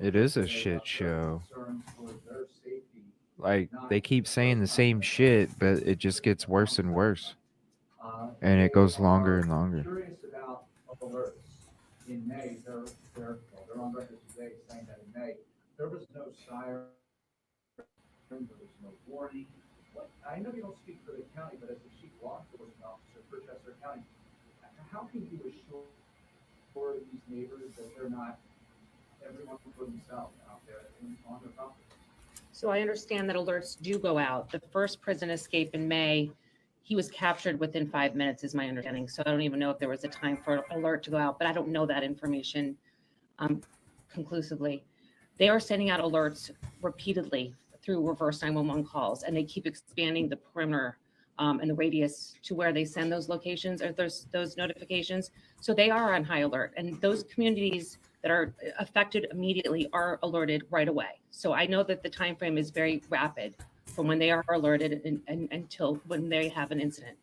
It is a shit show. Like, they keep saying the same shit, but it just gets worse and worse. And it goes longer and longer. Curious about alerts. In May, they're on record today saying that in May, there was no siren, there was no warning. I know you don't speak for the county, but as the chief law enforcement officer, for Chester County. How can you assure these neighbors that they're not everyone for themselves out there on their property? So I understand that alerts do go out. The first prison escape in May, he was captured within 5 minutes, is my understanding. So I don't even know if there was a time for an alert to go out, but I don't know that information conclusively. They are sending out alerts repeatedly through reverse 911 calls, and they keep expanding the perimeter and the radius to where they send those locations or those notifications. So they are on high alert, and those communities that are affected immediately are alerted right away. So I know that the time frame is very rapid from when they are alerted and until when they have an incident.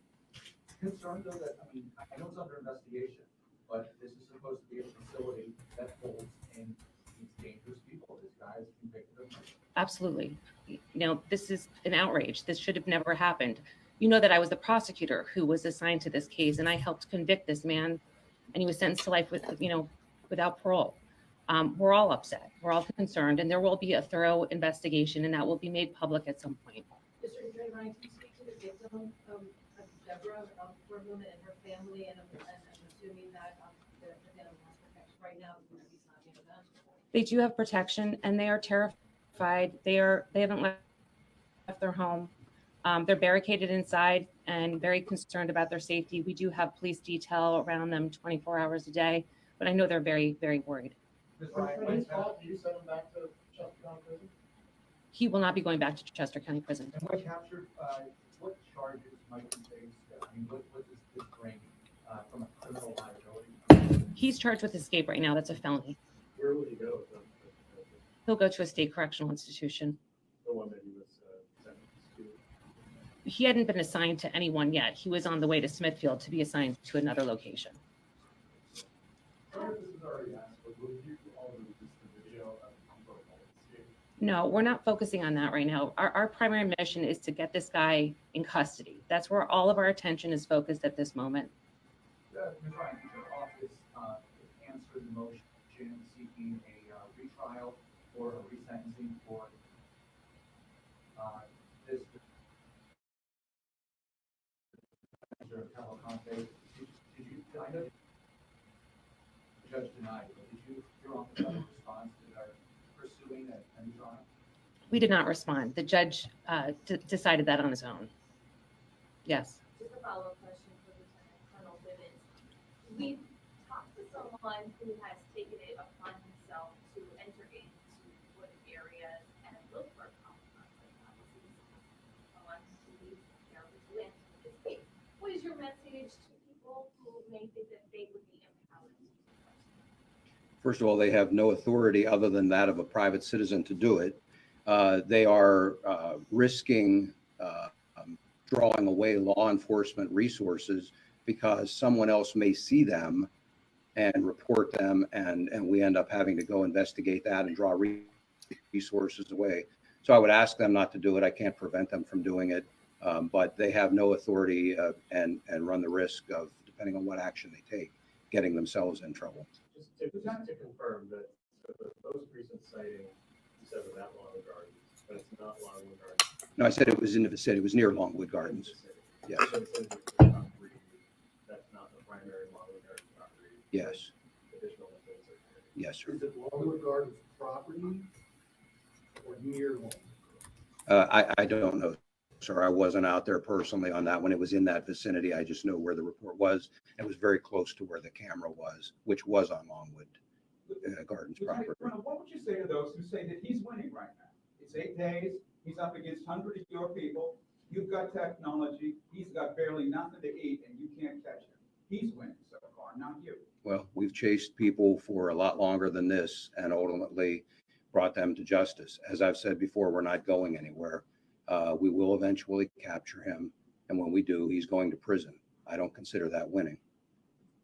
Concerned though that, I mean, I know it's under investigation, but this is supposed to be a facility that holds and keeps dangerous people. This guy is convicted of murder. Absolutely. You know, this is an outrage. This should have never happened. You know that I was the prosecutor who was assigned to this case, and I helped convict this man, and he was sentenced to life with, without parole. We're all upset. We're all concerned, and there will be a thorough investigation, and that will be made public at some point. Mr. Dre, Ryan, can you speak to the victim of Deborah, for a moment, and her family, and I'm assuming that the family has protection right now, he's not being avenged. They do have protection, and they are terrified. They haven't left their home. They're barricaded inside and very concerned about their safety. We do have police detail around them 24 hours a day, but I know they're very, very worried. For his fault, do you send him back to Chester County Prison? He will not be going back to Chester County Prison. And when captured, what charges might he face? I mean, what does this bring from a criminal liability? He's charged with escape right now. That's a felony. Where will he go? He'll go to a state correctional institution. The one that he was sentenced to. He hadn't been assigned to anyone yet. He was on the way to Smithfield to be assigned to another location. No, we're not focusing on that right now. Our primary mission is to get this guy in custody. That's where all of our attention is focused at this moment. Ms. Ryan, did your office answer the motion seeking a retrial or a resentencing for this Cavalcante? Did you, I know the judge denied it, but did your office have a response to their pursuing a new trial? We did not respond. The judge decided that on his own. Yes. Just a follow-up question for Lieutenant Colonel Bivens. We've talked to someone who has taken it upon himself to enter into wooded areas and look for compromise. What is your message to people who may think that they would be empowered? First of all, they have no authority other than that of a private citizen to do it. They are risking drawing away law enforcement resources because someone else may see them and report them, and we end up having to go investigate that and draw resources away. So I would ask them not to do it. I can't prevent them from doing it, but they have no authority and run the risk of, depending on what action they take, getting themselves in trouble. Just to confirm that the most recent sighting, you said was at Longwood Gardens, but it's not Longwood Gardens. No, I said it was in the vicinity. It was near Longwood Gardens. Yes. So it says it's the property, that's not the primary Longwood Gardens property. Yes. Additional things like that. Yes, sir. Is it Longwood Gardens property or near Longwood? I don't know, sir. I wasn't out there personally on that one. It was in that vicinity. I just know where the report was. It was very close to where the camera was, which was on Longwood Gardens property. What would you say to those who say that he's winning right now? It's 8 days. He's up against hundreds of your people. You've got technology. He's got barely nothing to eat, and you can't catch him. He's winning so far, not you. Well, we've chased people for a lot longer than this and ultimately brought them to justice. As I've said before, we're not going anywhere. We will eventually capture him. And when we do, he's going to prison. I don't consider that winning.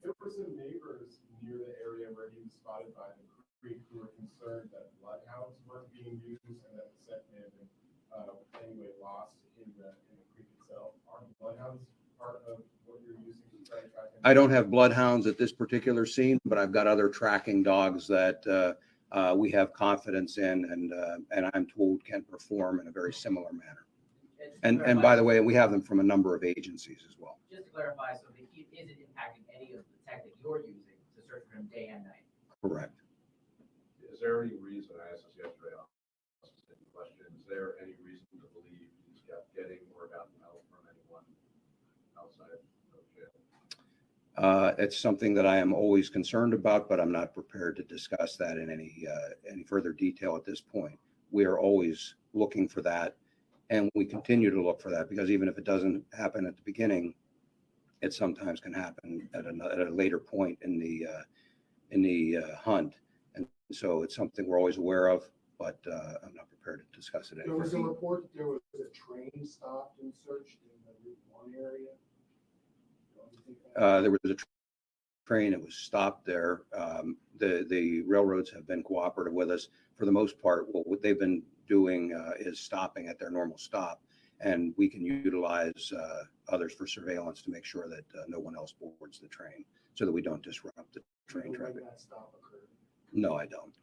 There were some neighbors near the area where he was spotted by the creek who were concerned that bloodhounds weren't being used and that the scent may have been anyway lost in the creek itself. Are bloodhounds part of what you're using to try to track him? I don't have bloodhounds at this particular scene, but I've got other tracking dogs that we have confidence in and I'm told can perform in a very similar manner. And by the way, we have them from a number of agencies as well. Just to clarify, so the It's something that I am always concerned about, but I'm not prepared to discuss that in any further detail at this point. We are always looking for that, and we continue to look for that, because even if it doesn't happen at the beginning, it sometimes can happen at a later point in the hunt. And so it's something we're always aware of, but I'm not prepared to discuss it There was a anymore. report that there was a train stopped and searched in the Route 1 area. There was a train that was stopped there. The railroads have been cooperative with us for the most part. What they've been doing is stopping at their normal stop, and we can utilize others for surveillance to make sure that no one else boards the train, so that we don't disrupt the train traffic. No, I don't.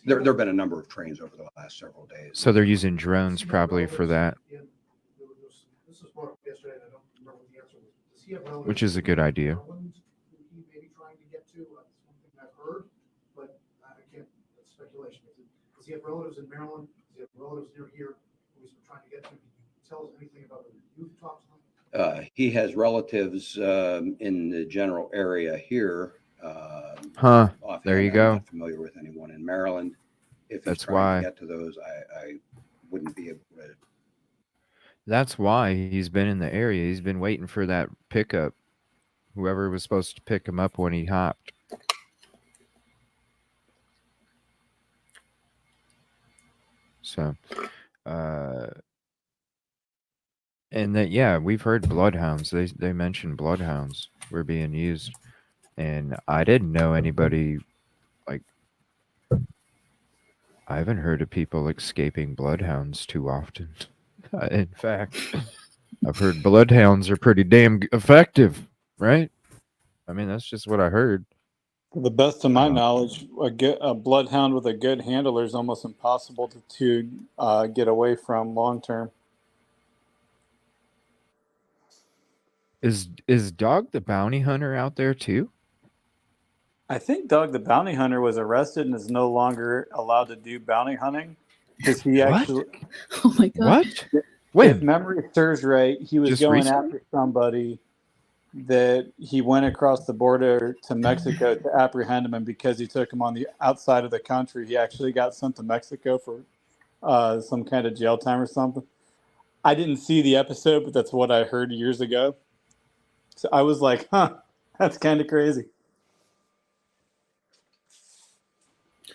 There have been a number of trains over the last several days. So they're using drones probably for that, This was brought up yesterday, and I don't remember what the answer was. Does he have relatives which is a good in idea. Maryland who he may be trying to get to? That's one thing I've heard, but I can't, that's speculation. Does he have relatives in Maryland? Does he have relatives near here who he's been trying to get to? Can you tell us anything about the youth talks? He has relatives in the general area here. There you I'm go. not familiar with anyone in Maryland. If he's That's trying why. to get to those, I wouldn't be able to. That's why he's been in the area. He's been waiting for that pickup. Whoever was supposed to pick him up when he hopped. So, and that, yeah, we've heard bloodhounds. They mentioned bloodhounds were being used, and I didn't know anybody like. I haven't heard of people escaping bloodhounds too often. In fact, I've heard bloodhounds are pretty damn effective, right? I mean, that's just what I heard. To the best of my knowledge, a bloodhound with a good handler is almost impossible to get away from long term. Is Dog the Bounty Hunter out there too? I think Doug the Bounty Hunter was arrested and is no longer allowed to do bounty hunting because he What? actually. Oh my God. What? When? If memory serves right, he was Just going recently? after somebody that he went across the border to Mexico to apprehend him, and because he took him on the outside of the country, he actually got sent to Mexico for some kind of jail time or something. I didn't see the episode, but that's what I heard years ago. So I was like, huh, that's kind of crazy.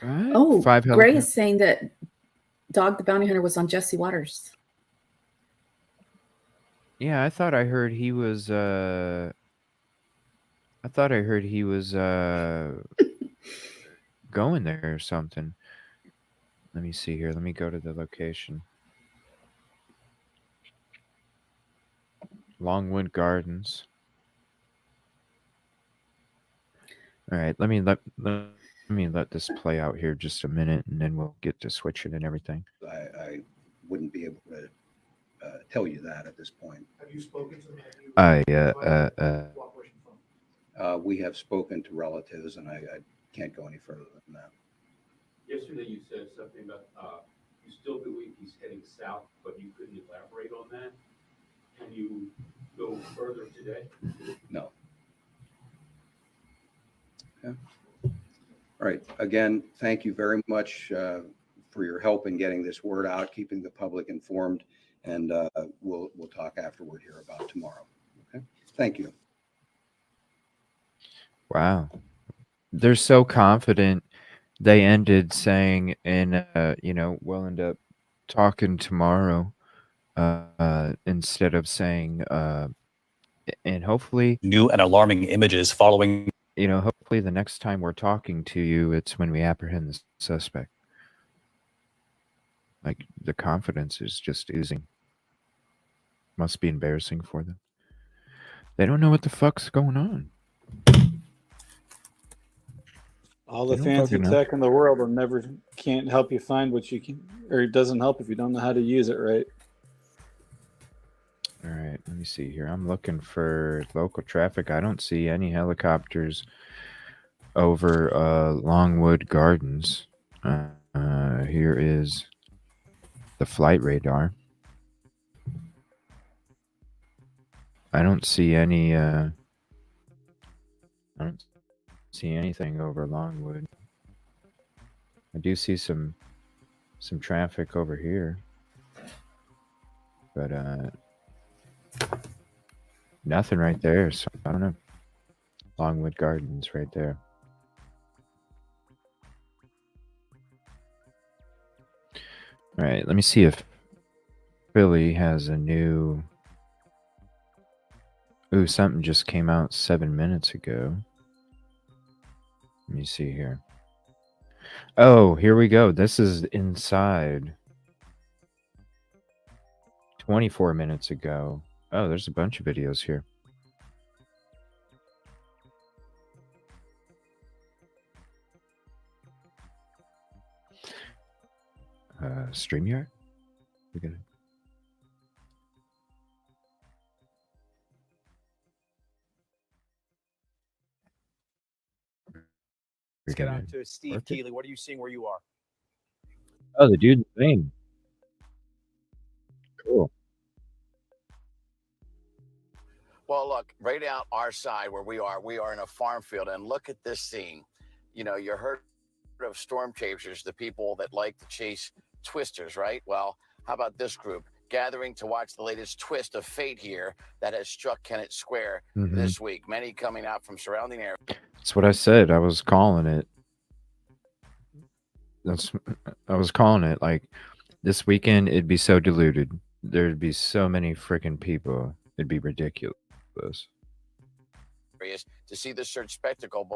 Oh, Five Gray helicopters. is saying that Dog the Bounty Hunter was on Jesse Waters. Yeah, I thought I heard he was. I thought I heard he was going there or something. Let me see here. Let me go to the location. Longwood Gardens. All right, let me let this play out here just a minute, and then we'll get to switching and everything. I wouldn't be able to tell you that at this point. Have you spoken to them? We have spoken to relatives, and I can't go any further than that. Yesterday you said something about you still believe he's heading south, but you couldn't elaborate on that. Can you go further today? No. Okay. All right. Again, thank you very much for your help in getting this word out, keeping the public informed, and we'll talk afterward here about tomorrow. Okay. Thank you. Wow, they're so confident. They ended saying, and we'll end up talking tomorrow, instead of saying, and hopefully new and alarming images following. Hopefully the next time we're talking to you, it's when we apprehend the suspect. Like, the confidence is just oozing. Must be embarrassing for them. They don't know what the fuck's going on. All the They don't fancy fucking know. tech in the world can't help you find what you can, or it doesn't help if you don't know how to use it right. All right, let me see here. I'm looking for local traffic. I don't see any helicopters over Longwood Gardens. Here is the flight radar. I don't see any I don't see anything over Longwood. I do see some traffic over here, but nothing right there. So I don't know. Longwood Gardens right there. All right, let me see if Philly has a new. Ooh, something just came out 7 minutes ago. Let me see here. Oh, here we go. This is inside. 24 minutes ago. Oh, there's a bunch of videos here. StreamYard? We're gonna. Let's get on to Steve Keeley. What are you seeing where you are? Oh, the dude's name. Cool. Well, look, right out our side where we are in a farm field, and look at this scene. You know, you heard of storm chasers, the people that like to chase twisters, right? Well, how about this group gathering to watch the latest twist of fate here that has struck Kennett Square this week? Many coming out from surrounding areas. That's what I said. I was calling it. I was calling it. Like, this weekend, it'd be so diluted. There'd be so many freaking people. It'd be ridiculous. To see the search spectacle,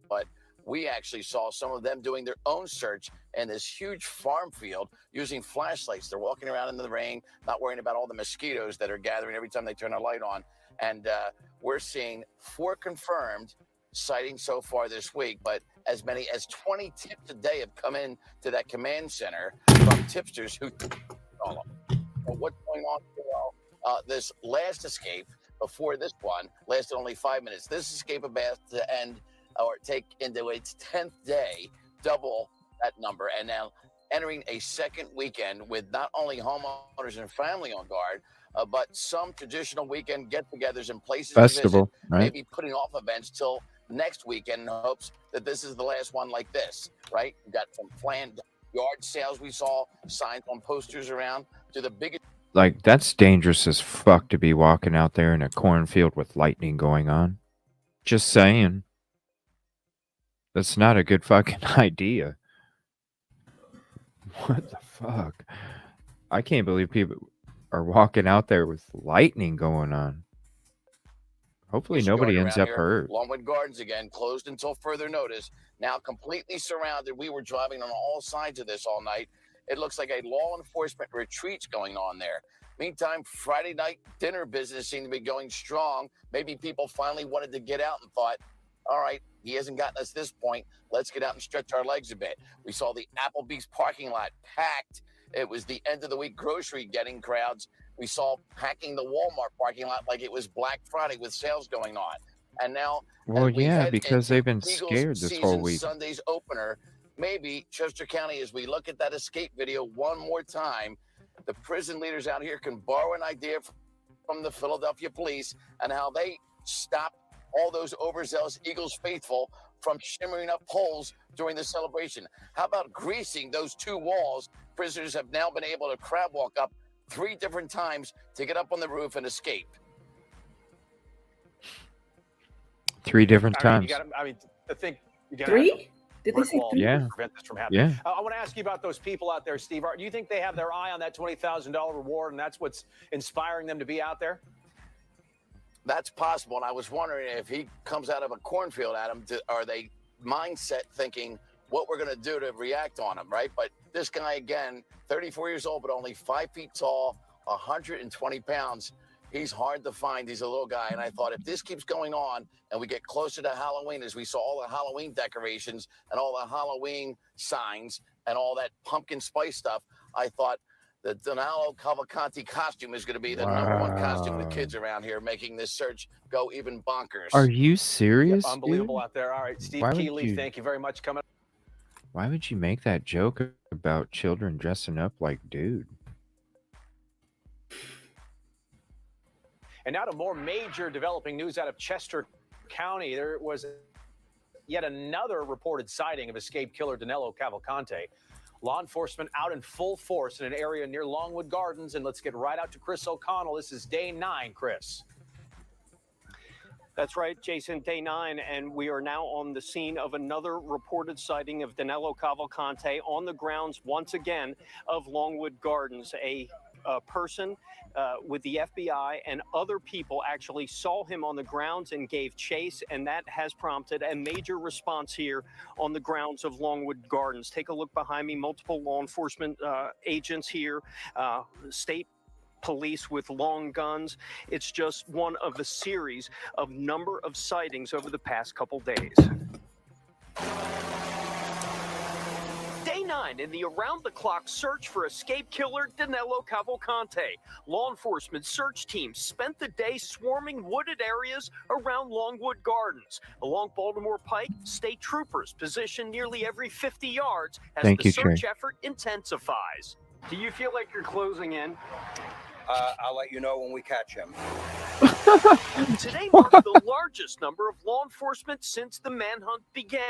but we actually saw some of them doing their own search in this huge farm field using flashlights. They're walking around in the rain, not worrying about all the mosquitoes that are gathering every time they turn a light on. And we're seeing 4 confirmed sightings so far this week, but as many as 20 tips a day have come in to that command center from tipsters who well, what's going on? Well, this last escape before this one lasted only 5 minutes. This escape about to end or take into its 10th day, double that number, and now entering a second weekend with not only homeowners and family on guard, but some traditional weekend get-togethers in places Festival, to visit, right? maybe putting off events till next weekend in hopes that this is the last one like this, right? We've got some planned yard sales we saw, signs on posters around, to the biggest. Like, that's dangerous as fuck to be walking out there in a cornfield with lightning going on. Just saying. That's not a good fucking idea. What the fuck? I can't believe people are walking out there with lightning going on. Hopefully nobody ends up hurt. Longwood Gardens again, closed until further notice. Now completely surrounded. We were driving on all sides of this all night. It looks like a law enforcement retreat's going on there. Meantime, Friday night dinner business seemed to be going strong. Maybe people finally wanted to get out and thought, all right, he hasn't gotten us this point. Let's get out and stretch our legs a bit. We saw the Applebee's parking lot packed. It was the end of the week grocery getting crowds. We saw packing the Walmart parking lot like it was Black Friday with sales going on. And now, Well, as we yeah, head because into they've been Eagles scared this whole season week. Sunday's opener, maybe Chester County, as we look at that escape video one more time, the prison leaders out here can borrow an idea from the Philadelphia police and how they stopped all those overzealous Eagles faithful from shimmering up holes during the celebration. How about greasing those 2 walls? Prisoners have now been able to crab walk up 3 different times to get up on the roof and escape. 3 different times. To think you got 3? Did they say 3? Yeah. Prevent this from happening. Yeah. I want to ask you about those people out there, Steve. Do you think they have their eye on that $20,000 reward, and that's what's inspiring them to be out there? That's possible, and I was wondering if he comes out of a cornfield at him, are they mindset thinking what we're going to do to react on him, right? But this guy, again, 34 years old, but only 5 feet tall, 120 pounds. He's hard to find. He's a little guy, and I thought if this keeps going on and we get closer to Halloween, as we saw all the Halloween decorations and all the Halloween signs and all that pumpkin spice stuff, I thought the Donalo Cavalcanti costume is going to be the number 1 costume the kids around here, making this search go even bonkers. Are you serious, Unbelievable dude? out there. All right, Steve Why would Keeley, you- thank you very much coming. Why would you make that joke about children dressing up like dude? And now to more major developing news out of Chester County, there was yet another reported sighting of escaped killer Danilo Cavalcante. Law enforcement out in full force in an area near Longwood Gardens. And let's get right out to Chris O'Connell. This is day 9, Chris. That's right, Jason, day 9, and we are now on the scene of another reported sighting of Danilo Cavalcante on the grounds once again of Longwood Gardens. A person with the FBI and other people actually saw him on the grounds and gave chase, and that has prompted a major response here on the grounds of Longwood Gardens. Take a look behind me, multiple law enforcement agents here, state police with long guns. It's just one of a series of number of sightings over the past couple days. Day 9 in the around-the-clock search for escape killer Danilo Cavalcante. Law enforcement search teams spent the day swarming wooded areas around Longwood Gardens. Along Baltimore Pike, state troopers positioned nearly every 50 yards as Thank the you, search Trey. effort intensifies. Do you feel like you're closing in? I'll let you know when we catch him. Today marks the largest number of law enforcement since the manhunt began.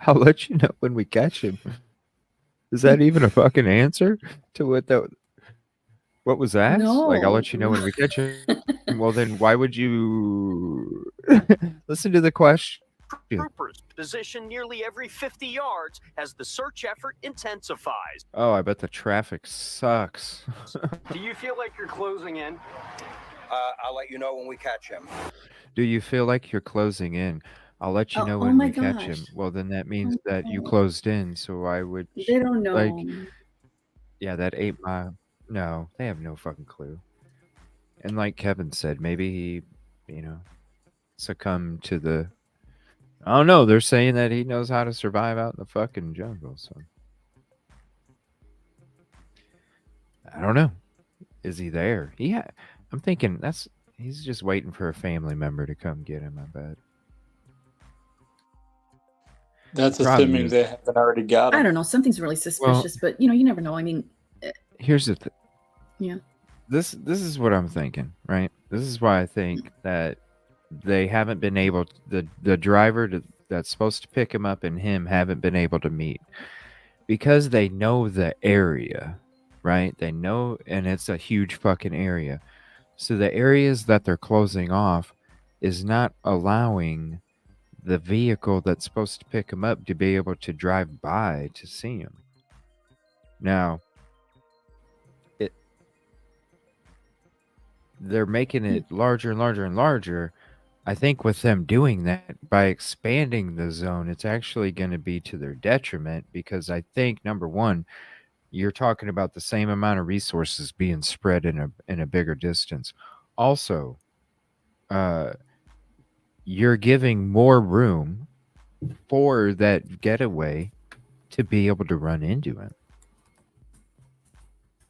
I'll let you know when we catch him. Is that even a fucking answer to what was asked? Like, I'll let you know when we catch him. Well, then why would you listen to the question? Troopers positioned nearly every 50 yards as the search effort intensifies. Oh, I bet the traffic sucks. Do you feel like you're closing in? I'll let you know when we catch him. Do you feel like you're closing in? I'll let you Oh, know oh when my we catch him. gosh. Well, then that means Oh, that you no. closed in. So I would They don't know. like, yeah, that 8 mile. No, they have no fucking clue. And like Kevin said, maybe he, succumbed to the. I don't know. They're saying that he knows how to survive out in the fucking jungle. So I don't know. Is he there? Yeah, I'm thinking he's just waiting for a family member to come get him. I bet. That's Problem assuming is- they haven't already got I him. don't know. Something's really suspicious, but you never know. I mean, Here's the thing. yeah. This is what I'm thinking, right? This is why I think that they haven't been able the driver that's supposed to pick him up and him haven't been able to meet because they know the area, right? They know, and it's a huge fucking area. So the areas that they're closing off is not allowing the vehicle that's supposed to pick him up to be able to drive by to see him. Now, they're making it larger and larger and larger. I think with them doing that, by expanding the zone, it's actually going to be to their detriment because I think, number one, you're talking about the same amount of resources being spread in a bigger distance. Also, you're giving more room for that getaway to be able to run into it.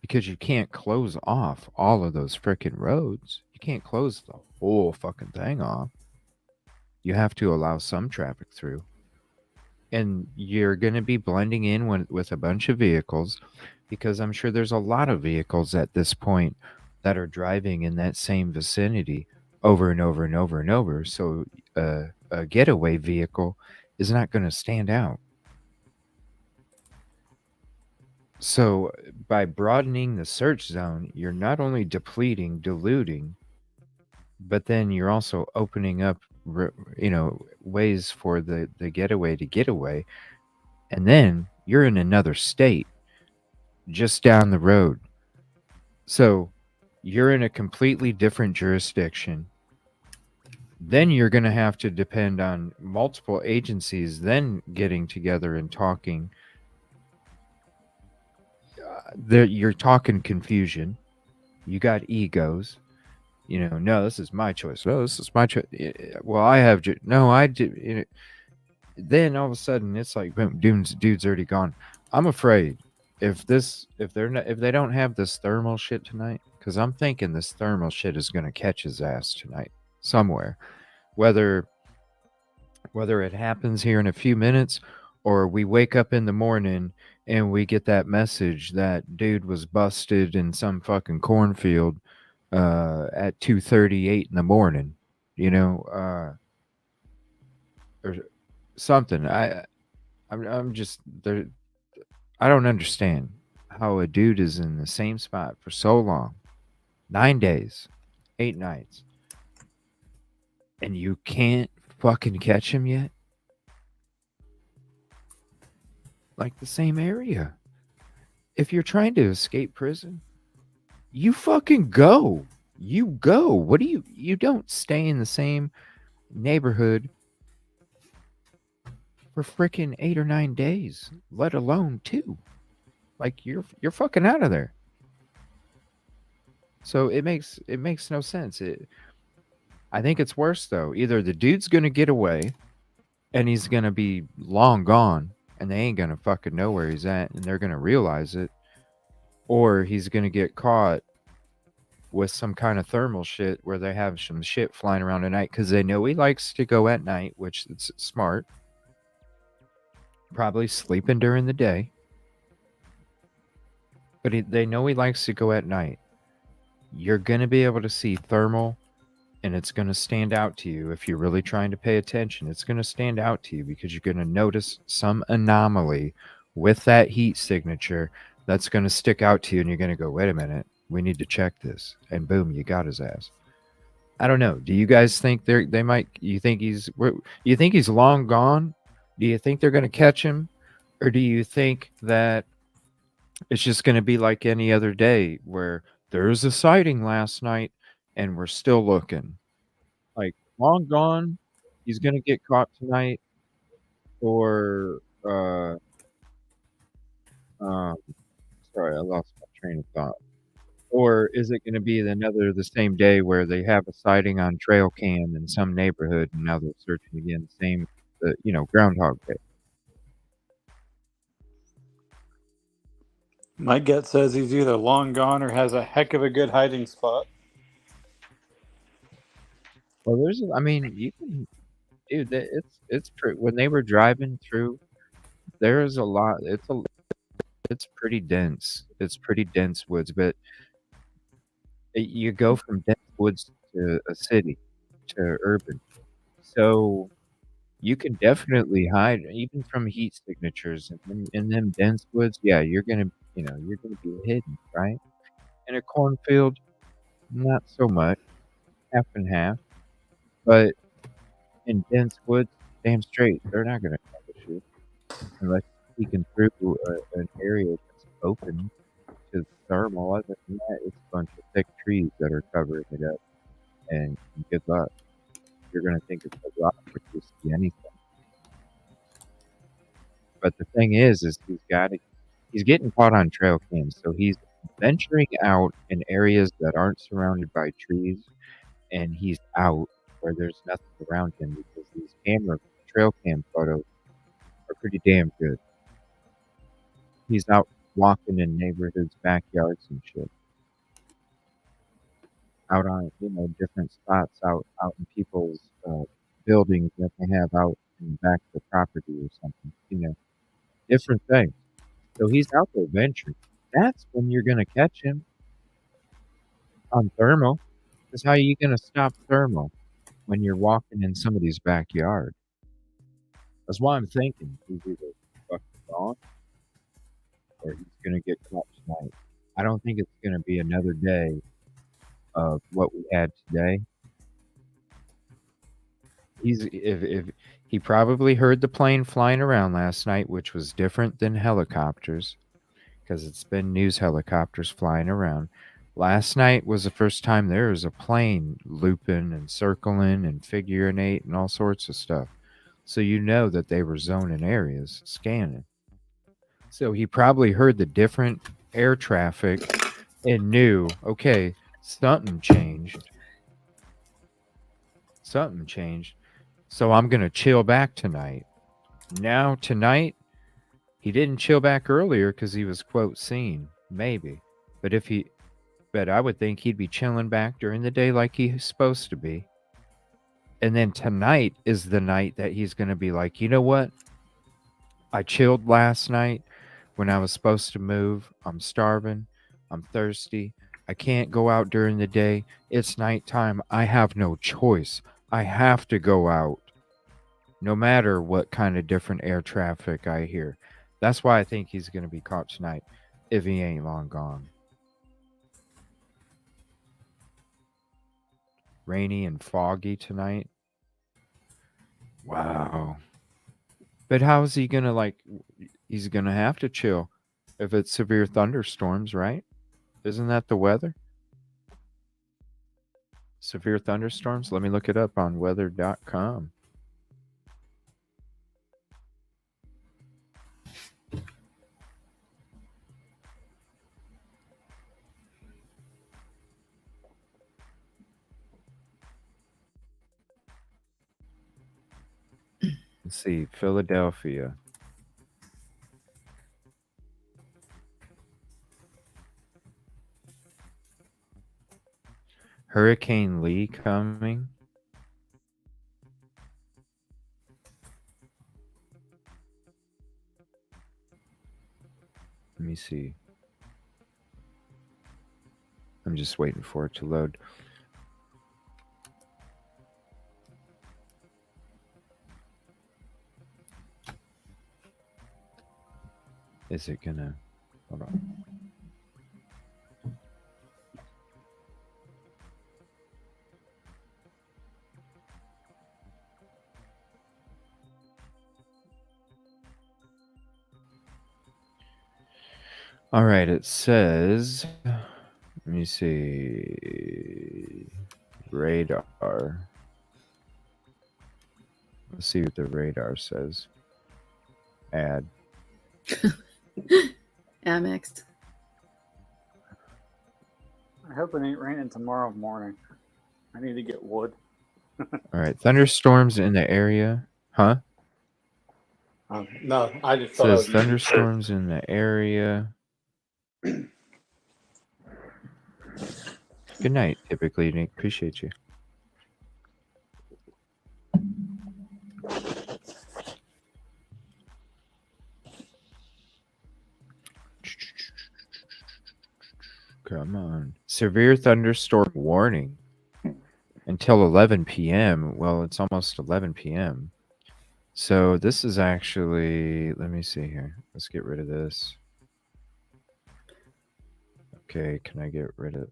Because you can't close off all of those frickin' roads. You can't close the whole fucking thing off. You have to allow some traffic through. And you're going to be blending in with a bunch of vehicles because I'm sure there's a lot of vehicles at this point that are driving in that same vicinity over and over and over and over. So a getaway vehicle is not going to stand out. So by broadening the search zone, you're not only diluting, but then you're also opening up, ways for the getaway to get away. And then you're in another state just down the road. So you're in a completely different jurisdiction. Then you're going to have to depend on multiple agencies then getting together and talking. You're talking confusion. You got egos. No, this is my choice. No, this is my choice. Well, I have. No, I did. Then all of a sudden, it's like, boom, dude's already gone. I'm afraid if they don't have this thermal shit tonight, because I'm thinking this thermal shit is going to catch his ass tonight somewhere, whether it happens here in a few minutes or we wake up in the morning and we get that message that dude was busted in some fucking cornfield at 2:38 in the morning. or something. I'm just there. I don't understand how a dude is in the same spot for so long, 9 days, 8 nights, and you can't fucking catch him yet. Like the same area. If you're trying to escape prison, you fucking go. You go. What do you don't stay in the same neighborhood for freaking 8 or 9 days, let alone 2. Like you're fucking out of there. So it makes no sense. I think it's worse though. Either the dude's gonna get away and he's gonna be long gone and they ain't gonna fucking know where he's at and they're gonna realize it, or he's gonna get caught with some kind of thermal shit where they have some shit flying around at night because they know he likes to go at night, which is smart. Probably sleeping during the day. But they know he likes to go at night. You're going to be able to see thermal, and it's going to stand out to you. If you're really trying to pay attention, it's going to stand out to you because you're going to notice some anomaly with that heat signature that's going to stick out to you, and you're going to go, wait a minute, we need to check this. And boom, you got his ass. I don't know. Do you guys think they might, you think he's long gone? Do you think they're going to catch him? Or do you think that it's just going to be like any other day where there's a sighting last night and we're still looking? Like, long gone, he's going to get caught tonight, or sorry, I lost my train of thought. Or is it going to be the same day where they have a sighting on trail cam in some neighborhood and now they're searching again, Groundhog Day? My gut says he's either long gone or has a heck of a good hiding spot. Well, you can, dude. It's pretty. When they were driving through, there is a lot. It's pretty dense. It's pretty dense woods, but you go from dense woods to a city to urban, so you can definitely hide even from heat signatures in them dense woods. Yeah, you're gonna be hidden, right? In a cornfield, not so much, half and half, but in dense woods, damn straight, they're not gonna notice you unless you can through an area that's open to thermal. Other than that, it's a bunch of thick trees that are covering it up, and good luck. You're gonna think it's a rock if you see anything. But the thing is he's getting caught on trail cams, so he's venturing out in areas that aren't surrounded by trees, and he's out where there's nothing around him because these trail cam photos are pretty damn good. He's out walking in neighborhoods, backyards and shit. Out on, different spots out in people's buildings that they have out in the back of the property or something, different things. So he's out there venturing. That's when you're going to catch him on thermal. Because how are you going to stop thermal when you're walking in somebody's backyard? That's why I'm thinking he's either fucking gone or he's going to get caught tonight. I don't think it's going to be another day of what we had today. If he probably heard the plane flying around last night, which was different than helicopters, because it's been news helicopters flying around. Last night was the first time there was a plane looping and circling and figuring eight and all sorts of stuff. So you know that they were zoning areas, scanning. So he probably heard the different air traffic and knew, okay, something changed. Something changed. So I'm going to chill back tonight. Now, tonight, he didn't chill back earlier because he was, quote, seen. Maybe. But I would think he'd be chilling back during the day like he's supposed to be. And then tonight is the night that he's going to be like, you know what? I chilled last night when I was supposed to move. I'm starving. I'm thirsty. I can't go out during the day. It's nighttime. I have no choice. I have to go out no matter what kind of different air traffic I hear. That's why I think he's going to be caught tonight if he ain't long gone. Rainy and foggy tonight. Wow. But how is he going to, like, he's going to have to chill if it's severe thunderstorms, right? Isn't that the weather? Severe thunderstorms? Let me look it up on weather.com. Let's see, Philadelphia. Hurricane Lee coming. Let me see. I'm just waiting for it to load. Is it gonna? Hold on. All right, it says, let me see, radar. Let's see what the radar says. Add. Amex. I hope it ain't raining tomorrow morning. I need to get wood. All right, thunderstorms in the area. Huh? No, I just It thought says thunderstorms in the area. Good night, typically, Nick. Appreciate you. Come on. Severe thunderstorm warning until 11 p.m. Well, it's almost 11 p.m. So this is actually, let me see here. Let's get rid of this. Okay, can I get rid of,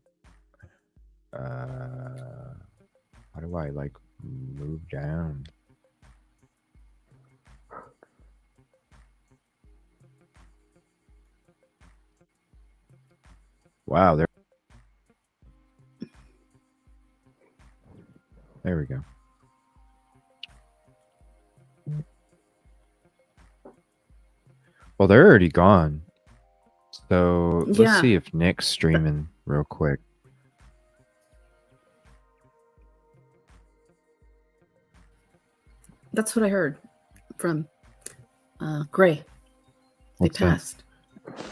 how do I like move down? Wow, there we go. Well, they're already gone. So let's Yeah. see if Nick's streaming real quick. That's what I heard from Gray. They What's that? passed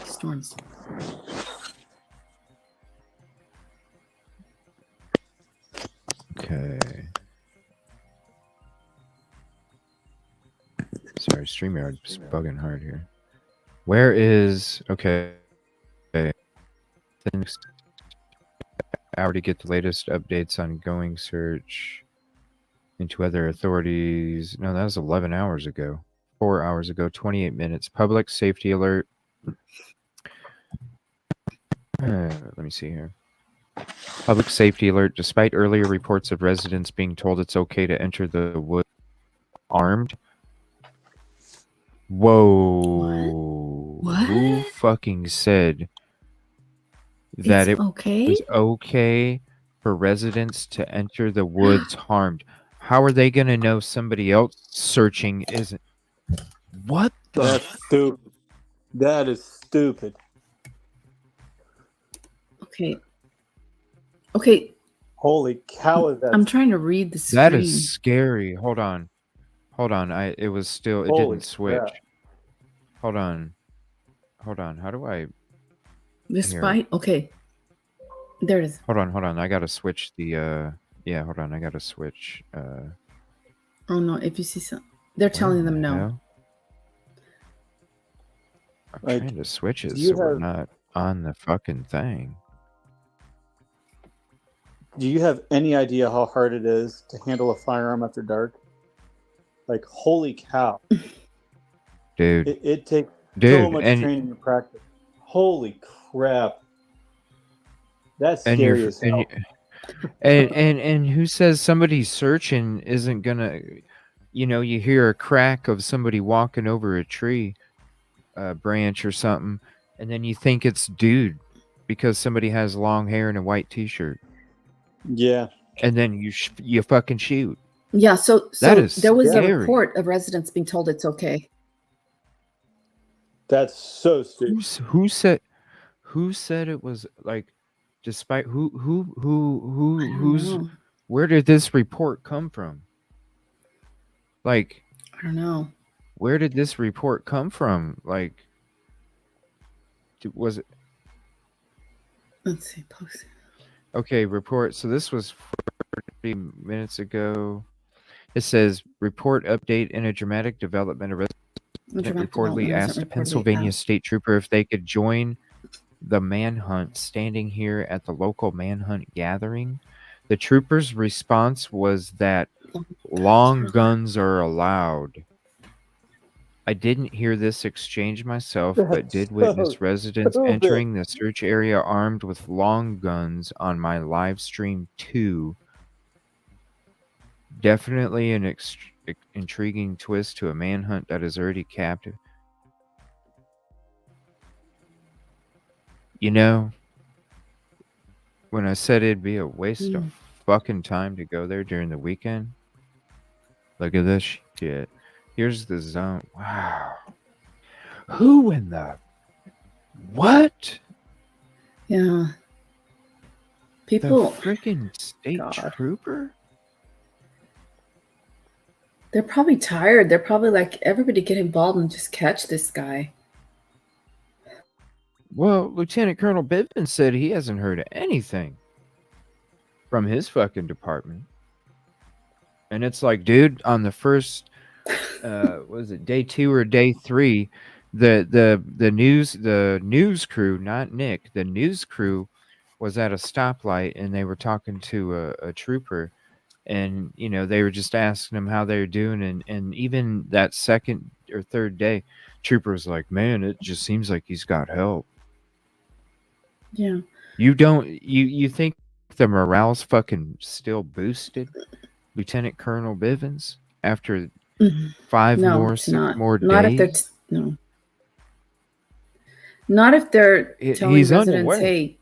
storms. Okay. Sorry, StreamYard's bugging hard here. Where is, okay. The next hour to get the latest updates on going search into other authorities. No, that was 11 hours ago. 4 hours ago, 28 minutes. Public safety alert. Let me see here. Public safety alert. Despite earlier reports of residents being told it's okay to enter the wood armed. Whoa. What? Who fucking said that It's it okay? was okay for residents to enter the woods armed? How are they going to know somebody else searching isn't? What the? That's stupid. That is stupid. Okay. Okay. Holy cow! Is that? I'm trying to read the screen. That is scary. Hold on. Hold on. It was still, it Holy didn't switch. crap. Hold on. Hold on. How do I? Despite, okay. There it is. Hold on. I got to switch the, yeah, hold on. I got to switch. Oh no, if you see some, they're telling them no. Hell? I'm Like, trying to switch it do you so we're have- not on the fucking thing. Do you have any idea how hard it is to handle a firearm after dark? Like, holy cow. Dude. It takes so Dude, much and training and practice. Holy crap. That's and you're scary as and hell. and who says somebody searching isn't gonna, you know, you hear a crack of somebody walking over a tree branch or something, and then you think it's dude because somebody has long hair and a white t-shirt. Yeah. And then you fucking shoot. Yeah, so That is there was a scary. report of residents being told it's okay. That's so stupid. Who said it was like, despite who's know. where did this report come from? Like, I don't know. where did this report come from? Like, was it? Let's see, post. Okay, report. So this was 40 minutes ago. It says report update in a dramatic development. A resident reportedly asked a Pennsylvania state trooper if they could join the manhunt standing here at the local manhunt gathering. The trooper's response was that long guns are allowed. I didn't hear this exchange myself, but did witness residents entering the search area armed with long guns on my live stream too. Definitely an intriguing twist to a manhunt that is already captive. You know, when I said it'd be a waste of fucking time to go there during the weekend, look at this shit. Here's the zone. Wow. Who in the... What? Yeah. People... The freaking state trooper? They're probably tired. They're probably like, everybody get involved and just catch this guy. Well, Lieutenant Colonel Bivens said he hasn't heard anything from his fucking department. And it's like, dude, on the first, was it day 2 or day 3, the news crew, not Nick, the news crew was at a stoplight and they were talking to a trooper, and you know, they were just asking him how they were doing, and even that second or third day, trooper was like, man, it just seems like he's got help. Yeah. You think the morale's fucking still boosted, Lieutenant Colonel Bivens, after 5 more, 6 more days? Not if they're no. Not if they're telling he's residents, unaware. hey.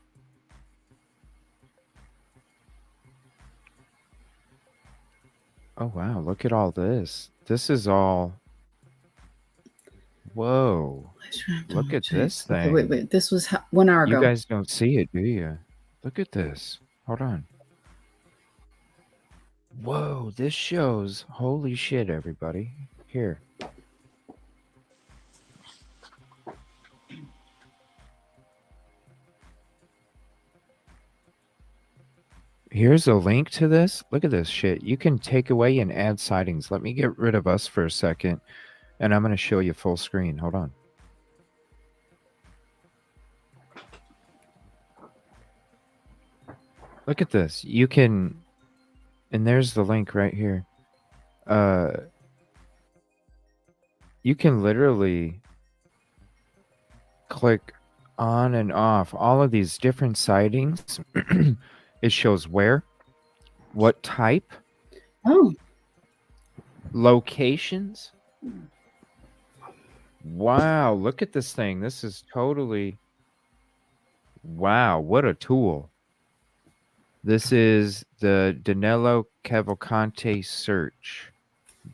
Oh wow, look at all this. This is all... Whoa. Look at this thing. Okay, wait. This was 1 hour ago. You guys don't see it, do you? Look at this. Hold on. Whoa, this shows... Holy shit, everybody. Here. Here's a link to this. Look at this shit. You can take away and add sightings. Let me get rid of us for a second, and I'm going to show you full screen. Hold on. Look at this. You can... And there's the link right here. You can literally click on and off all of these different sightings. It shows where, what type, locations. Wow, look at this thing. This is totally... Wow, what a tool. This is the Danilo Cavalcante search.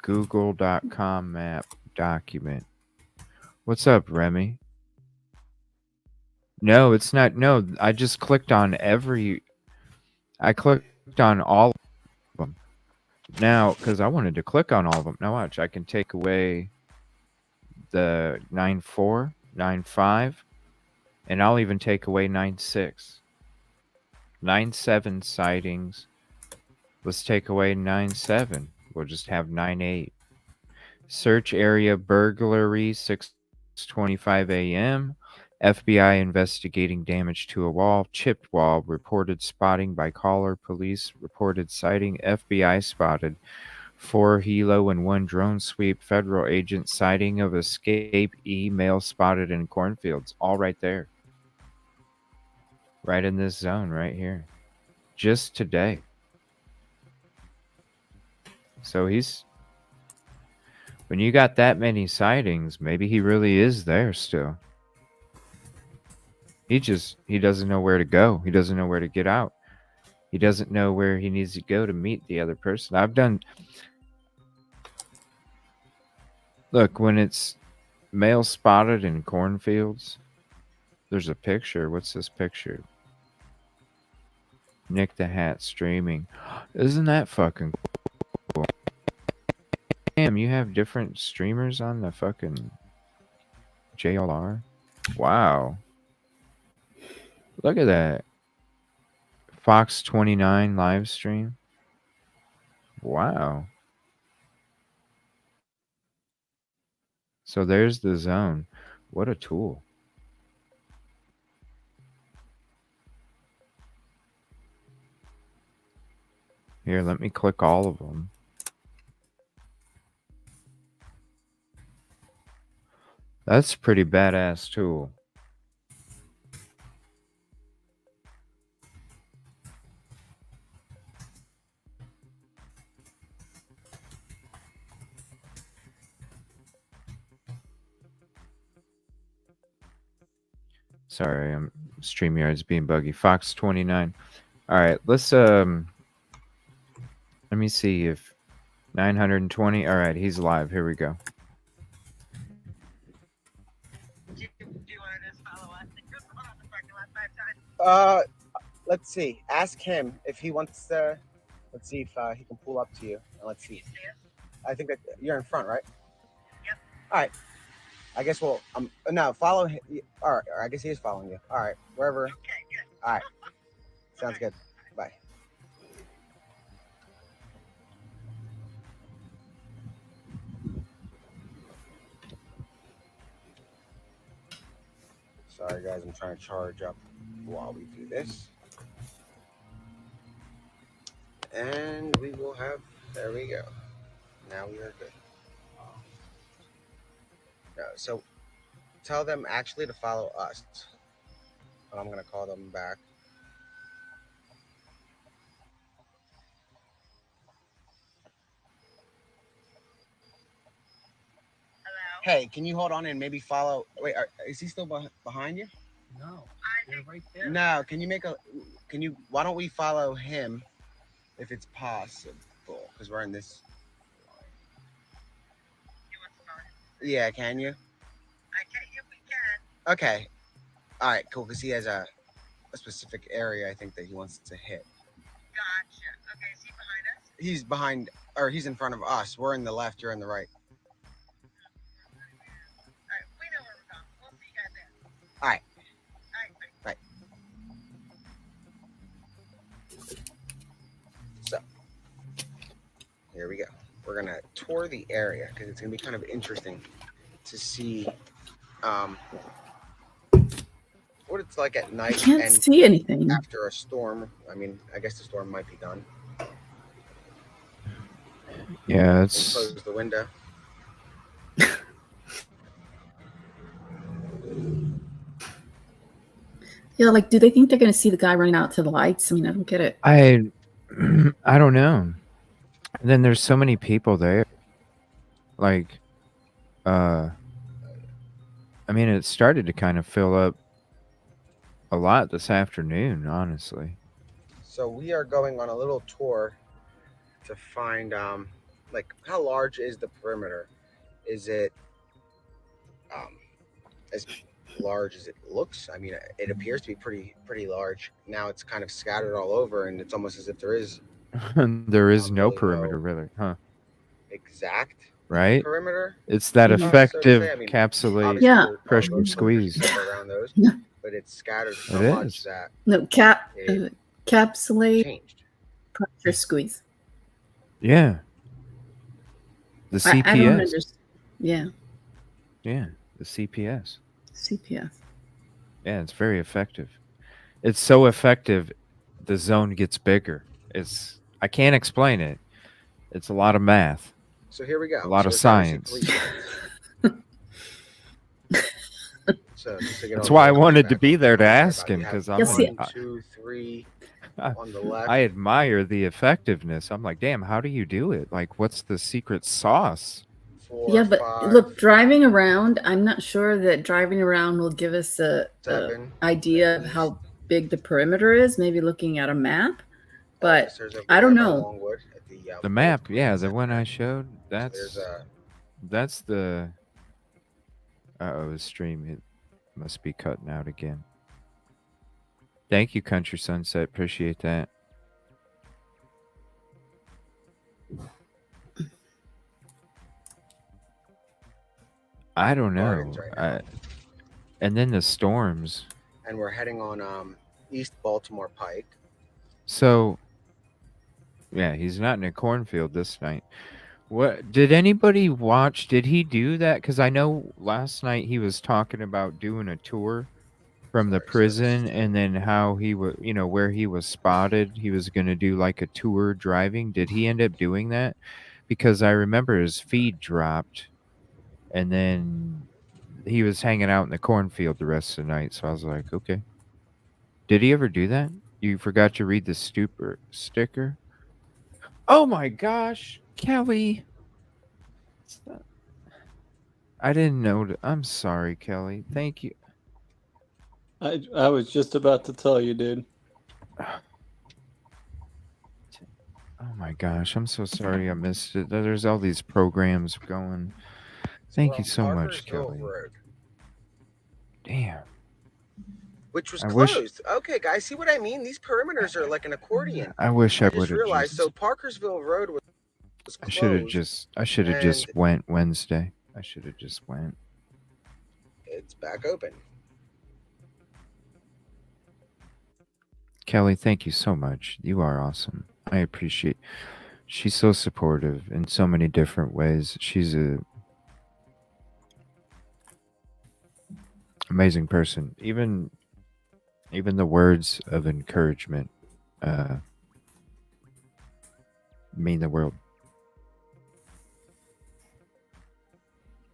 Google.com map document. What's up, Remy? No, it's not. No, I just clicked on every... I clicked on all of them. Now, because I wanted to click on all of them. Now watch, I can take away the 9.4, 9.5, and I'll even take away 9.6. 9.7 sightings. Let's take away 9.7. We'll just have 9.8. Search area burglary, 6:25 a.m. FBI investigating damage to a wall. Chipped wall. Reported spotting by caller. Police reported sighting. FBI spotted 4 helo and 1 drone sweep. Federal agent sighting of escape. Male spotted in cornfields. All right there. Right in this zone right here. Just today. So when you got that many sightings, maybe he really is there still. He doesn't know where to go. He doesn't know where to get out. He doesn't know where he needs to go to meet the other person. Look, when it's male spotted in cornfields, there's a picture. What's this picture? Nick the Hat streaming. Isn't that fucking cool? Damn, you have different streamers on the fucking JLR? Wow. Look at that. Fox 29 live stream. Wow. So there's the zone. What a tool. Here, let me click all of them. That's a pretty badass tool. Sorry, StreamYard's being buggy. Fox 29. All right, let's let me see if 920. All right, he's live. Here we go. Let's see. Ask him if he wants to. Let's see if he can pull up to you. And let's see. I think that you're in front, right? Yep. All right. I guess we'll no, follow him. All right. I guess he is following you. All right. Wherever. Okay, good. All right. Sounds good. Bye. Sorry, guys. I'm trying to charge up while we do this. And we will have, there we go. Now we are good. No, so tell them actually to follow us. And I'm going to call them back. Hello? Hey, can you hold on and maybe follow? Wait, is he still behind you? No, they're right there. No, why don't we follow him if it's possible? Because we're in this. Yeah, can you? If we can. Okay. All right, cool. Because he has a specific area, I think, that he wants to hit. Gotcha. Okay, is he behind us? He's behind, or he's in front of us. We're in the left, you're in the right. All right, we know where we're going. We'll see you guys there. All right. All right, bye. So, here we go. We're going to tour the area because it's going to be kind of interesting to see what it's like at night. I can't see anything. After a storm. I mean, I guess the storm might be done. Yeah, it's... Close the window. Yeah, like, do they think they're going to see the guy running out to the lights? I mean, I don't get it. I don't know. And then there's so many people there. Like, I mean, it started to kind of fill up a lot this afternoon, honestly. So we are going on a little tour to find, like, how large is the perimeter? Is it as large as it looks? I mean, it appears to be pretty large. Now it's kind of scattered all over, and it's almost as if there is there is no perimeter, really, huh? Exact right perimeter. It's that effective so I mean, encapsulate pressure squeeze. Around those, but it's scattered so It much is. that No, capsulate changed. pressure squeeze. Yeah. The CPS. I don't understand. Yeah. Yeah, the CPS. CPS. Yeah, it's very effective. It's so effective, the zone gets bigger. I can't explain it. It's a lot of math, So here we go. a lot So of it's obviously science. 3 sites. So just to get That's all why I the wanted to back be on there to here ask about it, him you have because I'm Yes, like, 1, 2, 3 on the left. I admire the effectiveness. I'm like, damn, how do you do it? Like, what's the secret sauce? 4, Yeah, but 5, look, driving around, I'm not sure that driving around will give us a 7. idea of how big the perimeter is. Maybe looking at a map, but Officers over I don't there by know. Longwood at the The Fourth map, Green yeah, the Center. one I showed. So there's That's the. The stream it must be cutting out again. Thank you, Country Sunset. Appreciate that. I don't know. Gardens right now. And then the storms. And we're heading on East Baltimore Pike. So, yeah, he's not in a cornfield this night. What did anybody watch? Did he do that? Because I know last night he was talking about doing a tour from the prison, and then how he was, where he was spotted. He was going to do like a tour driving. Did he end up doing that? Because I remember his feed dropped, and then he was hanging out in the cornfield the rest of the night. So I was like, okay. Did he ever do that? You forgot to read the sticker? Oh my gosh, Kelly. I didn't know. I'm sorry, Kelly. Thank you. I was just about to tell you, dude. Oh my gosh, I'm so sorry I missed it. There's all these programs going. Thank you so much, Kelly. Road, Damn. which was I wish- closed. Okay, guys, see what I mean? These perimeters are like an accordion. I wish I just would have realized. just. So Parkersville Road was I should have closed. just. I should have and just went Wednesday. I should have just went. It's back open. Kelly, thank you so much. You are awesome. I appreciate. She's so supportive in so many different ways. She's a amazing person. Even the words of encouragement mean the world.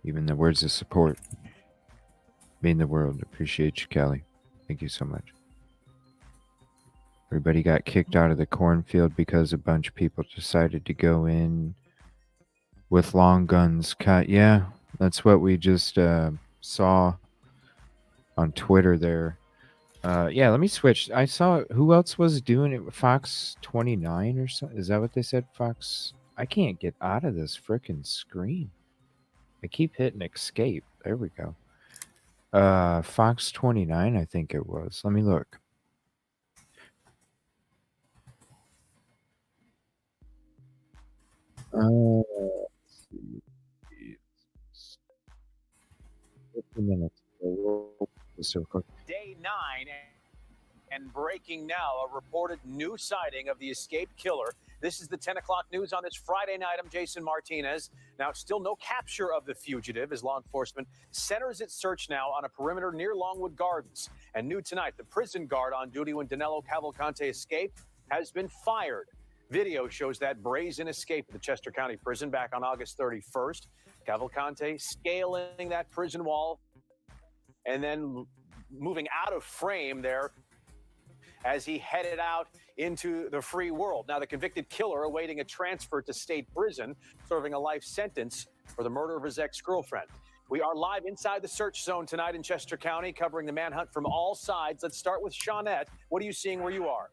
Even the words of support mean the world. Appreciate you, Kelly. Thank you so much. Everybody got kicked out of the cornfield because a bunch of people decided to go in with long guns. Yeah, that's what we just saw on Twitter there. Yeah, let me switch. I saw who else was doing it. Fox 29 or something. Is that what they said? Fox. I can't get out of this freaking screen. I keep hitting escape. There we go. Fox 29, I think it was. Let me look. Let's see. 15 minutes. Day 9, and breaking now, a reported new sighting of the escaped killer. This is the 10 o'clock news on this Friday night. I'm Jason Martinez. Now, still no capture of the fugitive as law enforcement centers its search now on a perimeter near Longwood Gardens. And new tonight, the prison guard on duty when Danilo Cavalcante escaped has been fired. Video shows that brazen escape of the Chester County prison back on August 31st. Cavalcante scaling that prison wall and then moving out of frame there as he headed out into the free world. Now, the convicted killer awaiting a transfer to state prison, serving a life sentence for the murder of his ex-girlfriend. We are live inside the search zone tonight in Chester County, covering the manhunt from all sides. Let's start with Shawnette. What are you seeing where you are?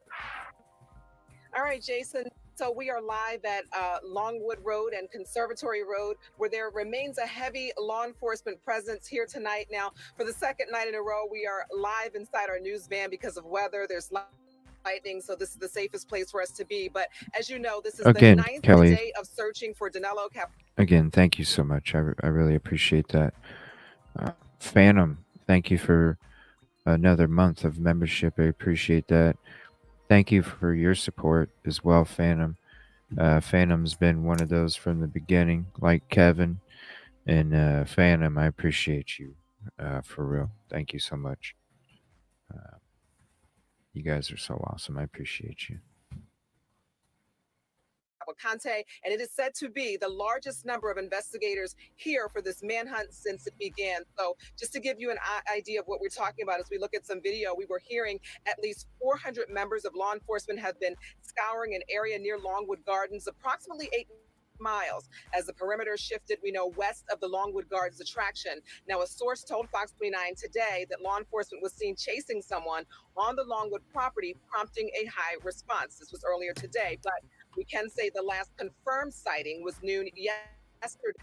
All right, Jason. So we are live at Longwood Road and Conservatory Road, where there remains a heavy law enforcement presence here tonight. Now, for the second night in a row, we are live inside our news van because of weather. There's lightning, so this is the safest place for us to be. But as you know, this is Again, the ninth Kelly. day of searching for Danilo Cap. Again, thank you so much. I really appreciate that. Phantom, thank you for another month of membership. I appreciate that. Thank you for your support as well, Phantom. Phantom's been one of those from the beginning, like Kevin. And Phantom, I appreciate you for real. Thank you so much. You guys are so awesome. I appreciate you. Cavalcante, and it is said to be the largest number of investigators here for this manhunt since it began. So just to give you an idea of what we're talking about, as we look at some video, we were hearing at least 400 members of law enforcement have been scouring an area near Longwood Gardens, approximately 8 miles as the perimeter shifted, we know, west of the Longwood Gardens attraction. Now, a source told Fox 29 today that law enforcement was seen chasing someone on the Longwood property, prompting a high response. This was earlier today, but we can say the last confirmed sighting was noon yesterday,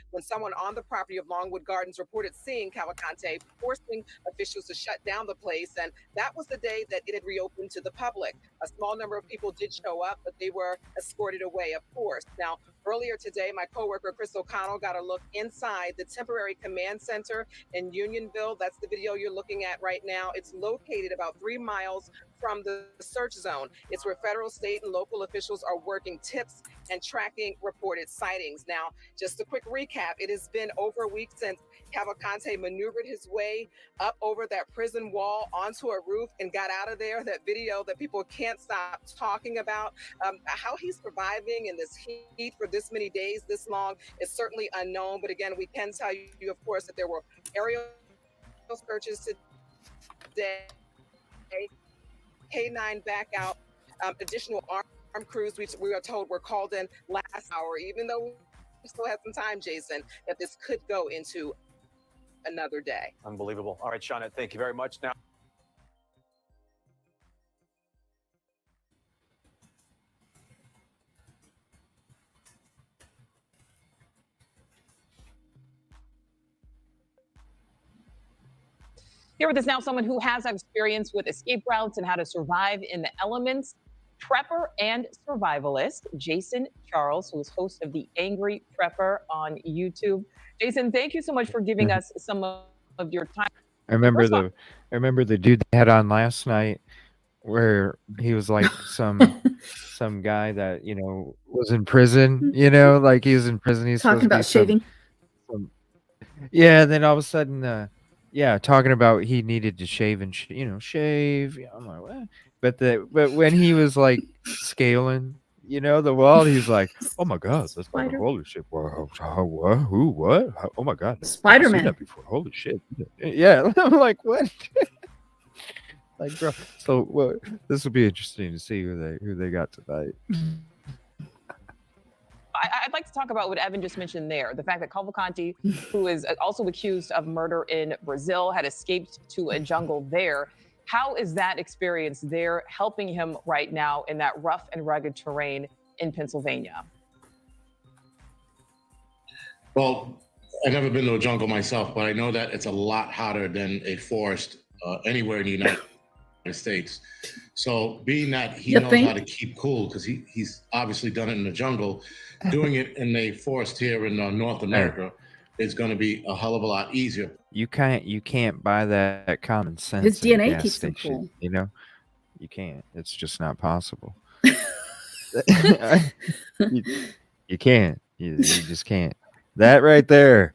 when someone on the property of Longwood Gardens reported seeing Cavalcante, forcing officials to shut down the place. And that was the day that it had reopened to the public. A small number of people did show up, but they were escorted away, of course. Now, earlier today, my coworker, Chris O'Connell, got a look inside the temporary command center in Unionville. That's the video you're looking at right now. It's located about 3 miles from the search zone. It's where federal, state, and local officials are working tips and tracking reported sightings. Now, just a quick recap, it has been over a week since Cavalcante maneuvered his way up over that prison wall onto a roof and got out of there. That video that people can't stop talking about. How he's surviving in this heat for this many days, this long, is certainly unknown. But again, we can tell you, of course, that there were aerial searches today. K9 back out, additional armed crews we are told were called in last hour, even though we still have some time, Jason, that this could go into another day. Unbelievable. All right, Shauna, thank you very much. Now, here with us now, someone who has experience with escape routes and how to survive in the elements, prepper and survivalist, Jason Charles, who is host of The Angry Prepper on YouTube. Jason, thank you so much for giving us some of your time. I remember the dude they had on last night where he was like some guy that, you know, was in prison, you know, like he was in prison. He's talking about shaving. Yeah, and then all of a sudden, yeah, talking about he needed to shave and shave. Yeah, I'm like, what? But when he was like scaling, you know, the wall, he's like, oh my god, that's like, holy shit! What? Who? What? Oh my god, Spider-Man. I've seen that before. Holy shit! Yeah, I'm like, what? Like, bro. So, well, this will be interesting to see who they got tonight. I'd like to talk about what Evan just mentioned there. The fact that Cavalcante, who is also accused of murder in Brazil, had escaped to a jungle there. How is that experience there helping him right now in that rough and rugged terrain in Pennsylvania? Well, I've never been to a jungle myself, but I know that it's a lot hotter than a forest anywhere in the United States. So being that he knows how to keep cool, because he's obviously done it in the jungle, doing it in a forest here in North America is going to be a hell of a lot easier. You can't buy that common sense. His in a DNA gas keeps him station, cool. You know, you can't. It's just not possible. You can't. You just can't. That right there,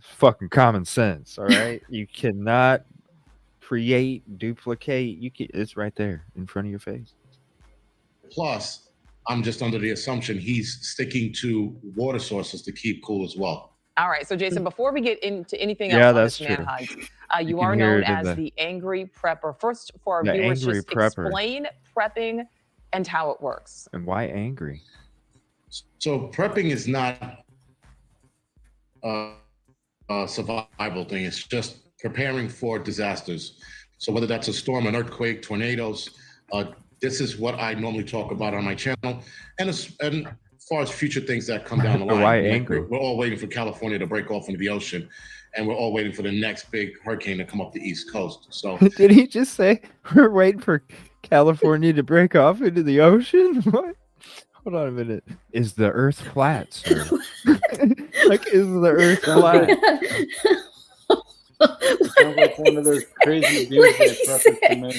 fucking common sense. All right, you cannot create, duplicate. It's right there in front of your face. Plus, I'm just under the assumption he's sticking to water sources to keep cool as well. All right, so Jason, before we get into anything Yeah, else on that's this true. manhunt, You you can are hear known it in as the Angry Prepper. First, for our The viewers, Angry just Prepper. explain prepping and how it works. And why angry? So prepping is not a survival thing. It's just preparing for disasters. So whether that's a storm, an earthquake, tornadoes, this is what I normally talk about on my channel. And as far as future things that come down the But line, why like angry? we're all waiting for California to break off into the ocean, and we're all waiting for the next big hurricane to come up the East Coast. So Did he just say we're waiting for California to break off into the ocean? What? Hold on a minute. Is the Earth flat, sir? Like, is the Earth flat? Sounds like one of those crazy doomsday preppers to me.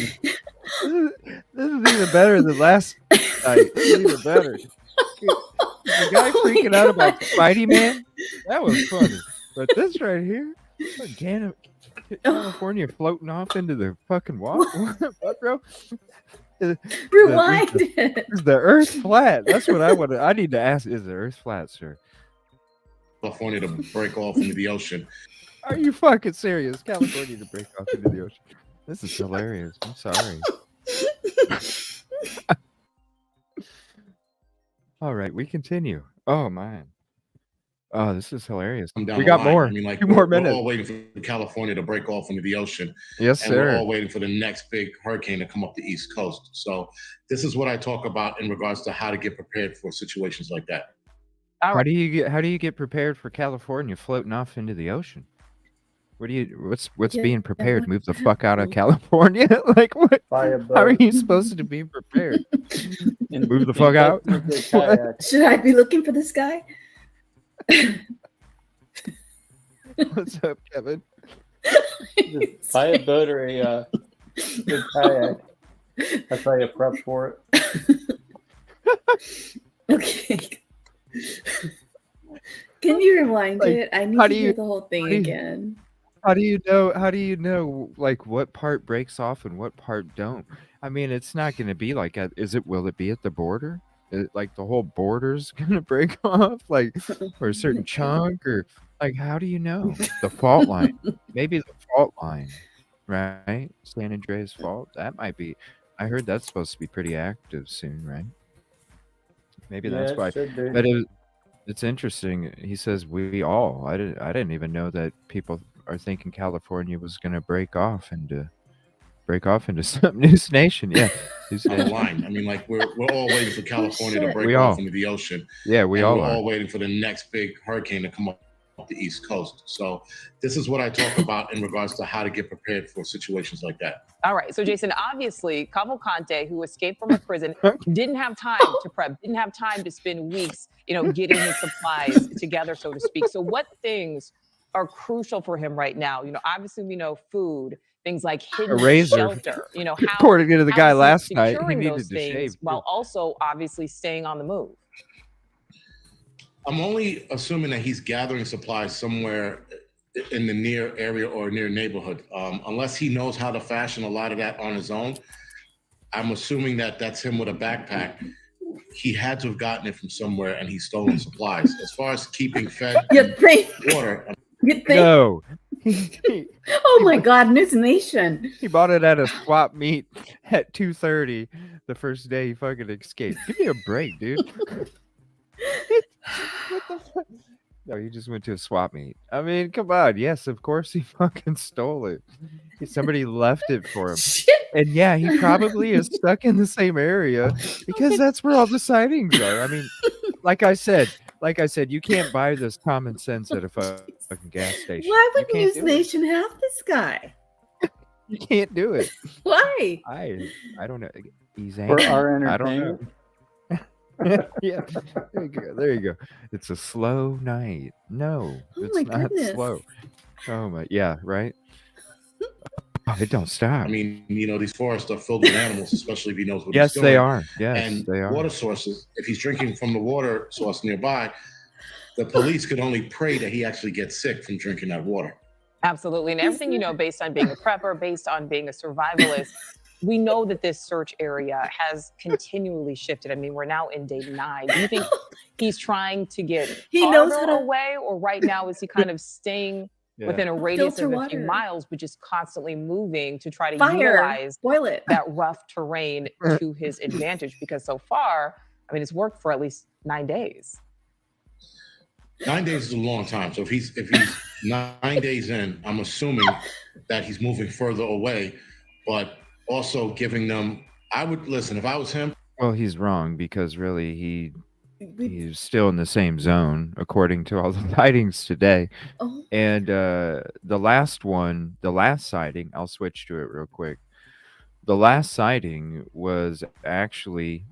This is even better than last night. This is even better. The guy freaking out about Spidey Man, that was funny. But this right here, California floating off into the fucking water. What, bro? Rewind it. Is the Earth flat? That's what I want. I need to ask: is the Earth flat, sir? California to break off into the ocean. Are you fucking serious? California to break off into the ocean. This is hilarious. I'm sorry. All right, we continue. Oh man. Oh, this is hilarious. Down We the got line. more. I mean, like 2 more we're minutes. all waiting for California to break off into the ocean. Yes, and we're sir. all waiting for the next big hurricane to come up the East Coast. So this is what I talk about in regards to how to get prepared for situations like that. How do you get prepared for California floating off into the oceon? What's being prepared? Move the fuck out of California? Like what? How are you supposed to be prepared? Move the fuck out? What? Should I be looking for this guy? What's up, Kevin? Just buy a boat or a good kayak. That's how you prep for it. Okay. Can you rewind Like, it? I need how to do hear you- the whole thing how do you- again. How do you know like what part breaks off and what part don't? I mean, it's not going to be like will it be at the border? Like the whole border's going to break off like or a certain chunk or like how do you know? The fault line. Maybe the fault line, right? San Andreas fault. That might be. I heard that's supposed to be pretty active soon, right? Maybe that's Yeah, it why. should be. But it's interesting. He says we all. I didn't even know that people are thinking California was going to break off into some News Nation. Yeah, News On the Nation. line. I mean, like we're all waiting for California to shit. break We off all. into the ocean. Yeah, we and all we're are. all waiting for the next big hurricane to come up the East Coast. So this is what I talk about in regards to how to get prepared for situations like that. All right. So, Jason, obviously, Cavalcante, who escaped from a prison, didn't have time to prep, didn't have time to spend weeks, getting his supplies together, so to speak. So what things are crucial for him right now? Obviously, we know food, things like hidden razor. shelter, how According to the how guy is he last night, he securing needed those to things shave. while also obviously staying on the move? I'm only assuming that he's gathering supplies somewhere in the near area or near neighborhood. Unless he knows how to fashion a lot of that on his own, I'm assuming that that's him with a backpack. He had to have gotten it from somewhere and he's stolen supplies. As far as keeping fed You think? water, You think? No. Oh my God, News Nation. He bought it at a swap meet at 2:30 the first day he fucking escaped. Give me a break, dude. What the fuck? No, he just went to a swap meet. I mean, come on. Yes, of course he fucking stole it. Somebody left it for him. And yeah, he probably is stuck in the same area because that's where all the sightings are. I mean, like I said, you can't buy this common sense at a fucking gas station. Why would You can't News do it. Nation have this guy? You can't do it. Why? I don't know. He's For angry. our I don't know. entertainment. Yeah, there you go. There you go. It's a slow night. No, Oh it's my not goodness. slow. Oh my, yeah, right. Oh, it don't stop. I mean, these forests are filled with animals, especially if he knows what Yes, he's doing. they are. Yes, and they are. water sources. If he's drinking from the water source nearby, the police could only pray that he actually gets sick from drinking that water. Absolutely. And everything based on being a prepper, based on being a survivalist, we know that this search area has continually shifted. I mean, we're now in day 9. Do you think he's trying to get He knows farther how to- away, or right now is he kind of staying within a radius Filter of a few water. miles, but just constantly moving to try to Fire. utilize Boil it. that rough terrain to his advantage? Because so far, I mean, it's worked for at least 9 days. 9 days is a long time. So if he's 9 days in, I'm assuming that he's moving further away, but also giving them. I would listen if I was him. Well, he's wrong because really he's still in the same zone according to all the sightings today. Oh. And the last sighting, I'll switch to it real quick. The last sighting was actually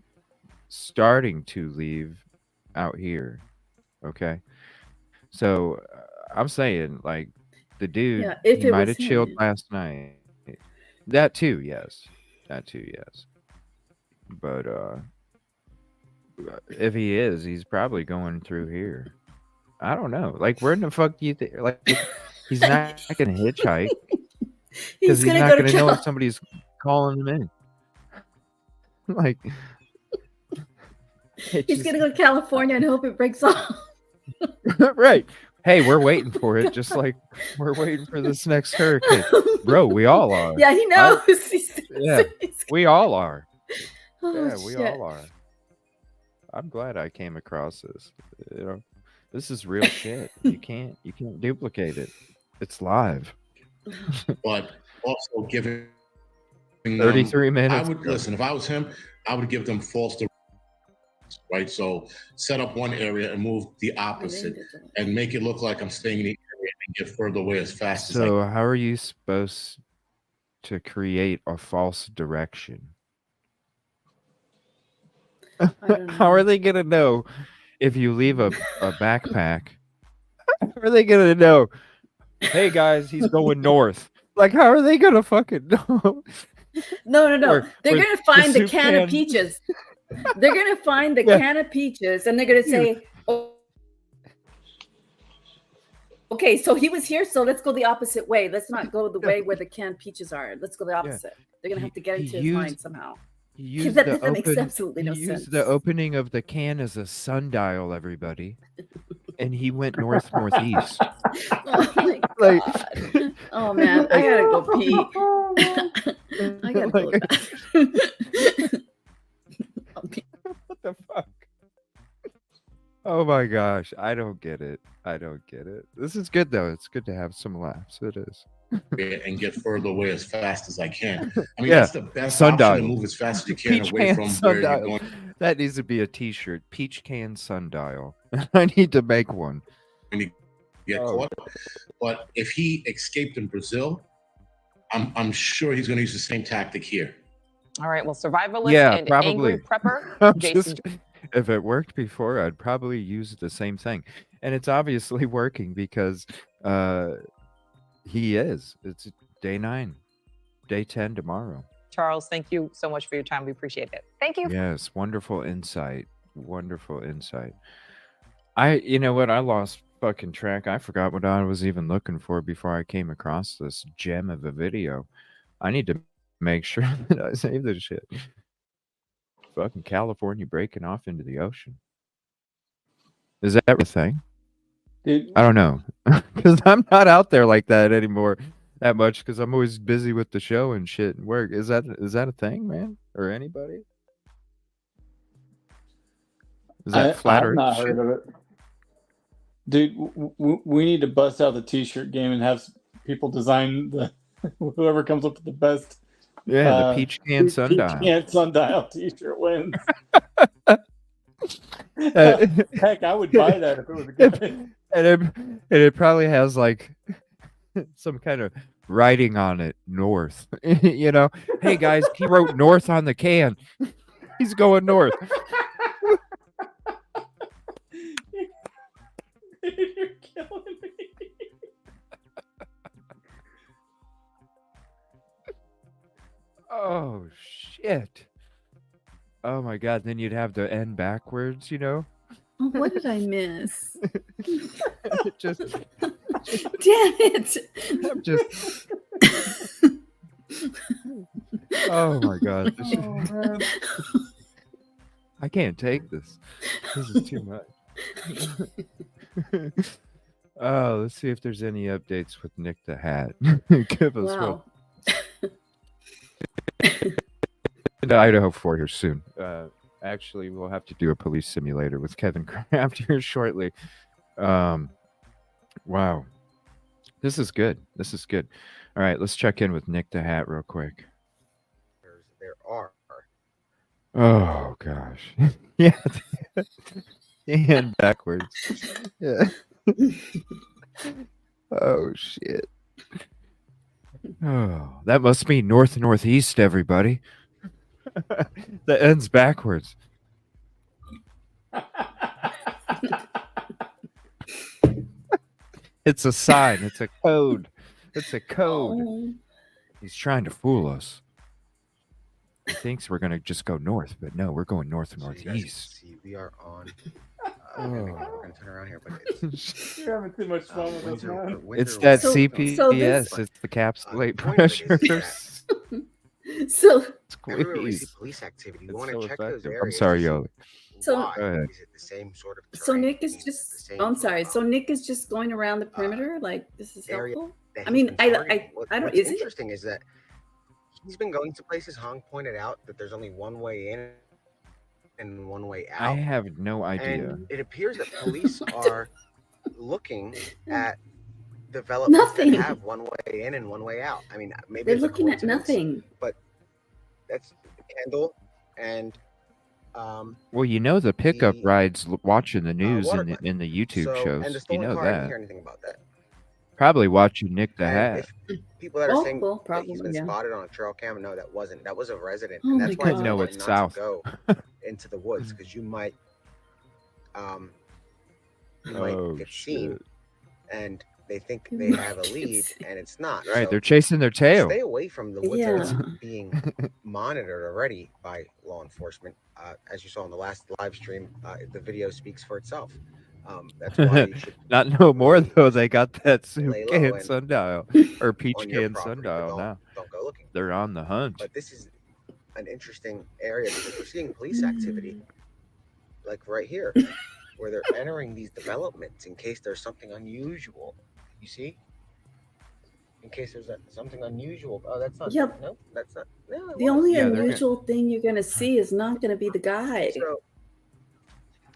starting to leave out here. Okay. So I'm saying like the dude, Yeah, if he it might was have chilled him. last night. That too, yes. But if he is, he's probably going through here. I don't know. Like, where in the fuck do you think? Like, He's not going to hitchhike because He's he's gonna not go to going to know Cal- if somebody's calling him in. Like, He's gonna go to California and hope it breaks off. right. Hey, we're waiting for it, just like we're waiting for this next hurricane. Bro, we all are. Yeah, he knows. Yeah, we all are. Oh, Yeah, we shit. all are. I'm glad I came across this. You know, this is real shit. You can't duplicate it. It's live. But also giving 33 minutes. I would listen. If I was him, I would give them false directions, right? So set up one area and move the opposite, and make it look like I'm staying in the area and get further away as fast as I So can. how are you supposed to create a false direction? How are they gonna know if you leave a backpack? How are they gonna know? Hey guys, he's going north. Like, how are they gonna fucking know? No. They're With gonna find the soup can of peaches. They're gonna find the can of peaches, and they're gonna say, "Oh, okay, so he was here, so let's go the opposite way. Let's not go the way where the canned peaches are. Let's go the opposite." They're gonna have to get into his mind somehow. He used That the makes absolutely no he sense. used the opening of the can as a sundial, everybody, and he went north northeast. Oh my Like- god! Oh man, I gotta go pee. I gotta go. What the fuck? Oh my gosh, I don't get it. This is good though. It's good to have some laughs. It is. And get further away as fast as I can. I mean, Yeah, that's the best sundial. option to move as fast as you can Peach away can from where sundial. you're going. That needs to be a T-shirt. Peach can sundial. I need to make one. When you get caught. But if he escaped in Brazil, I'm sure he's going to use the same tactic here. All right. Well, survivalist Yeah, and probably. angry prepper, I'm Jason. if it worked before, I'd probably use the same thing. And it's obviously working because he is. It's day 9, day 10 tomorrow. Charles, thank you so much for your time. We appreciate it. Thank you. Yes, wonderful insight. Wonderful insight. You know what? I lost fucking track. I forgot what I was even looking for before I came across this gem of a video. I need to make sure that I save this shit. Fucking California breaking off into the ocean. Is that a thing? Dude, I don't know. Because I'm not out there like that anymore that much because I'm always busy with the show and shit and work. Is that a thing, man? Or anybody? Is that flat I've Earth not shit? heard of it. Dude, we need to bust out the t-shirt game and have people design the whoever comes up with the best. Yeah, the peach can sundial. Peach can sundial t-shirt wins. Heck, I would buy that if it was a good. And it probably has like some kind of writing on it, north. You know, hey guys, he wrote north on the can. He's going north. You're killing me. Oh shit. Oh my god, then you'd have the end backwards, you know? Oh, what did I miss? Just Damn it! I'm just Oh my god. I can't take this. This is too much. Oh, let's see if there's any updates with Nick the Hat. Give us Wow. into Idaho for here soon. Actually, we'll have to do a police simulator with Kevin Kraft here shortly. Wow. This is good. This is good. All right, let's check in with Nick the Hat real quick. There are. Oh gosh. Yeah. And backwards. Yeah. Oh shit. Oh, that must mean north northeast, everybody. The end's backwards. It's a sign. It's a code. It's a code. Oh. He's trying to fool us. He thinks we're gonna just go north, but no, we're going north So you guys can northeast. see we are on We're gonna turn around here, but it's You're having too much fun with us, man. It's that So CPS. this It's the capsulate the point of it is pressures. so everywhere we see Squeeze. police activity, we It's want so to check those effective. I'm areas sorry, to see yo. so why. Go ahead. Is it the same sort of so terrain? Nick is just I'm sorry. So Nick is just going around the perimeter like this is area helpful. that I he's mean, been targeting. I don't What's is it? interesting is that he's been going to places. Hong pointed out that there's only one way in and one way I out. have no idea. And it appears that police are looking at developments that Nothing. have one way in and one way out. I mean, maybe They're it's a looking at coincidence, nothing. but that's Kendall and Well, you know the pickup the rides watching the news water in glen. the YouTube So, and shows. the You stolen know car, I didn't that. hear anything about that. Probably watching Nick the And Hat. if people that are saying Well, that he's probably, been yeah. spotted on a trail cam, no, that wasn't. That was a resident, Oh and my that's why it's God. No, important it's not south. to go into the woods because you might Oh get seen, shit! and they think they have a lead, and it's not. Right, So they're chasing their tail. stay away from the woods that Yeah. are being monitored already by law enforcement. As you saw in the last live stream, the video speaks for itself. That's why you should Not no more though. They got that soup lay low can and sundial or peach on your can property, but sundial now. don't go looking. They're on the hunt. But this is an interesting area because we're seeing police activity, like right here, where they're entering these developments in case there's something unusual. You see? In case there's something unusual. Oh, that's not. Yep. No, that's not. No, it The was. only Yeah, they're gonna- unusual thing you're gonna see is not gonna be the guy. So,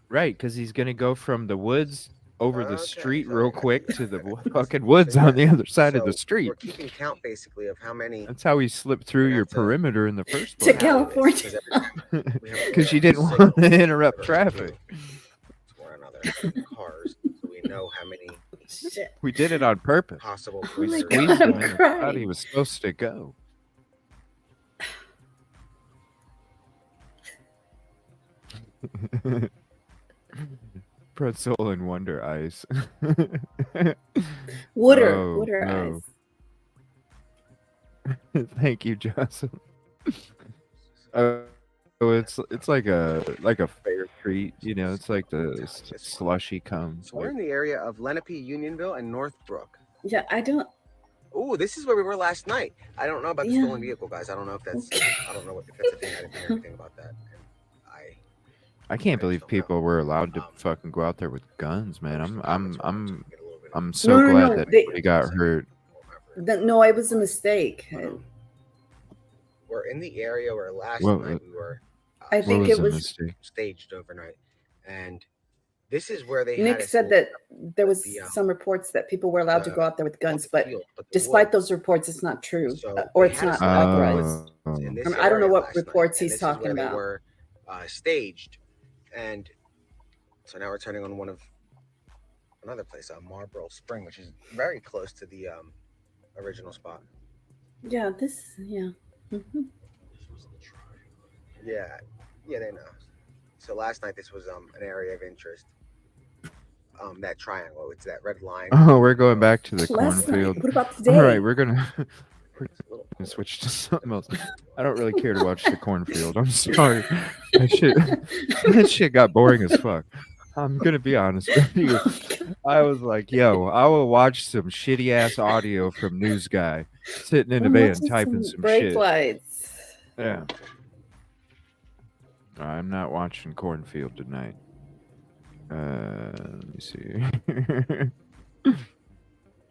Right, because he's gonna go from the woods over the okay, street so real I quick got to the you. fucking woods on the other side of the So street. we're keeping count basically of how many. That's how he slipped through we your have to perimeter in the first To place. tally this, California. we have Because you didn't signals want to interrupt that are traffic. due to one another in cars, so we know how many Shit. We did it on purpose. possible We Oh my prisoners squeezed God, him I'm in and thought crying. he was supposed to go. Pretzel and Wonder Ice. Wooder, Oh, Wooder no. eyes. Thank you, Johnson. Oh, it's like a fair treat, you know. It's like the slushy comes. So we're in the area of Lenape, Unionville, and Northbrook. Yeah, I don't. Oh, this is where we were last night. I don't know about the Yeah. stolen vehicle, guys. I don't know if that's. I don't know if that's a thing. I didn't hear anything about that. And I can't believe people were allowed to fucking go out there with guns, man. I'm so No, no, glad no, that they- nobody got hurt. No, it was a mistake. we're in the area where last Well, night we were. I What think was it the was. mistake? Staged overnight, and this is where they. Nick had us said that there was the, some reports that people were allowed to the- go out there with guns, but field, but the despite woods. those reports, it's not true, So or they it's had not us out there authorized. in this I don't know area what last night, reports and he's this is talking where about. They were staged, and so now we're turning on one of another place, Marlboro Spring, which is very close to the original spot. Yeah, this. Yeah. Mhm. Yeah, they know. So last night this was an area of interest. That triangle, it's that red line. Oh, we're going back to the Last night. cornfield. What about All today? right, we're gonna switch to something else. I don't really care to watch the cornfield. I'm sorry. That shit got boring as fuck. I'm gonna be honest with you. I was like, yo, I will watch some shitty ass audio from News Guy sitting in a I'm van watching typing some some brake shit. lights. Yeah. I'm not watching cornfield tonight. Let me see.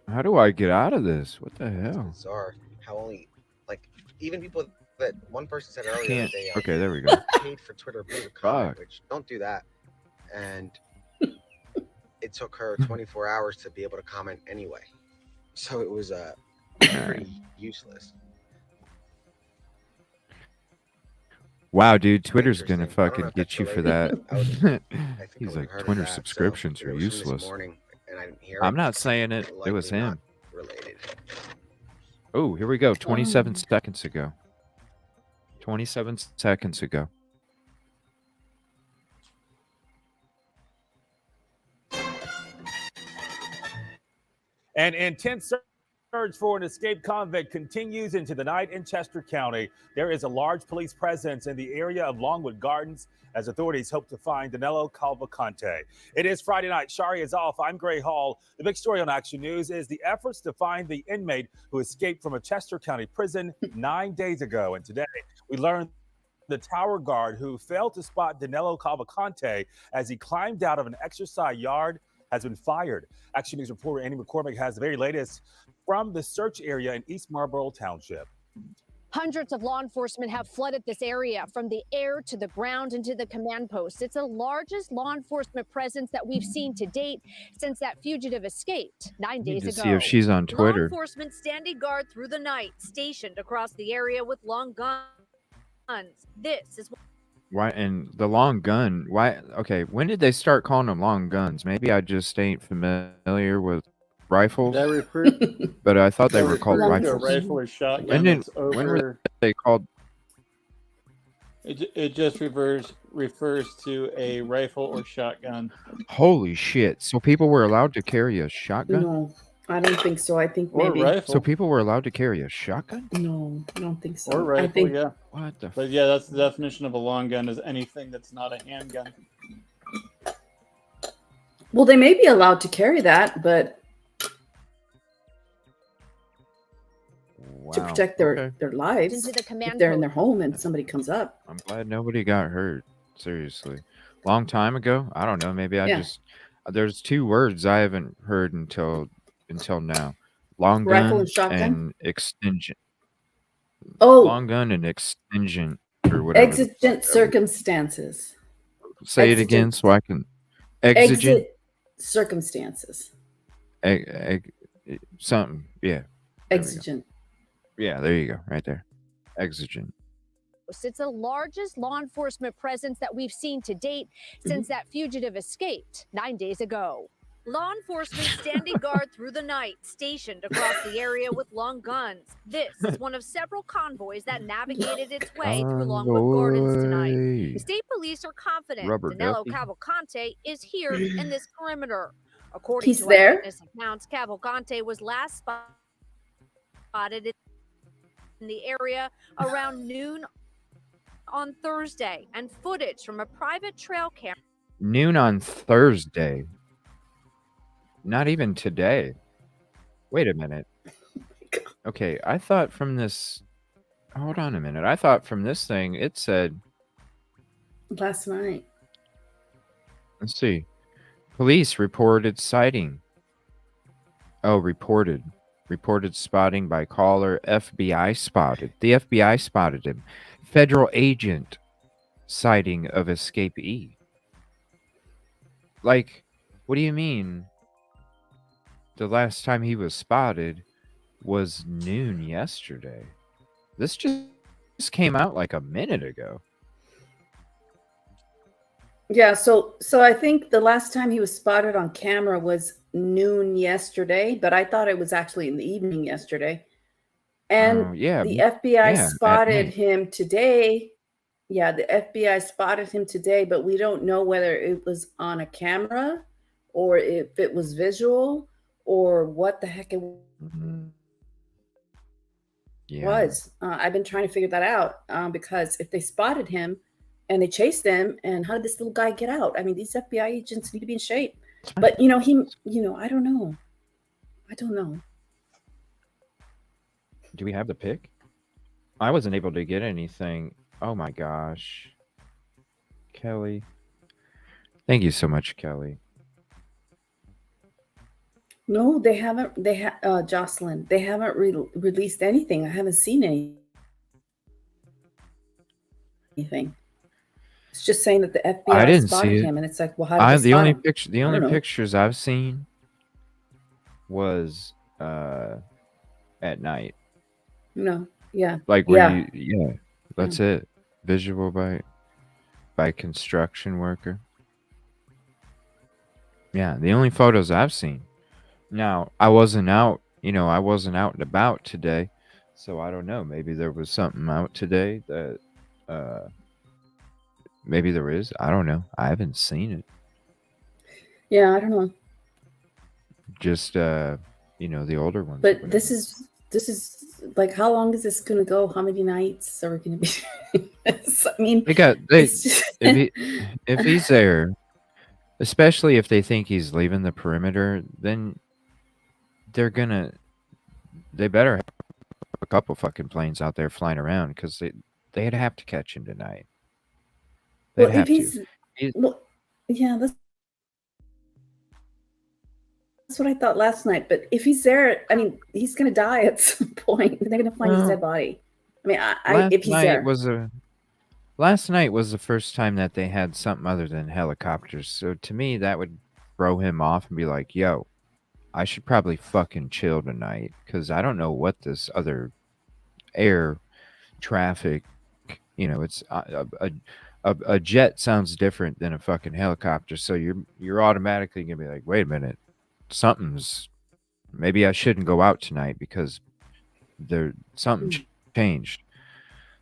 How do I get out of this? What the hell? Bizarre how only like even people that one person said earlier Can't. that they Okay, there we go. paid for Twitter Blue to comment, Fuck. which don't do that. And it took her 24 hours to be able to comment anyway. So it was pretty useless. Wow, dude, Twitter's gonna Interesting. I don't know fucking if get that's you for related. that. I think I He's would've like, heard of Twitter that. So subscriptions it are was from this useless. morning, and I didn't hear I'm it. not saying it. It was Likely not him. related. Oh, here we go. 27 seconds ago. 27 seconds ago. An intense Search for an escaped convict continues into the night in Chester County. There is a large police presence in the area of Longwood Gardens as authorities hope to find Danilo Cavalcante. It is Friday night. Shari is off. I'm Gray Hall. The big story on Action News is the efforts to find the inmate who escaped from a Chester County prison 9 days ago. And today we learned the tower guard who failed to spot Danilo Cavalcante as he climbed out of an exercise yard has been fired. Action News reporter Andy McCormick has the very latest from the search area in East Marlboro Township. Hundreds of law enforcement have flooded this area from the air to the ground and to the command post. It's the largest law enforcement presence that we've seen to date since that fugitive escaped 9 days Need to ago. see if she's on Law Twitter. enforcement standing guard through the night, stationed across the area with long guns. This is Why and the long gun? Why? Okay, when did they start calling them long guns? Maybe I just ain't familiar with rifles. That refer But I thought they that were called refers to a rifles. rifle or When shotgun did that's when were over. they called? It just refers to a rifle or shotgun. Holy shit! So people were allowed to carry a shotgun? No, I don't think so. I think Or maybe. rifle. So people were allowed to carry a shotgun? No, I don't think so. Or rifle, I think yeah. What the? But yeah, that's the definition of a long gun, is anything that's not a handgun. well, they may be allowed to carry that, but to Wow. protect Okay. their lives into the if command they're in post. their home and somebody comes up. I'm glad nobody got hurt. Seriously. Long time ago? I don't know. Maybe I Yeah. just there's two words I haven't heard until now. Long Rifle gun and shotgun. and extension. Oh, Long gun and extension or whatever. the fuck exigent that was. circumstances. Say it again Exigent so I can. Exigent. exit circumstances. Something. Yeah. There we go. Exigent. Yeah, there you go. Right there. Exigent. It's the largest law enforcement presence that we've seen to date since that fugitive escaped 9 days ago. Law enforcement standing guard through the night, stationed across the area with long guns. This is one of several convoys that navigated its way through Longwood Gardens tonight. Convoy. The state police are confident Rubber Danilo ducky. Cavalcante is here in this perimeter. According He's to there. eyewitness accounts, Cavalcante was last spotted in the area around noon on Thursday, and footage from a private trail camera. Noon on Thursday. Not even today. Wait a minute. Okay, I thought from this. Hold on a minute. I thought from this thing it said. Last night. Let's see. Police reported sighting. Oh, reported spotting by caller. FBI spotted. The FBI spotted him. Federal agent sighting of escapee. Like, what do you mean? The last time he was spotted was noon yesterday. This just came out like a minute ago. Yeah, so I think the last time he was spotted on camera was noon yesterday, but I thought it was actually in the evening yesterday. And Yeah, the FBI yeah, at spotted night. him today. Yeah, the FBI spotted him today, but we don't know whether it was on a camera or if it was visual or what the heck it Yeah. was. I've been trying to figure that out because if they spotted him and they chased him, and how did this little guy get out? I mean, these FBI agents need to be in shape. But I don't know. I don't know. Do we have the pic? I wasn't able to get anything. Oh my gosh. Kelly. Thank you so much, Kelly. No, they haven't. Jocelyn, they haven't released anything. I haven't seen anything. It's just saying that the I FBI didn't see spotted it. him, and it's like, well, how did they The spot only him? picture, the I only don't know. pictures I've seen was at night. No, yeah, Like where yeah. yeah, that's it. Visual by construction worker. Yeah, the only photos I've seen. Now, I wasn't out, I wasn't out and about today, so I don't know. Maybe there was something out today that maybe there is. I don't know. I haven't seen it. Yeah, I don't know. Just the older ones. But this is like, how long is this going to go? How many nights are we going to be? I mean, it's just... if he's there, especially if they think he's leaving the perimeter, then they better have a couple fucking planes out there flying around, because they'd have to catch him tonight. They'd Well, have if to. well, yeah, that's what I thought last night. But if he's there, I mean, he's going to die at some point. They're going to find his Well, dead body. I mean, if he's there. Last night was the first time that they had something other than helicopters. So to me, that would throw him off and be like, yo, I should probably fucking chill tonight, because I don't know what this other air traffic, it's a jet sounds different than a fucking helicopter. So you're automatically going to be like, wait a minute, maybe I shouldn't go out tonight because something changed.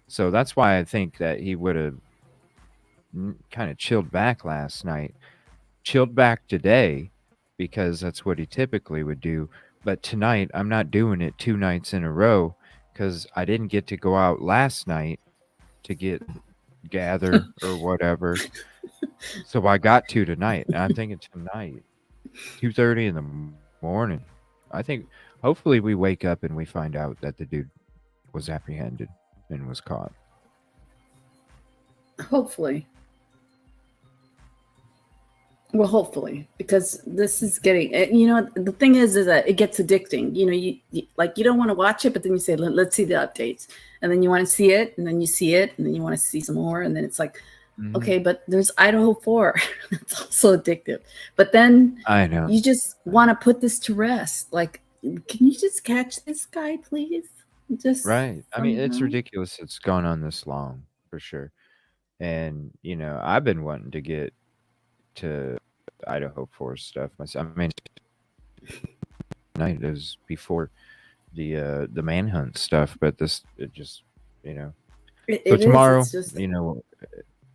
So that's why I think that he would have kind of chilled back last night, chilled back today, because that's what he typically would do. But tonight, I'm not doing it 2 nights in a row, because I didn't get to go out last night to gather or whatever. So I got to tonight. And I'm thinking tonight, 2:30 in the morning. I think hopefully we wake up and we find out that the dude was apprehended and was caught. Hopefully. Well, hopefully, because this is getting, the thing is that it gets addicting. You don't want to watch it, but then you say, let's see the updates. And then you want to see it, and then you see it, and then you want to see some more. And then it's like, okay, but there's Idaho 4. It's also addictive. But then I know you just want to put this to rest. Like, can you just catch this guy, please? Just right. I mean, it's somehow? ridiculous it's gone on this long, for sure. And, I've been wanting to get to Idaho 4 stuff myself. I mean, night is before the Manhunt stuff, but it just, so tomorrow, It's just...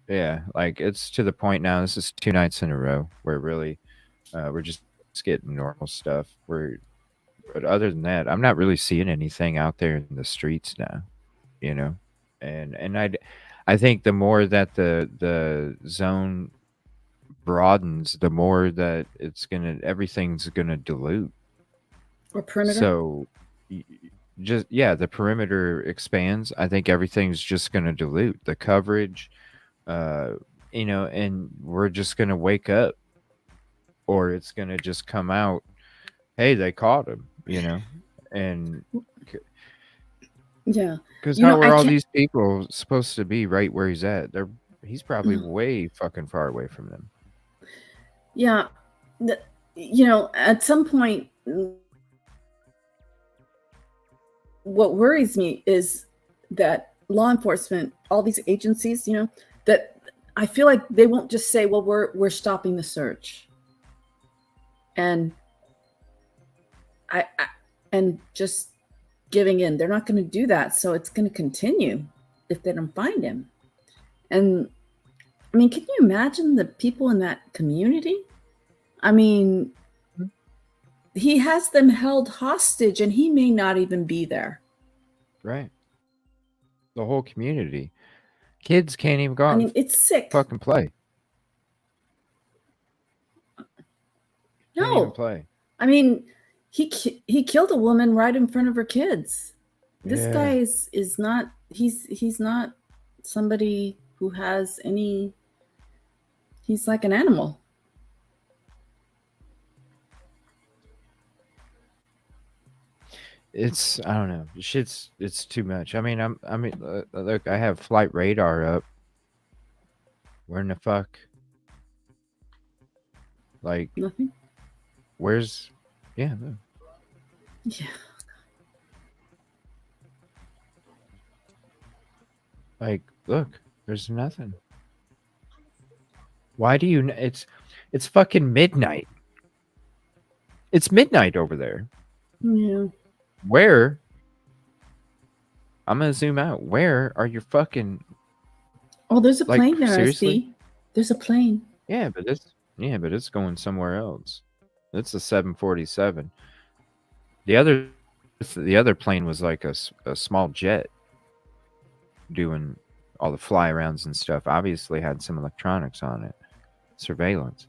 yeah, like, it's to the point now. This is 2 nights in a row where really we're just getting normal stuff. But other than that, I'm not really seeing anything out there in the streets now, and I think the more that the zone broadens, the more that everything's gonna dilute. Or perimeter. So the perimeter expands. I think everything's just gonna dilute the coverage, and we're just gonna wake up, or it's gonna just come out, hey, they caught him, and yeah, because how are all these people supposed to be right where he's at? He's probably way fucking far away from them. Yeah, at some point, what worries me is that law enforcement, all these agencies, that I feel like they won't just say, well, we're stopping the search. And and just giving in. They're not going to do that. So it's going to continue if they don't find him. And I mean, can you imagine the people in that community? I mean, he has them held hostage and he may not even be there. Right. The whole community. Kids can't even go out. I mean, it's sick. Fucking play. Can't even No. play. I mean, he killed a woman right in front of her kids. This guy is not, he's not somebody who has any, he's like an animal. It's, I don't know. It's too much. I mean, look, I have flight radar up. Where in the fuck? Like, nothing. Where's, yeah. No. Yeah. Like, look, there's nothing. Why do you, it's fucking midnight. It's midnight over there. Yeah. Where? I'm gonna zoom out. Where are your fucking? Oh, there's a plane there. Seriously? I see. There's a plane. Yeah, but it's going somewhere else. It's a 747. The other plane was like a small jet doing all the fly arounds and stuff. Obviously had some electronics on it, surveillance.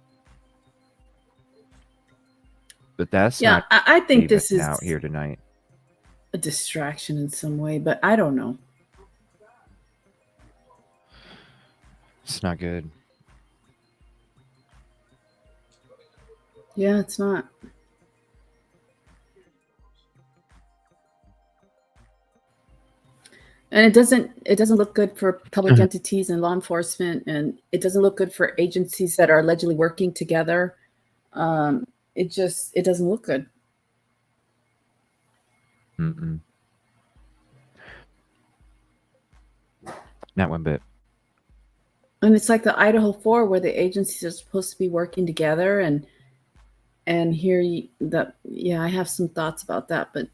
But that's Yeah, not I think even this is out here tonight. a distraction in some way, but I don't know. It's not good. Yeah, it's not. And it doesn't look good for public entities and law enforcement, and it doesn't look good for agencies that are allegedly working together. It doesn't look good. Mm-mm. Not one bit. And it's like the Idaho 4 where the agencies are supposed to be working together, and here yeah, I have some thoughts about that, but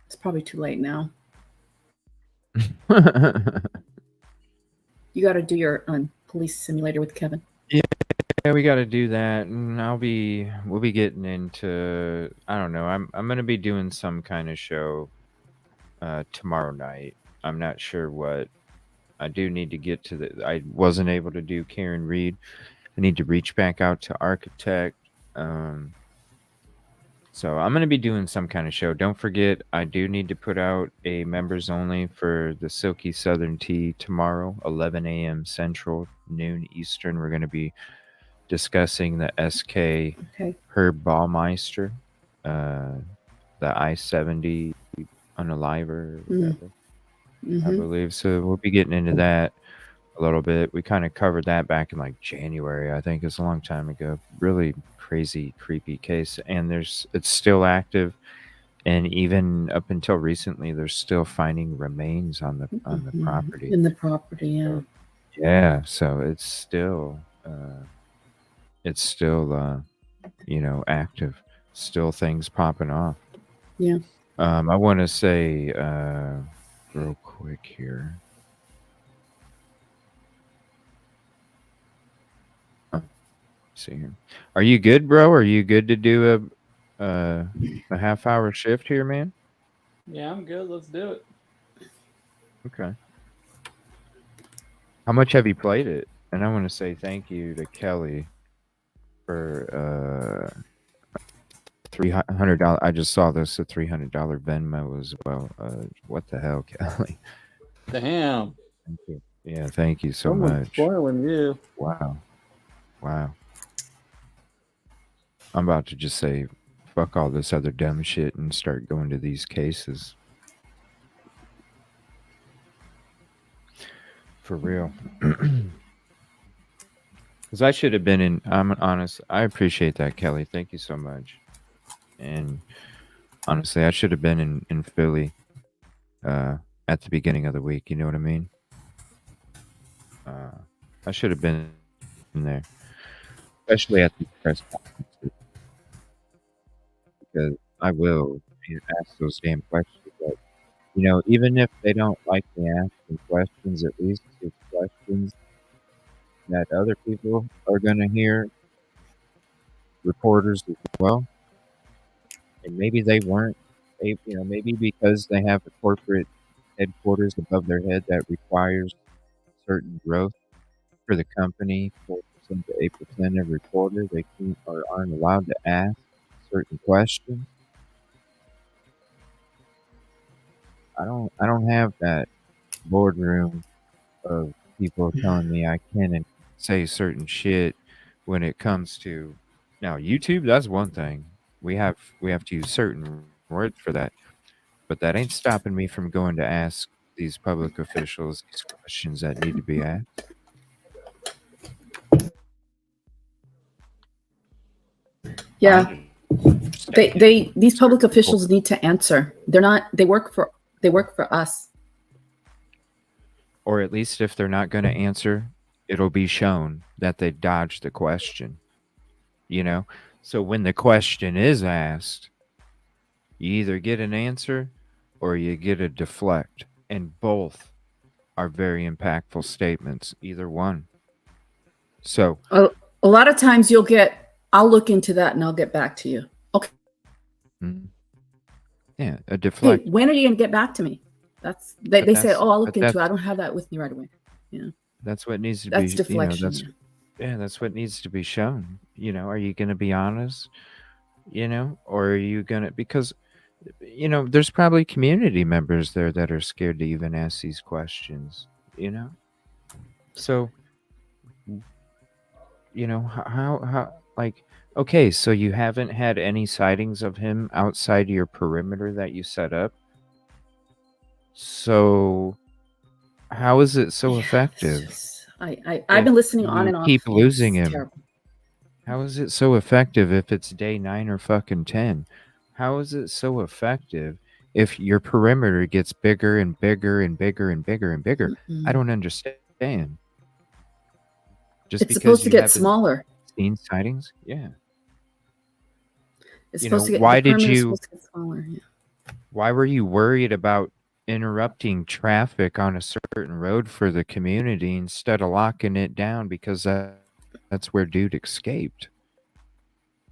it's probably too late now. You got to do your police simulator with Kevin. Yeah, we got to do that, and we'll be getting into, I don't know. I'm gonna be doing some kind of show tomorrow night. I'm not sure what. I do need to get to I wasn't able to do Karen Reed. I need to reach back out to Architect. So I'm gonna be doing some kind of show. Don't forget, I do need to put out a members only for the Silky Southern Tea tomorrow, 11 a.m. Central, noon Eastern. We're gonna be discussing the SK Herb Baumeister, the I-70 Unaliver, whatever, I believe. So we'll be getting into that a little bit. We kind of covered that back in like January, I think. It's a long time ago. Really crazy, creepy case. And it's still active. And even up until recently, they're still finding remains on the property. In the property, yeah. Yeah, so it's still active. Still things popping off. Yeah. I want to say real quick here. See here. Are you good, bro? Are you good to do a half-hour shift here, man? Yeah, I'm good. Let's do it. Okay. How much have you played it? And I want to say thank you to Kelly for $300. I just saw this, a $300 Venmo as well. What the hell, Kelly? Damn. Thank you. Yeah, thank you so Someone's much. spoiling you. Wow. I'm about to just say, fuck all this other dumb shit and start going to these cases. For real. Because I should have been in, I'm honest, I appreciate that, Kelly. Thank you so much. And honestly, I should have been in Philly at the beginning of the week. You know what I mean? I should have been in there, especially at the press conferences, because I will ask those damn questions. But, even if they don't like me asking questions, at least it's questions that other people are going to hear, reporters as well. And maybe they weren't, maybe because they have a corporate headquarters above their head that requires certain growth for the company, 4% to 8% every quarter, they can't or aren't allowed to ask certain questions. I don't have that boardroom of people telling me I can't say certain shit when it comes to now YouTube. That's one thing. We have to use certain words for that, but that ain't stopping me from going to ask these public officials these questions that need to be asked. Yeah. These public officials need to answer. They work for us. Or at least if they're not going to answer, it'll be shown that they dodged the question. So when the question is asked, you either get an answer or you get a deflect. And both are very impactful statements, either one. So a lot of times I'll look into that and I'll get back to you. Okay. Yeah, a Hey, deflect. when are you going to get back to me? They But say, oh, I'll look but into it. I that's don't have that with me right away. Yeah, that's what needs to that's be, deflection. that's what needs to be shown. Are you going to be honest? Or are you going to, because there's probably community members there that are scared to even ask these questions. So how like, okay, so you haven't had any sightings of him outside your perimeter that you set up. So how is it so Yeah, it's effective just I've if been listening on you and off. keep losing It's him? terrible. How is it so effective if it's day 9 or fucking 10? How is it so effective if your perimeter gets bigger and bigger and bigger and bigger and bigger? I don't understand. Just It's because supposed to you get haven't smaller. seen sightings? Yeah. It's supposed to get, the perimeter is supposed to get smaller. Yeah. Why were you worried about interrupting traffic on a certain road for the community instead of locking it down because that's where dude escaped?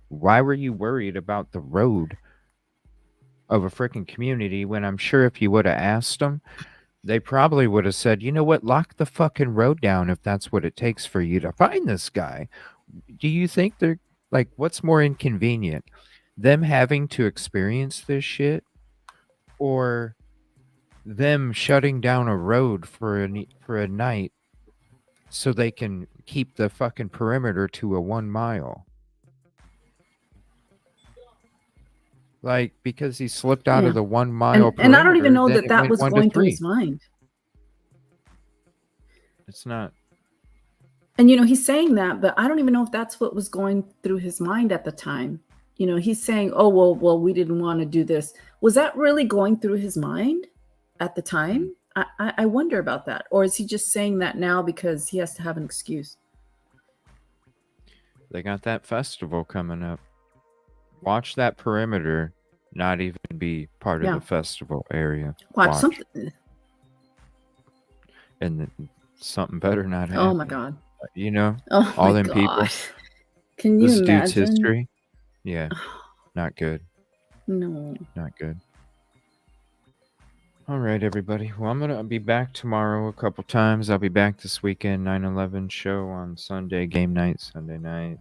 Why were you worried about the road of a freaking community when I'm sure if you would have asked them, they probably would have said, you know what, lock the fucking road down if that's what it takes for you to find this guy. Do you think they're like, what's more inconvenient? Them having to experience this shit or them shutting down a road for a night so they can keep the fucking perimeter to a 1 mile? Like, because he slipped out Yeah. of the 1 mile And I don't even perimeter, know then that it that went was 1 to going through 3. his mind. It's not. And he's saying that, but I don't even know if that's what was going through his mind at the time. He's saying, "Oh, well, we didn't want to do this." Was that really going through his mind at the time? I wonder about that. Or is he just saying that now because he has to have an excuse? They got that festival coming up. Watch that perimeter not even be part of Yeah. the festival area. Watch something. And something better not happen. Oh my God. Oh all my them people. God. Can you This dude's imagine? history. Yeah. Not good. No. Not good. All right, everybody. Well, I'm going to be back tomorrow a couple times. I'll be back this weekend, 9/11 show on Sunday, game night, Sunday night.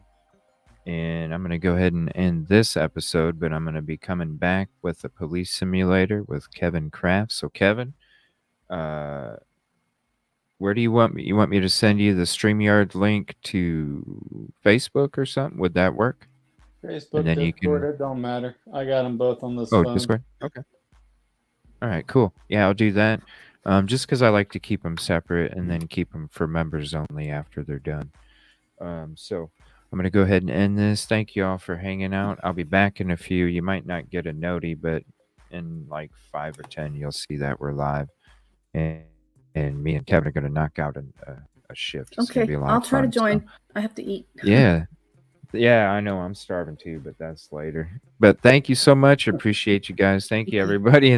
And I'm going to go ahead and end this episode, but I'm going to be coming back with a police simulator with Kevin Kraft. So, Kevin, where do you want me? You want me to send you the StreamYard link to Facebook or something? Would that work? Facebook, And then you Discord, can. it don't matter. I got them both on this Oh, phone. Discord. Okay. All right, cool. Yeah, I'll do that. Just because I like to keep them separate and then keep them for members only after they're done. So I'm going to go ahead and end this. Thank you all for hanging out. I'll be back in a few. You might not get a noti, but in like 5 or 10, you'll see that we're live. And me and Kevin are going to knock out a shift. It's going to be Okay, a lot I'll of try to fun. join. I have to eat. Yeah. Yeah, I know. I'm starving too, but that's later. But thank you so much. Appreciate you guys. Thank you, everybody.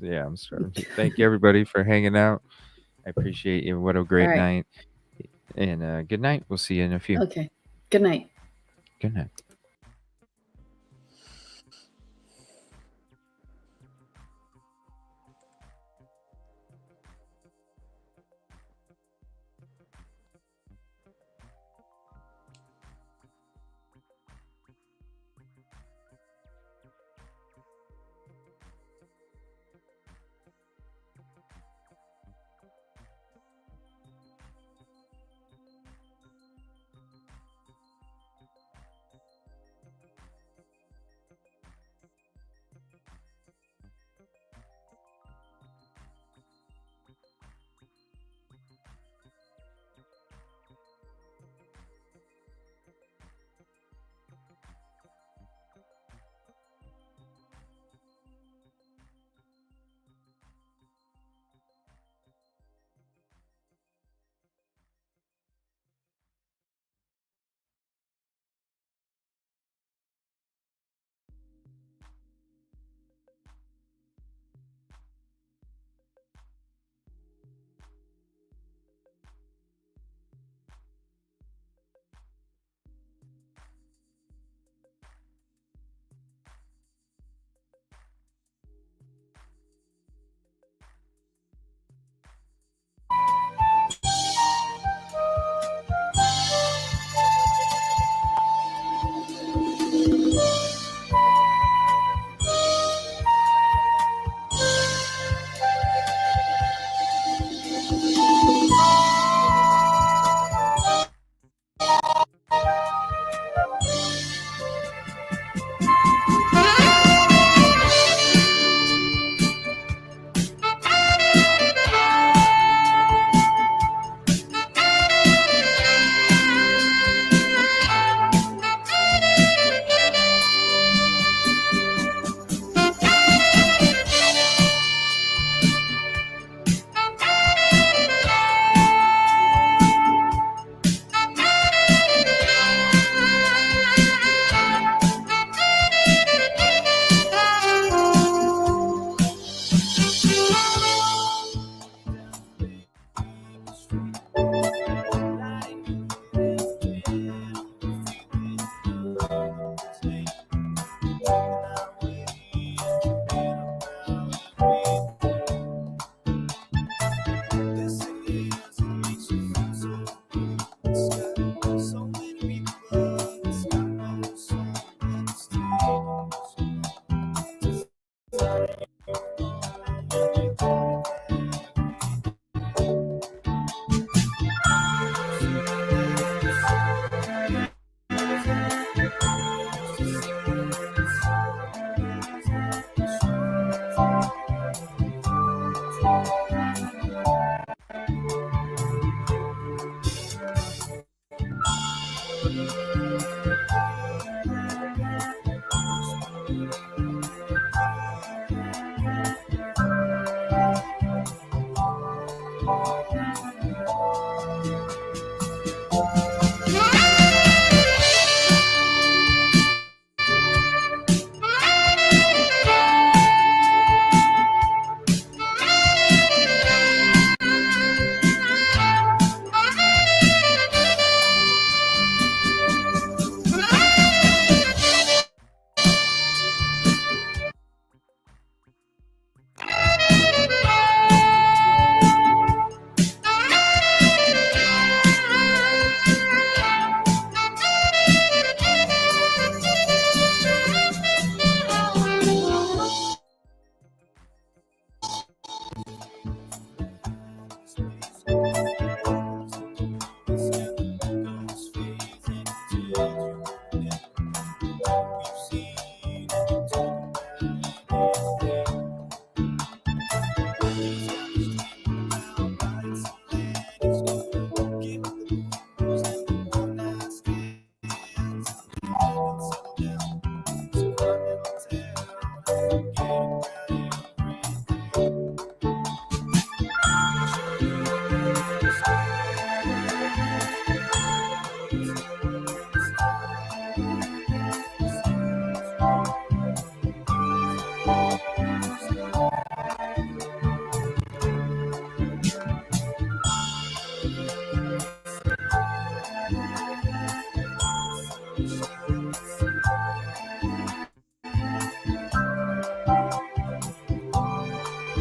Yeah, I'm starving too. Thank you, everybody, for hanging out. I appreciate you. What a great right. night. And good night. We'll see you in a few. Okay. Good night. Good night.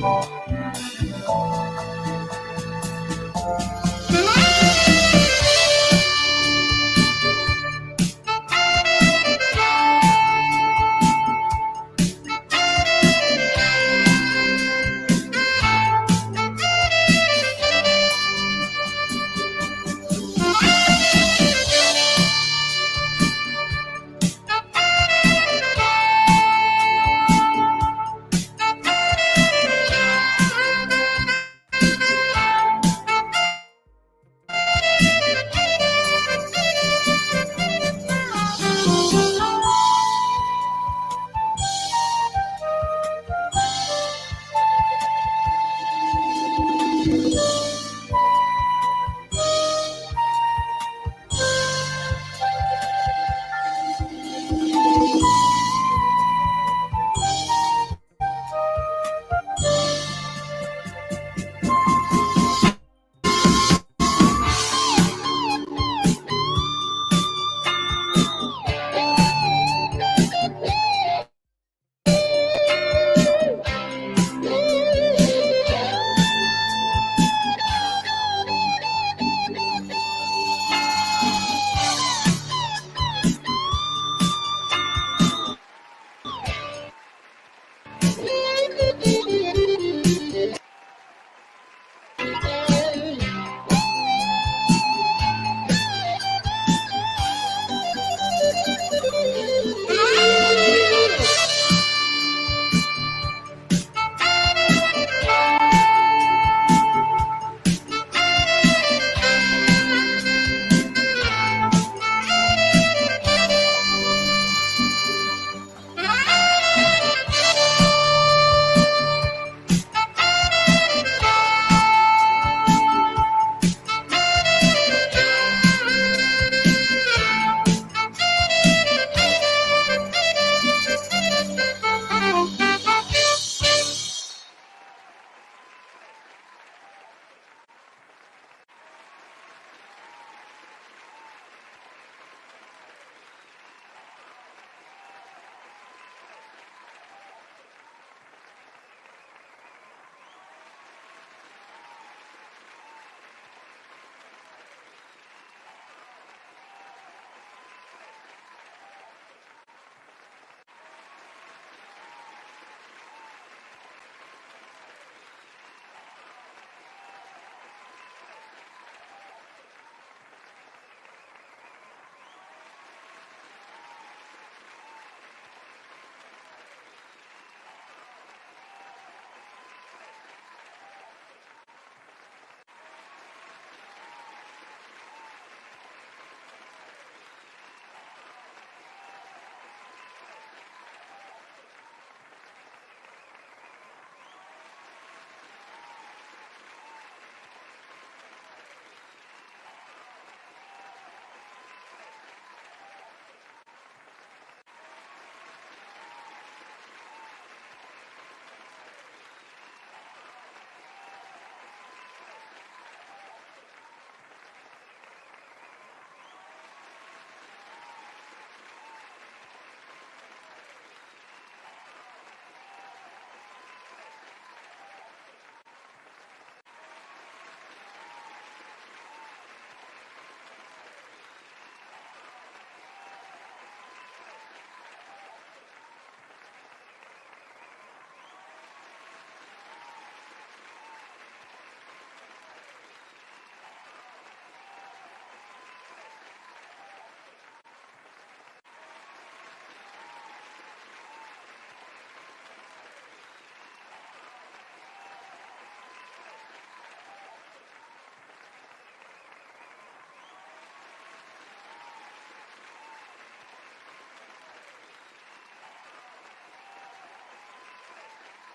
Bye.